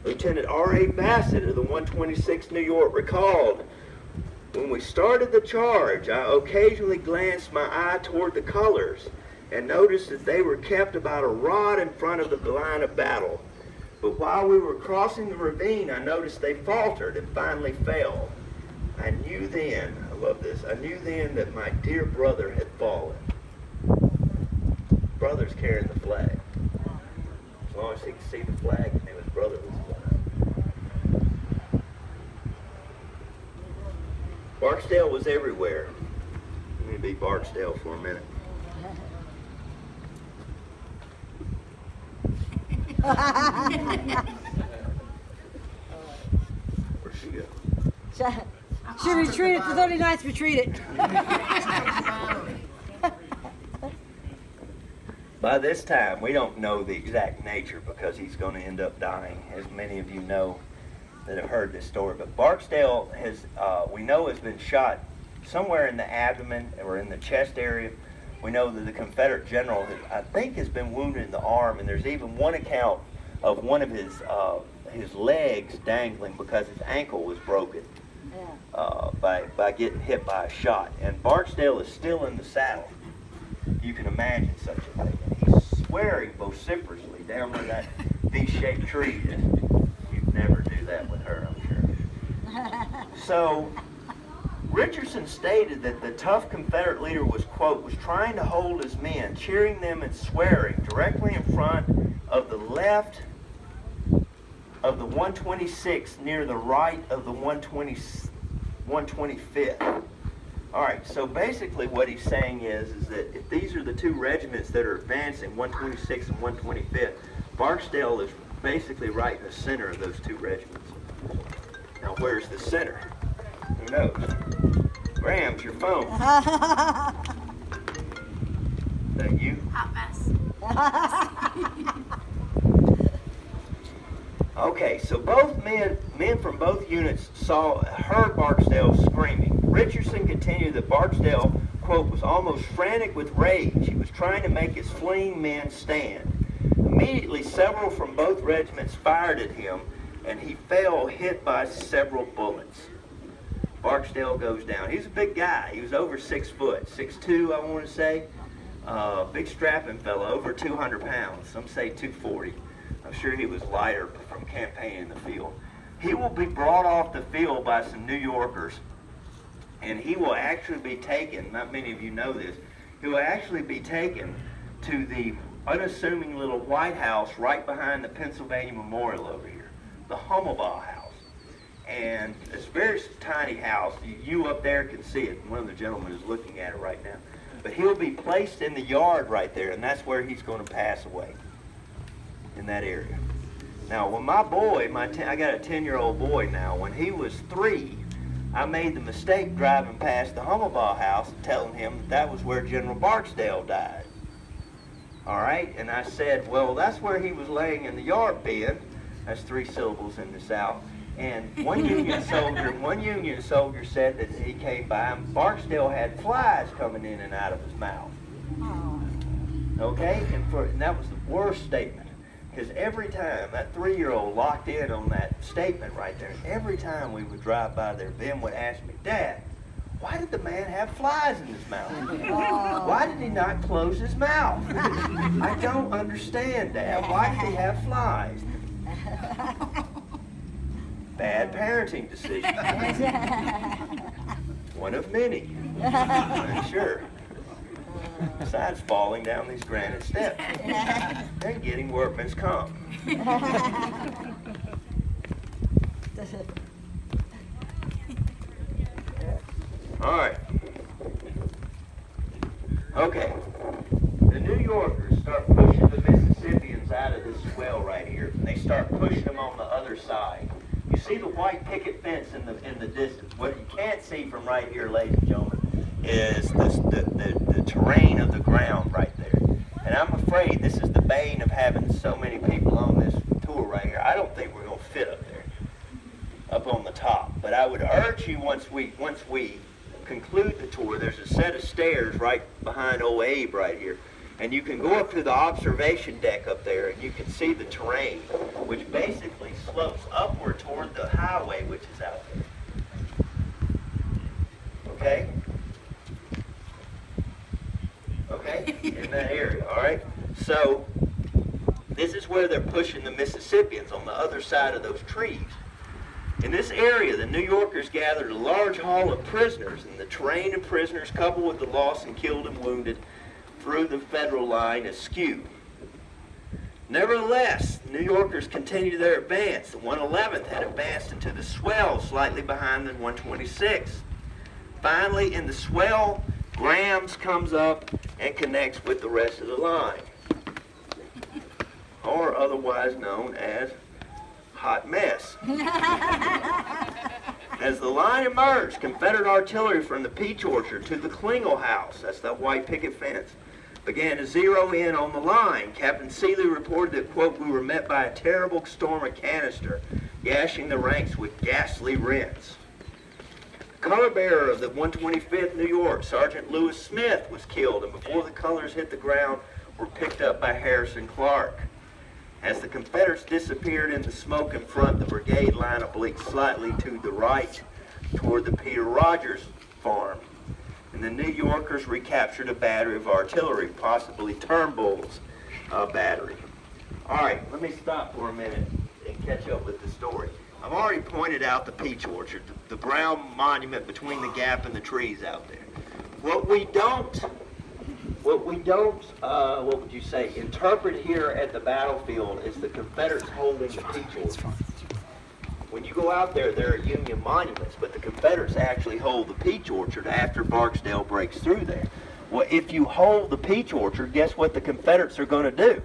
Lieutenant R.A. Bassett of the 126th New York recalled, when we started the charge, I occasionally glanced my eye toward the colors and noticed that they were kept about a rod in front of the line of battle. But while we were crossing the ravine, I noticed they faltered and finally fell. I knew then, I love this, I knew then that my dear brother had fallen. Brother's carrying the flag. As long as he could see the flag, he knew his brother was flying. Barksdale was everywhere. Let me be Barksdale for a minute. Where'd she go?
She retreated. The 39th retreated.
By this time, we don't know the exact nature because he's going to end up dying, as many of you know that have heard this story. But Barksdale has, we know, has been shot somewhere in the abdomen or in the chest area. We know that the Confederate general, I think, has been wounded in the arm, and there's even one account of one of his legs dangling because his ankle was broken by getting hit by a shot. And Barksdale is still in the saddle. You can imagine such a thing. And he's swearing vociferously down where that V-shaped tree is. You'd never do that with her, I'm sure. So Richardson stated that the tough Confederate leader was, quote, was trying to hold his men, cheering them and swearing directly in front of the left of the 126th near the right of the 125th. All right, so basically what he's saying is that if these are the two regiments that are advancing, 126th and 125th, Barksdale is basically right in the center of those two regiments. Now, where's the center? Who knows? Graham's your phone. Is that you?
Hot mess.
Okay, so both men from both units heard Barksdale screaming. Richardson continued that Barksdale, quote, was almost frantic with rage. He was trying to make his fleeing men stand. Immediately, several from both regiments fired at him, and he fell, hit by several bullets. Barksdale goes down. He's a big guy. He was over 6 foot, 6'2", I want to say. Big strapping fellow, over 200 pounds. Some say 240. I'm sure he was lighter from campaigning in the field. He will be brought off the field by some New Yorkers, and he will actually be taken, not many of you know this, he will actually be taken to the unassuming little White House right behind the Pennsylvania Memorial over here, the Hummelbaugh House. And it's a very tiny house. You up there can see it. One of the gentlemen is looking at it right now. But he'll be placed in the yard right there, and that's where he's going to pass away, in that area. Now, when my boy, I got a 10-year-old boy now, when he was 3, I made the mistake driving past the Hummelbaugh house and telling him that was where General Barksdale died. All right? And I said, well, that's where he was laying in the yard bin. That's 3 syllables in the South. And one Union soldier said that he came by and Barksdale had flies coming in and out of his mouth. Okay? And that was the worst statement. Because every time, that 3-year-old locked in on that statement right there, and every time we would drive by there, Ben would ask me, Dad, why did the man have flies in his mouth? Why did he not close his mouth? I don't understand, Dad. Why did he have flies? Bad parenting decision. One of many, I'm sure. Besides falling down these granite steps and getting workman's comp. All right. Okay. The New Yorkers start pushing the Mississippians out of this swell right here. And they start pushing them on the other side. You see the white picket fence in the distance. What you can't see from right here, ladies and gentlemen, is the terrain of the ground right there. And I'm afraid this is the bane of having so many people on this tour right here. I don't think we're going to fit up there, up on the top. But I would urge you, once we conclude the tour, there's a set of stairs right behind old Abe right here. And you can go up to the observation deck up there and you can see the terrain, which basically slopes upward toward the highway, which is out there. Okay? Okay? In that area, all right? So, this is where they're pushing the Mississippians, on the other side of those trees. In this area, the New Yorkers gathered a large haul of prisoners, and the terrain of prisoners, coupled with the loss and killed and wounded, threw the Federal line askew. Nevertheless, New Yorkers continued their advance. The 111th had advanced into the swell slightly behind the 126th. Finally, in the swell, Graham's comes up and connects with the rest of the line, or otherwise known as Hot Mess. As the line emerged, Confederate artillery from the peach orchard to the Klingel house, that's that white picket fence, began to zero in on the line. Captain Seeley reported that, quote, we were met by a terrible storm of canister, gashing the ranks with ghastly rents. The color bearer of the 125th New York, Sergeant Lewis Smith, was killed, and before the colors hit the ground, were picked up by Harrison Clark. As the Confederates disappeared in the smoke in front, the brigade line obliqued slightly to the right toward the Peter Rogers farm, and the New Yorkers recaptured a battery of artillery, possibly Turnbull's battery. All right, let me stop for a minute and catch up with the story. I've already pointed out the peach orchard, the brown monument between the gap and the trees out there. What we don't, what would you say, interpret here at the battlefield is the Confederates holding the peach orchard. When you go out there, there are Union monuments, but the Confederates actually hold the peach orchard after Barksdale breaks through there. Well, if you hold the peach orchard, guess what the Confederates are going to do?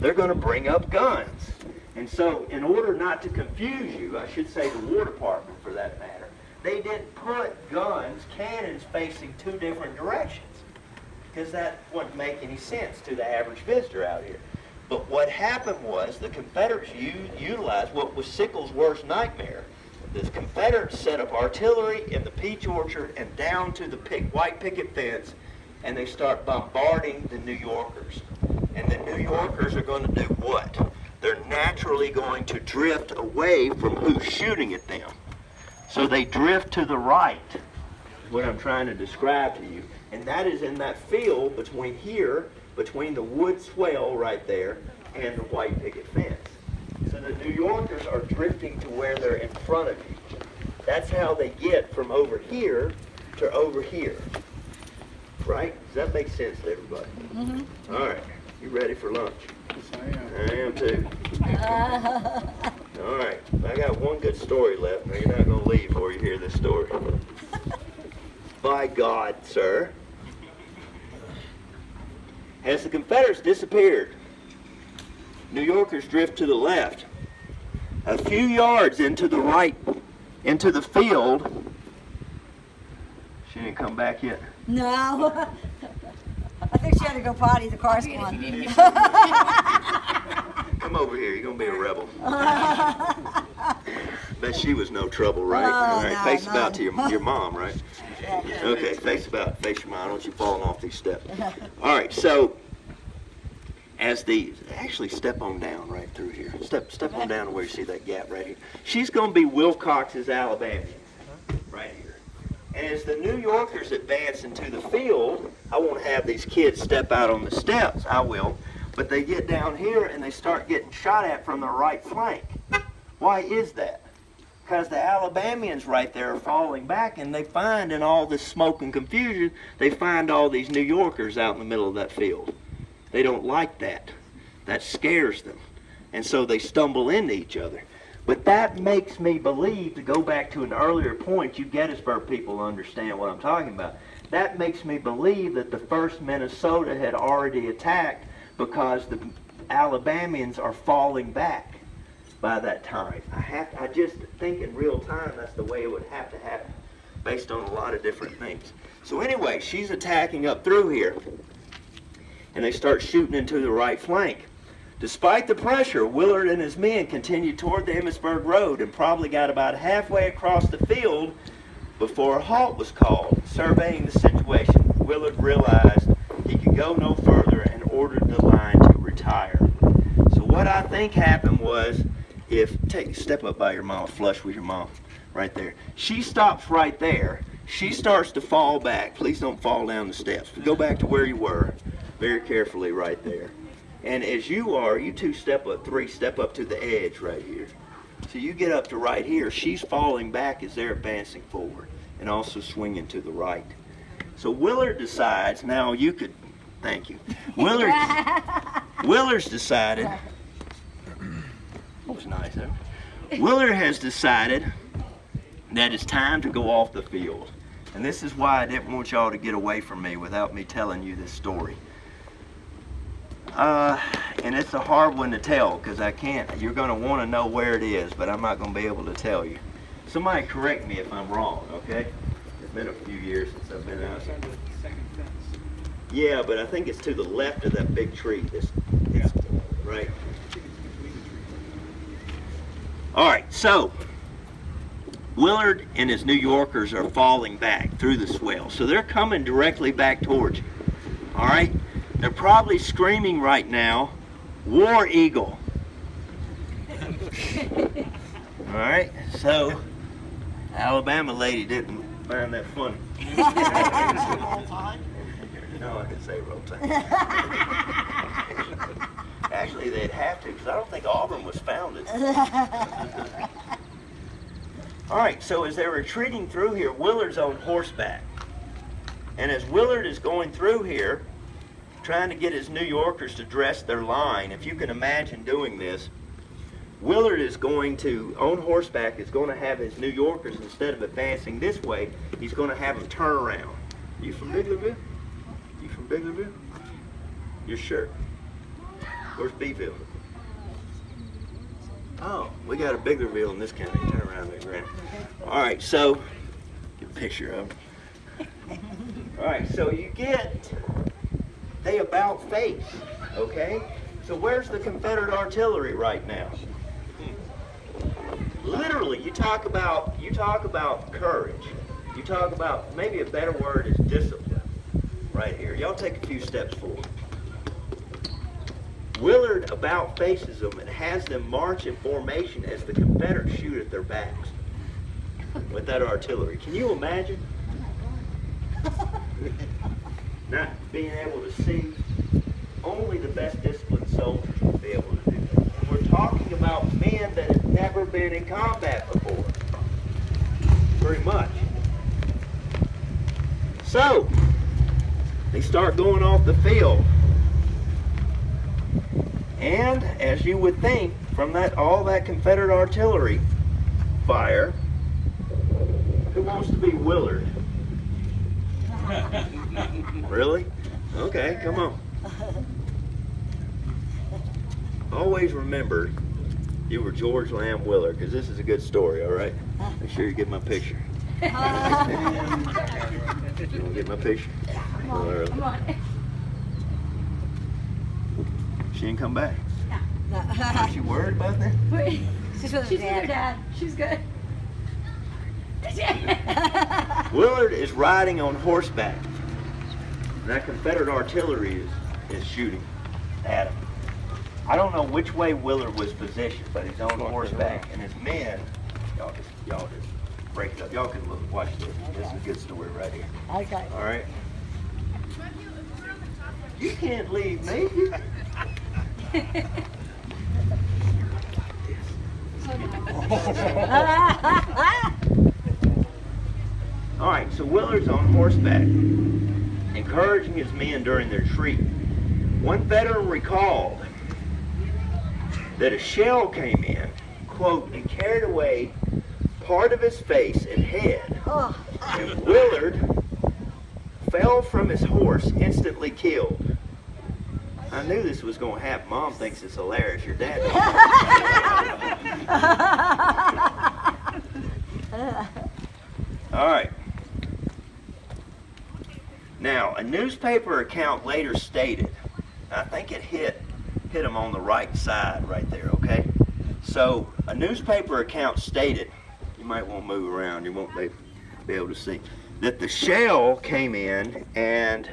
They're going to bring up guns. And so, in order not to confuse you, I should say the War Department for that matter, they didn't put guns, cannons facing two different directions, because that wouldn't make any sense to the average visitor out here. But what happened was the Confederates utilized what was Sickles' worst nightmare. The Confederates set up artillery in the peach orchard and down to the white picket fence, and they start bombarding the New Yorkers. And the New Yorkers are going to do what? They're naturally going to drift away from who's shooting at them. So they drift to the right, is what I'm trying to describe to you. And that is in that field between here, between the wood swale right there, and the white picket fence. So the New Yorkers are drifting to where they're in front of you. That's how they get from over here to over here. Right? Does that make sense to everybody? Mm-hmm. All right. You ready for lunch? Yes, I am too. All right. I got one good story left. Now, you're not going to leave before you hear this story. By God, sir. As the Confederates disappeared, New Yorkers drift to the left. A few yards into the right, into the field. She didn't come back yet.
No. I think she had to go potty. The car's gone.
Come over here. You're going to be a rebel. Bet she was no trouble, right? All right.
No,
Face about to your mom, right?
Yeah.
Okay. Face your mom. Don't you falling off these steps. All right. So, as the actually step on down right through here. Step on down to where you see that gap right here. She's going to be Wilcox's Alabamians right here. And as the New Yorkers advance into the field, I won't have these kids step out on the steps. I will. But they get down here and they start getting shot at from the right flank. Why is that? Because the Alabamians right there are falling back, and they find in all this smoke and confusion, they find all these New Yorkers out in the middle of that field. They don't like that. That scares them. And so they stumble into each other. But that makes me believe, to go back to an earlier point, you Gettysburg people understand what I'm talking about. That makes me believe that the 1st Minnesota had already attacked because the Alabamians are falling back by that time. I just think in real time that's the way it would have to happen, based on a lot of different things. So anyway, she's attacking up through here, and they start shooting into the right flank. Despite the pressure, Willard and his men continued toward the Emmitsburg Road and probably got about halfway across the field before a halt was called. Surveying the situation, Willard realized he could go no further and ordered the line to retire. So what I think happened was, step up by your mom, flush with your mom, right there. She stops right there. She starts to fall back. Please don't fall down the steps. Go back to where you were, very carefully right there. And as you two step up to the edge right here. So you get up to right here. She's falling back as they're advancing forward and also swinging to the right. So Willard decides, now you could, thank you. Willard's decided, that was nice, huh? Willard has decided that it's time to go off the field. And this is why I didn't want y'all to get away from me without me telling you this story. And it's a hard one to tell because I can't. You're going to want to know where it is, but I'm not going to be able to tell you. Somebody correct me if I'm wrong, okay? It's been a few years since I've been out here. Yeah, but I think it's to the left of that big tree. Right. All right, so Willard and his New Yorkers are falling back through the swale. So they're coming directly back towards you. All right? They're probably screaming right now, War Eagle. All right? So, Alabama lady didn't find that funny. No, I didn't say roll tide. Actually, they'd have to, because I don't think Auburn was founded. All right, so as they're retreating through here, Willard's on horseback. And as Willard is going through here, trying to get his New Yorkers to dress their line, if you can imagine doing this, Willard is going to, on horseback, is going to have his New Yorkers, instead of advancing this way, he's going to have them turn around. You from Biglerville? You from Biglerville? You're sure? Where's Beeville? Oh, we got a Biglerville in this county. Turn around there, Grant. All right, so, get a picture of them. All right, so you get, they about face, okay? So where's the Confederate artillery right now? Literally, you talk about courage. You talk about, maybe a better word is discipline right here. Y'all take a few steps forward. Willard about faces them and has them march in formation as the Confederates shoot at their backs with that artillery. Can you imagine? Not being able to see, only the best disciplined soldiers would be able to do that. And we're talking about men that have never been in combat before. Pretty much. So, they start going off the field. And, as you would think, from all that Confederate artillery fire, who wants to be Willard? Really? Okay, come on. Always remember you were George Lamb Willard, because this is a good story, all right? Make sure you get my picture. You want to get my picture?
Come on.
She didn't come back?
No.
Aren't you worried about that?
She's with her dad. She's good.
Willard is riding on horseback. And that Confederate artillery is shooting at him. I don't know which way Willard was positioned, but he's on horseback, and his men, y'all just break it up. Y'all can look, watch this. This is a good story right here.
Okay.
All right. You can't leave me. All right, so Willard's on horseback, encouraging his men during their retreat. One veteran recalled that a shell came in, quote, and carried away part of his face and head. And Willard fell from his horse, instantly killed. I knew this was going to happen. Mom thinks it's hilarious. Your dad doesn't. All right. Now, a newspaper account later stated, I think it hit him on the right side right there, okay? So, a newspaper account stated, you might want to move around, you won't be able to see, that the shell came in and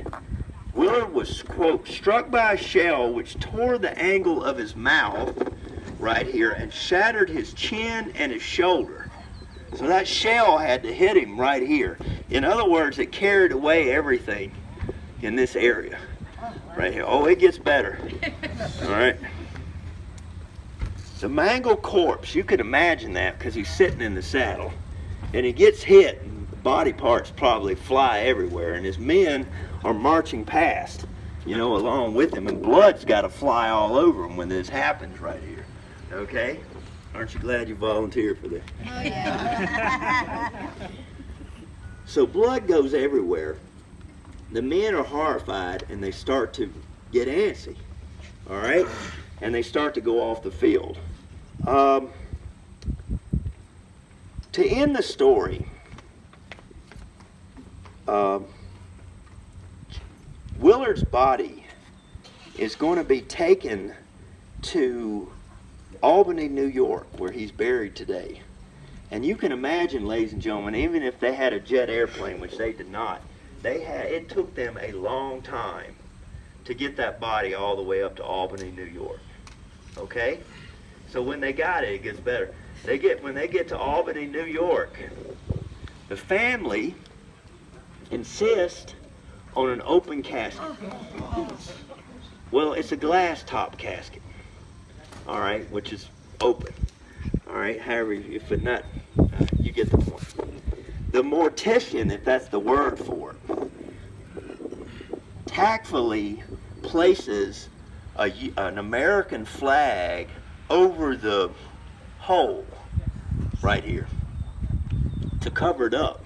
Willard was, quote, struck by a shell which tore the angle of his mouth right here and shattered his chin and his shoulder. So that shell had to hit him right here. In other words, it carried away everything in this area right here. Oh, it gets better. All right. The mangled corpse, you can imagine that because he's sitting in the saddle and he gets hit and the body parts probably fly everywhere and his men are marching past, you know, along with him, and blood's got to fly all over him when this happens right here. Okay? Aren't you glad you volunteered for this?
Oh, yeah.
So blood goes everywhere. The men are horrified and they start to get antsy. All right? And they start to go off the field. To end the story, Willard's body is going to be taken to Albany, New York, where he's buried today. And you can imagine, ladies and gentlemen, even if they had a jet airplane, which they did not, it took them a long time to get that body all the way up to Albany, New York. Okay? So when they got it, it gets better. When they get to Albany, New York, the family insists on an open casket. Well, it's a glass top casket, all right, which is open. All right, however, if it not, you get the point. The mortician, if that's the word for it, tactfully places an American flag over the hole right here to cover it up.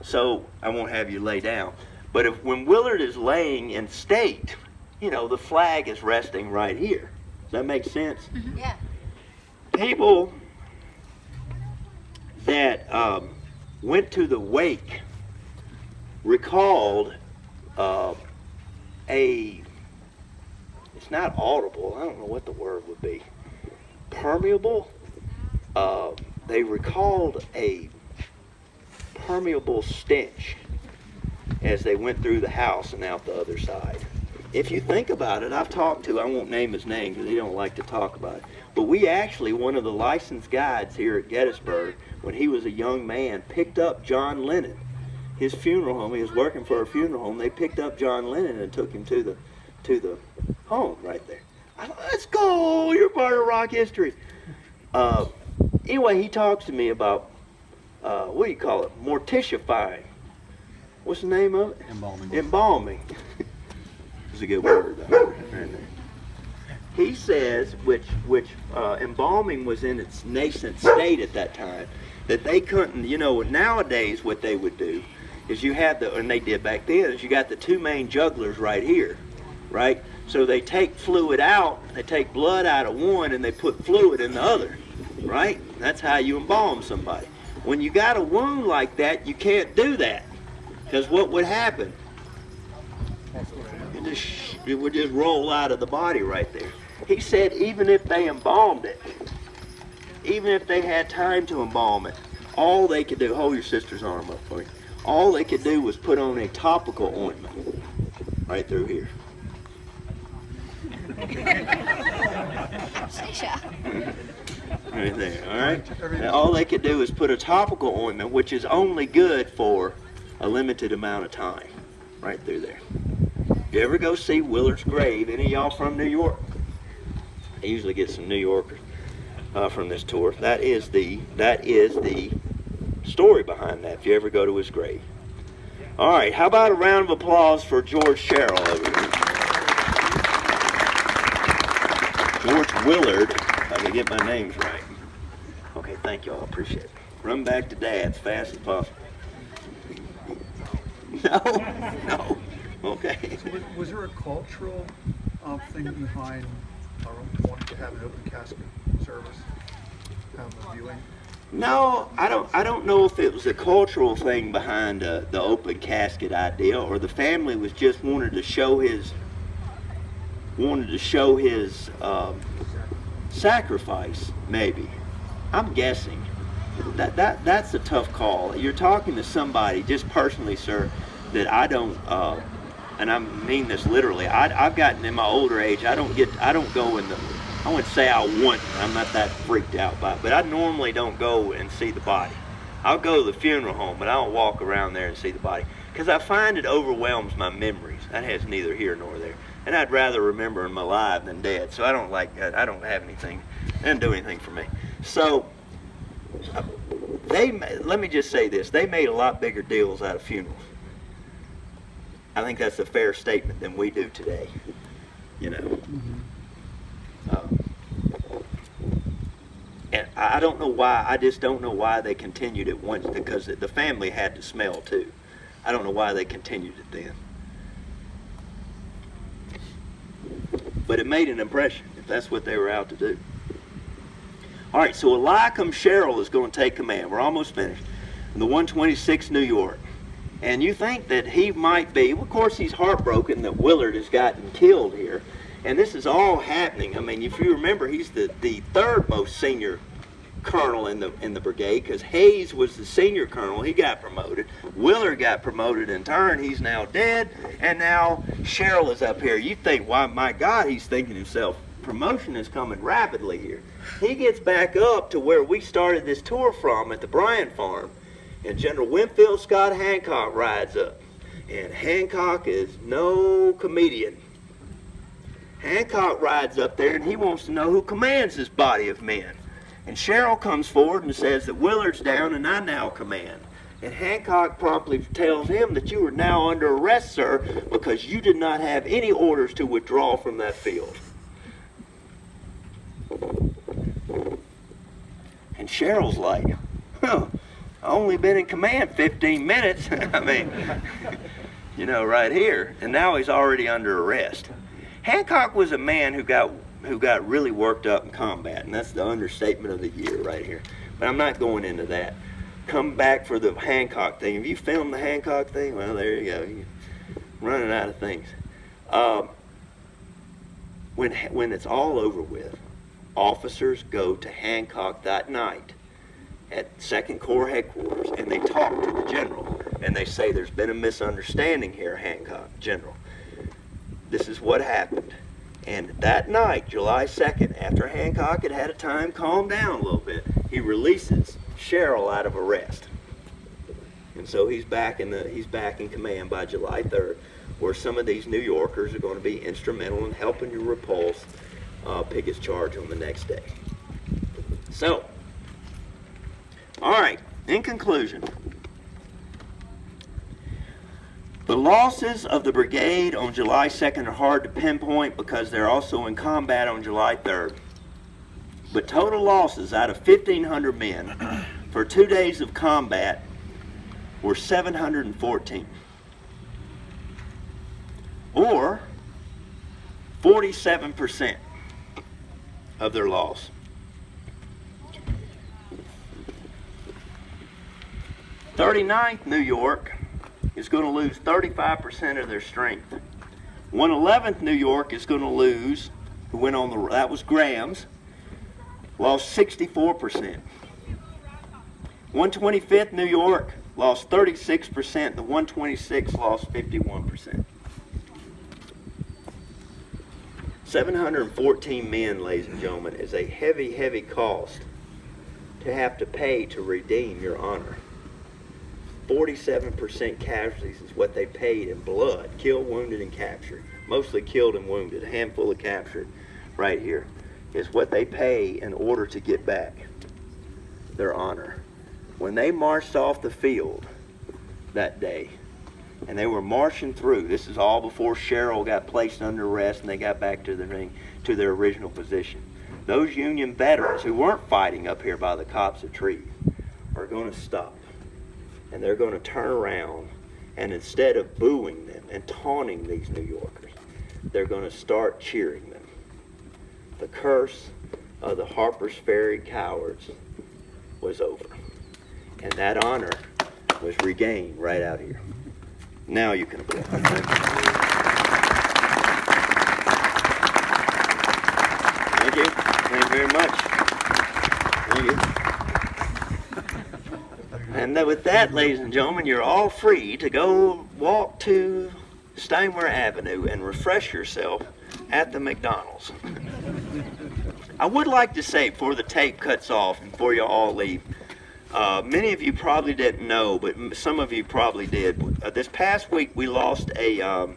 So I won't have you lay down. But when Willard is laying in state, you know, the flag is resting right here. Does that make sense?
Mm-hmm. Yeah.
People that went to the wake recalled it's not audible, I don't know what the word would be, permeable. They recalled a permeable stench as they went through the house and out the other side. If you think about it, I've talked to, I won't name his name because he don't like to talk about it, but we actually, one of the licensed guides here at Gettysburg, when he was a young man, picked up John Lennon. His funeral home, he was working for a funeral home, they picked up John Lennon and took him to the home right there. I thought, let's go, you're part of rock history. Anyway, he talks to me about, what do you call it, mortifying. What's the name of it?
Embalming.
Embalming. It's a good word. He says, which embalming was in its nascent state at that time, that they couldn't, you know, nowadays what they would do is you had and they did back then, is you got the two main jugglers right here, right? So they take fluid out, they take blood out of one and they put fluid in the other, right? That's how you embalm somebody. When you got a wound like that, you can't do that. Because what would happen? It would just roll out of the body right there. He said even if they embalmed it, even if they had time to embalm it, all they could do, hold your sister's arm up for you, all they could do was put on a topical ointment right through here. Right there, all right? And all they could do is put a topical ointment, which is only good for a limited amount of time, right through there. You ever go see Willard's grave? Any of y'all from New York? I usually get some New Yorkers from this tour. That is the story behind that, if you ever go to his grave. All right, how about a round of applause for George Cheryl over here? George Willard, if I can get my names right. Okay, thank y'all, appreciate it. Run back to Dad as fast as possible. No. Okay.
So was there a cultural thing behind wanting to have an open casket service, have a viewing?
No, I don't know if it was a cultural thing behind the open casket idea, or the family was just wanted to show his sacrifice. Maybe, I'm guessing. That's a tough call. You're talking to somebody, just personally, sir, that I don't. And I mean this literally. I've gotten in my older age. I don't go in the. I wouldn't say I want. I'm not that freaked out by it, but I normally don't go and see the body. I'll go to the funeral home, but I don't walk around there and see the body because I find it overwhelms my memories. That has neither here nor there, and I'd rather remember him alive than dead. So I don't like that. I don't have anything. It doesn't do anything for me. So let me just say this: they made a lot bigger deals out of funerals. I think that's a fair statement than we do today, you know. Mm-hmm. And I don't know why, I just don't know why they continued it once, because the family had to smell too. I don't know why they continued it then. But it made an impression, if that's what they were out to do. All right, so Eliakim Cheryl is going to take command. We're almost finished. In the 126 New York. And you think that he might be, of course he's heartbroken that Willard has gotten killed here. And this is all happening. I mean, if you remember, he's the third most senior colonel in the brigade, because Hayes was the senior colonel. He got promoted. Willard got promoted in turn. He's now dead. And now Cheryl is up here. You think, why, my God, he's thinking himself, promotion is coming rapidly here. He gets back up to where we started this tour from at the Bryan Farm. And General Winfield Scott Hancock rides up. And Hancock is no comedian. Hancock rides up there and he wants to know who commands this body of men. And Cheryl comes forward and says that Willard's down and I now command. And Hancock promptly tells him that you are now under arrest, sir, because you did not have any orders to withdraw from that field. And Cheryl's like, huh, I only been in command 15 minutes. I mean, you know, right here. And now he's already under arrest. Hancock was a man who got really worked up in combat, and that's the understatement of the year right here. But I'm not going into that. Come back for the Hancock thing. Have you filmed the Hancock thing? Well, there you go. You're running out of things. When it's all over with, officers go to Hancock that night at 2nd Corps headquarters, and they talk to the general, and they say, there's been a misunderstanding here, Hancock, General. This is what happened. And that night, July 2nd, after Hancock had had a time calm down a little bit, he releases Cheryl out of arrest. And so he's back in command by July 3rd, where some of these New Yorkers are going to be instrumental in helping you repulse Pickett's charge on the next day. So, all right, in conclusion, the losses of the brigade on July 2nd are hard to pinpoint because they're also in combat on July 3rd. But total losses out of 1,500 men for 2 days of combat were 714. Or 47% of their loss. 39th New York is going to lose 35% of their strength. 111th New York is going to lose, who went on the, that was Graham's, lost 64%. 125th New York lost 36%. The 126th lost 51%. 714 men, ladies and gentlemen, is a heavy, heavy cost to have to pay to redeem your honor. 47% casualties is what they paid in blood, killed, wounded, and captured. Mostly killed and wounded, a handful of captured right here, is what they pay in order to get back their honor. When they marched off the field that day, and they were marching through, this is all before Cheryl got placed under arrest and they got back to their original position. Those Union veterans who weren't fighting up here by the copse of trees are going to stop. And they're going to turn around, and instead of booing them and taunting these New Yorkers, they're going to start cheering them. The curse of the Harpers Ferry Cowards was over. And that honor was regained right out here. Now you can applaud. Thank you. Thank you very much. Thank you. And with that, ladies and gentlemen, you're all free to go walk to Steinway Avenue and refresh yourself at the McDonald's. I would like to say, before the tape cuts off and before you all leave, many of you probably didn't know, but some of you probably did. This past week, we lost a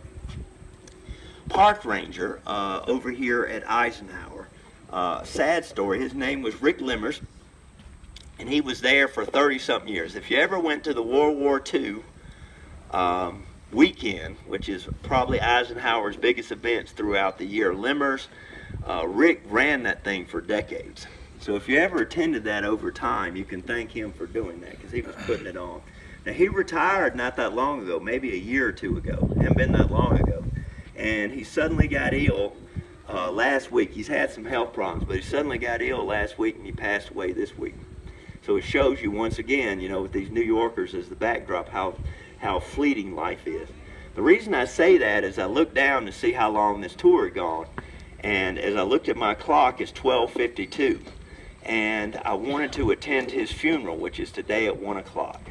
park ranger over here at Eisenhower. Sad story. His name was Rick Limors. And he was there for 30-something years. If you ever went to the World War II weekend, which is probably Eisenhower's biggest events throughout the year, Limors, Rick ran that thing for decades. So if you ever attended that over time, you can thank him for doing that, because he was putting it on. Now, he retired not that long ago, maybe a year or two ago. It hadn't been that long ago. And he suddenly got ill last week. He's had some health problems, but he suddenly got ill last week, and he passed away this week. So it shows you once again, you know, with these New Yorkers as the backdrop, how how fleeting life is. The reason I say that is I looked down to see how long this tour had gone, and as I looked at my clock, it's 12:52, and I wanted to attend his funeral, which is today at 1 o'clock.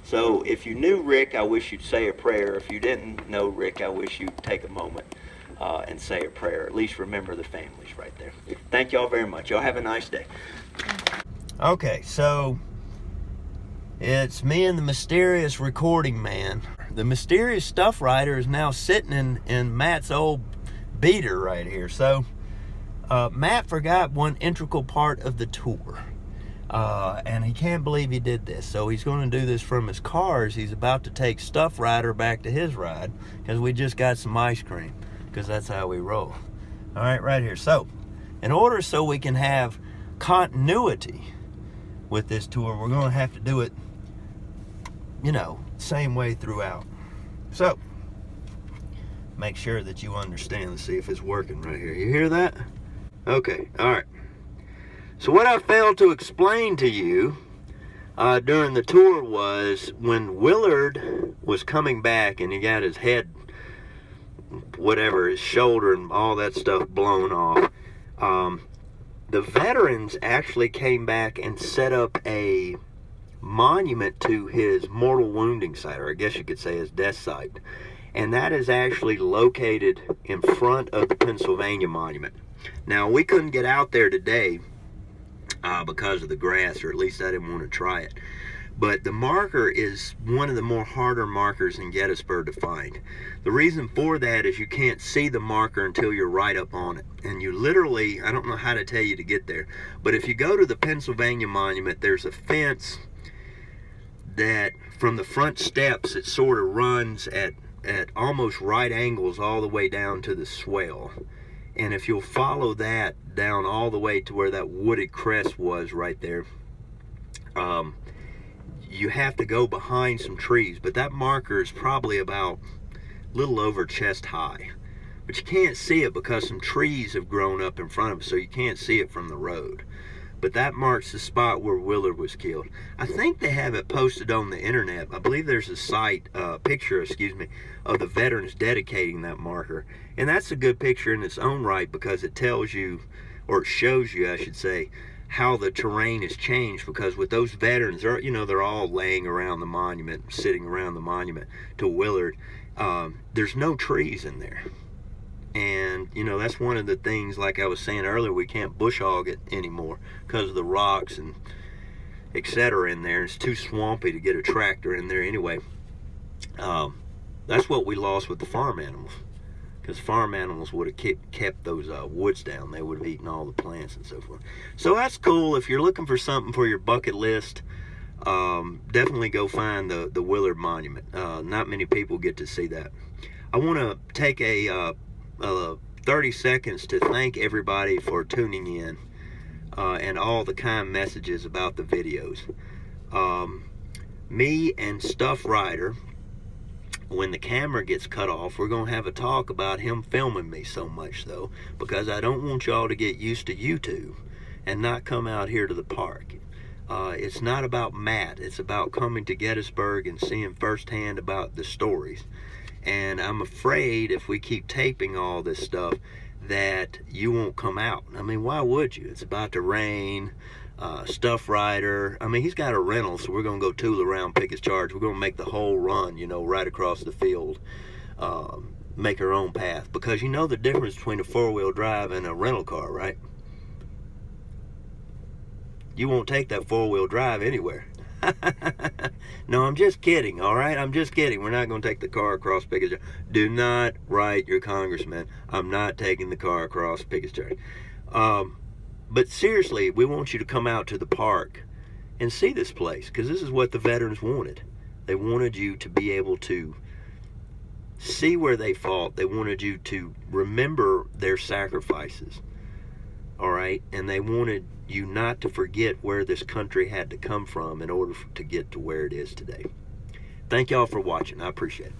So if you knew Rick, I wish you'd say a prayer. If you didn't know Rick, I wish you'd take a moment and say a prayer. At least remember the families right there. Thank y'all very much. Y'all have a nice day. Okay, so it's me and the mysterious recording man. The mysterious stuff writer is now sitting in Matt's old beater right here. So Matt forgot one integral part of the tour. And he can't believe he did this. So he's going to do this from his car as he's about to take Stuff Rider back to his ride, because we just got some ice cream, because that's how we roll. All right, right here. So in order so we can have continuity with this tour, we're going to have to do it, you know, same way throughout. So make sure that you understand. Let's see if it's working right here. You hear that? Okay, all right. So what I failed to explain to you during the tour was when Willard was coming back and he got his head, whatever, his shoulder and all that stuff blown off, the veterans actually came back and set up a monument to his mortal wounding site, or I guess you could say his death site. And that is actually located in front of the Pennsylvania Monument. Now, we couldn't get out there today because of the grass, or at least I didn't want to try it. But the marker is one of the more harder markers in Gettysburg to find. The reason for that is you can't see the marker until you're right up on it. And you literally, I don't know how to tell you to get there, but if you go to the Pennsylvania Monument, there's a fence that from the front steps, it sort of runs at almost right angles all the way down to the swale. And if you'll follow that down all the way to where that wooded crest was right there, you have to go behind some trees. But that marker is probably about a little over chest high. But you can't see it because some trees have grown up in front of it, so you can't see it from the road. But that marks the spot where Willard was killed. I think they have it posted on the internet. I believe there's a picture of the veterans dedicating that marker. And that's a good picture in its own right, because it tells you, or it shows you, I should say, how the terrain has changed. Because with those veterans, they're all laying around the monument, sitting around the monument to Willard. There's no trees in there. And, that's one of the things, like I was saying earlier, we can't bush hog it anymore because of the rocks and etc. in there. It's too swampy to get a tractor in there anyway. That's what we lost with the farm animals, because farm animals would have kept those woods down. They would have eaten all the plants and so forth. So that's cool. If you're looking for something for your bucket list, definitely go find the Willard Monument. Not many people get to see that. I want to take a 30 seconds to thank everybody for tuning in and all the kind messages about the videos. Me and Stuff Rider, when the camera gets cut off, we're going to have a talk about him filming me so much, though, because I don't want y'all to get used to YouTube and not come out here to the park. It's not about Matt. It's about coming to Gettysburg and seeing firsthand about the stories. And I'm afraid if we keep taping all this stuff that you won't come out. I mean, why would you? It's about to rain. Stuff Rider, I mean, he's got a rental, so we're going to go tool around, pick his charge. We're going to make the whole run, right across the field, make our own path. Because you know the difference between a four-wheel drive and a rental car, right? You won't take that four-wheel drive anywhere. No, I'm just kidding, all right? I'm just kidding. We're not going to take the car across Pickett's Charge. Do not write your congressman. I'm not taking the car across Pickett's Charge. But seriously, we want you to come out to the park and see this place, because this is what the veterans wanted. They wanted you to be able to see where they fought. They wanted you to remember their sacrifices, all right? And they wanted you not to forget where this country had to come from in order to get to where it is today. Thank y'all for watching. I appreciate it.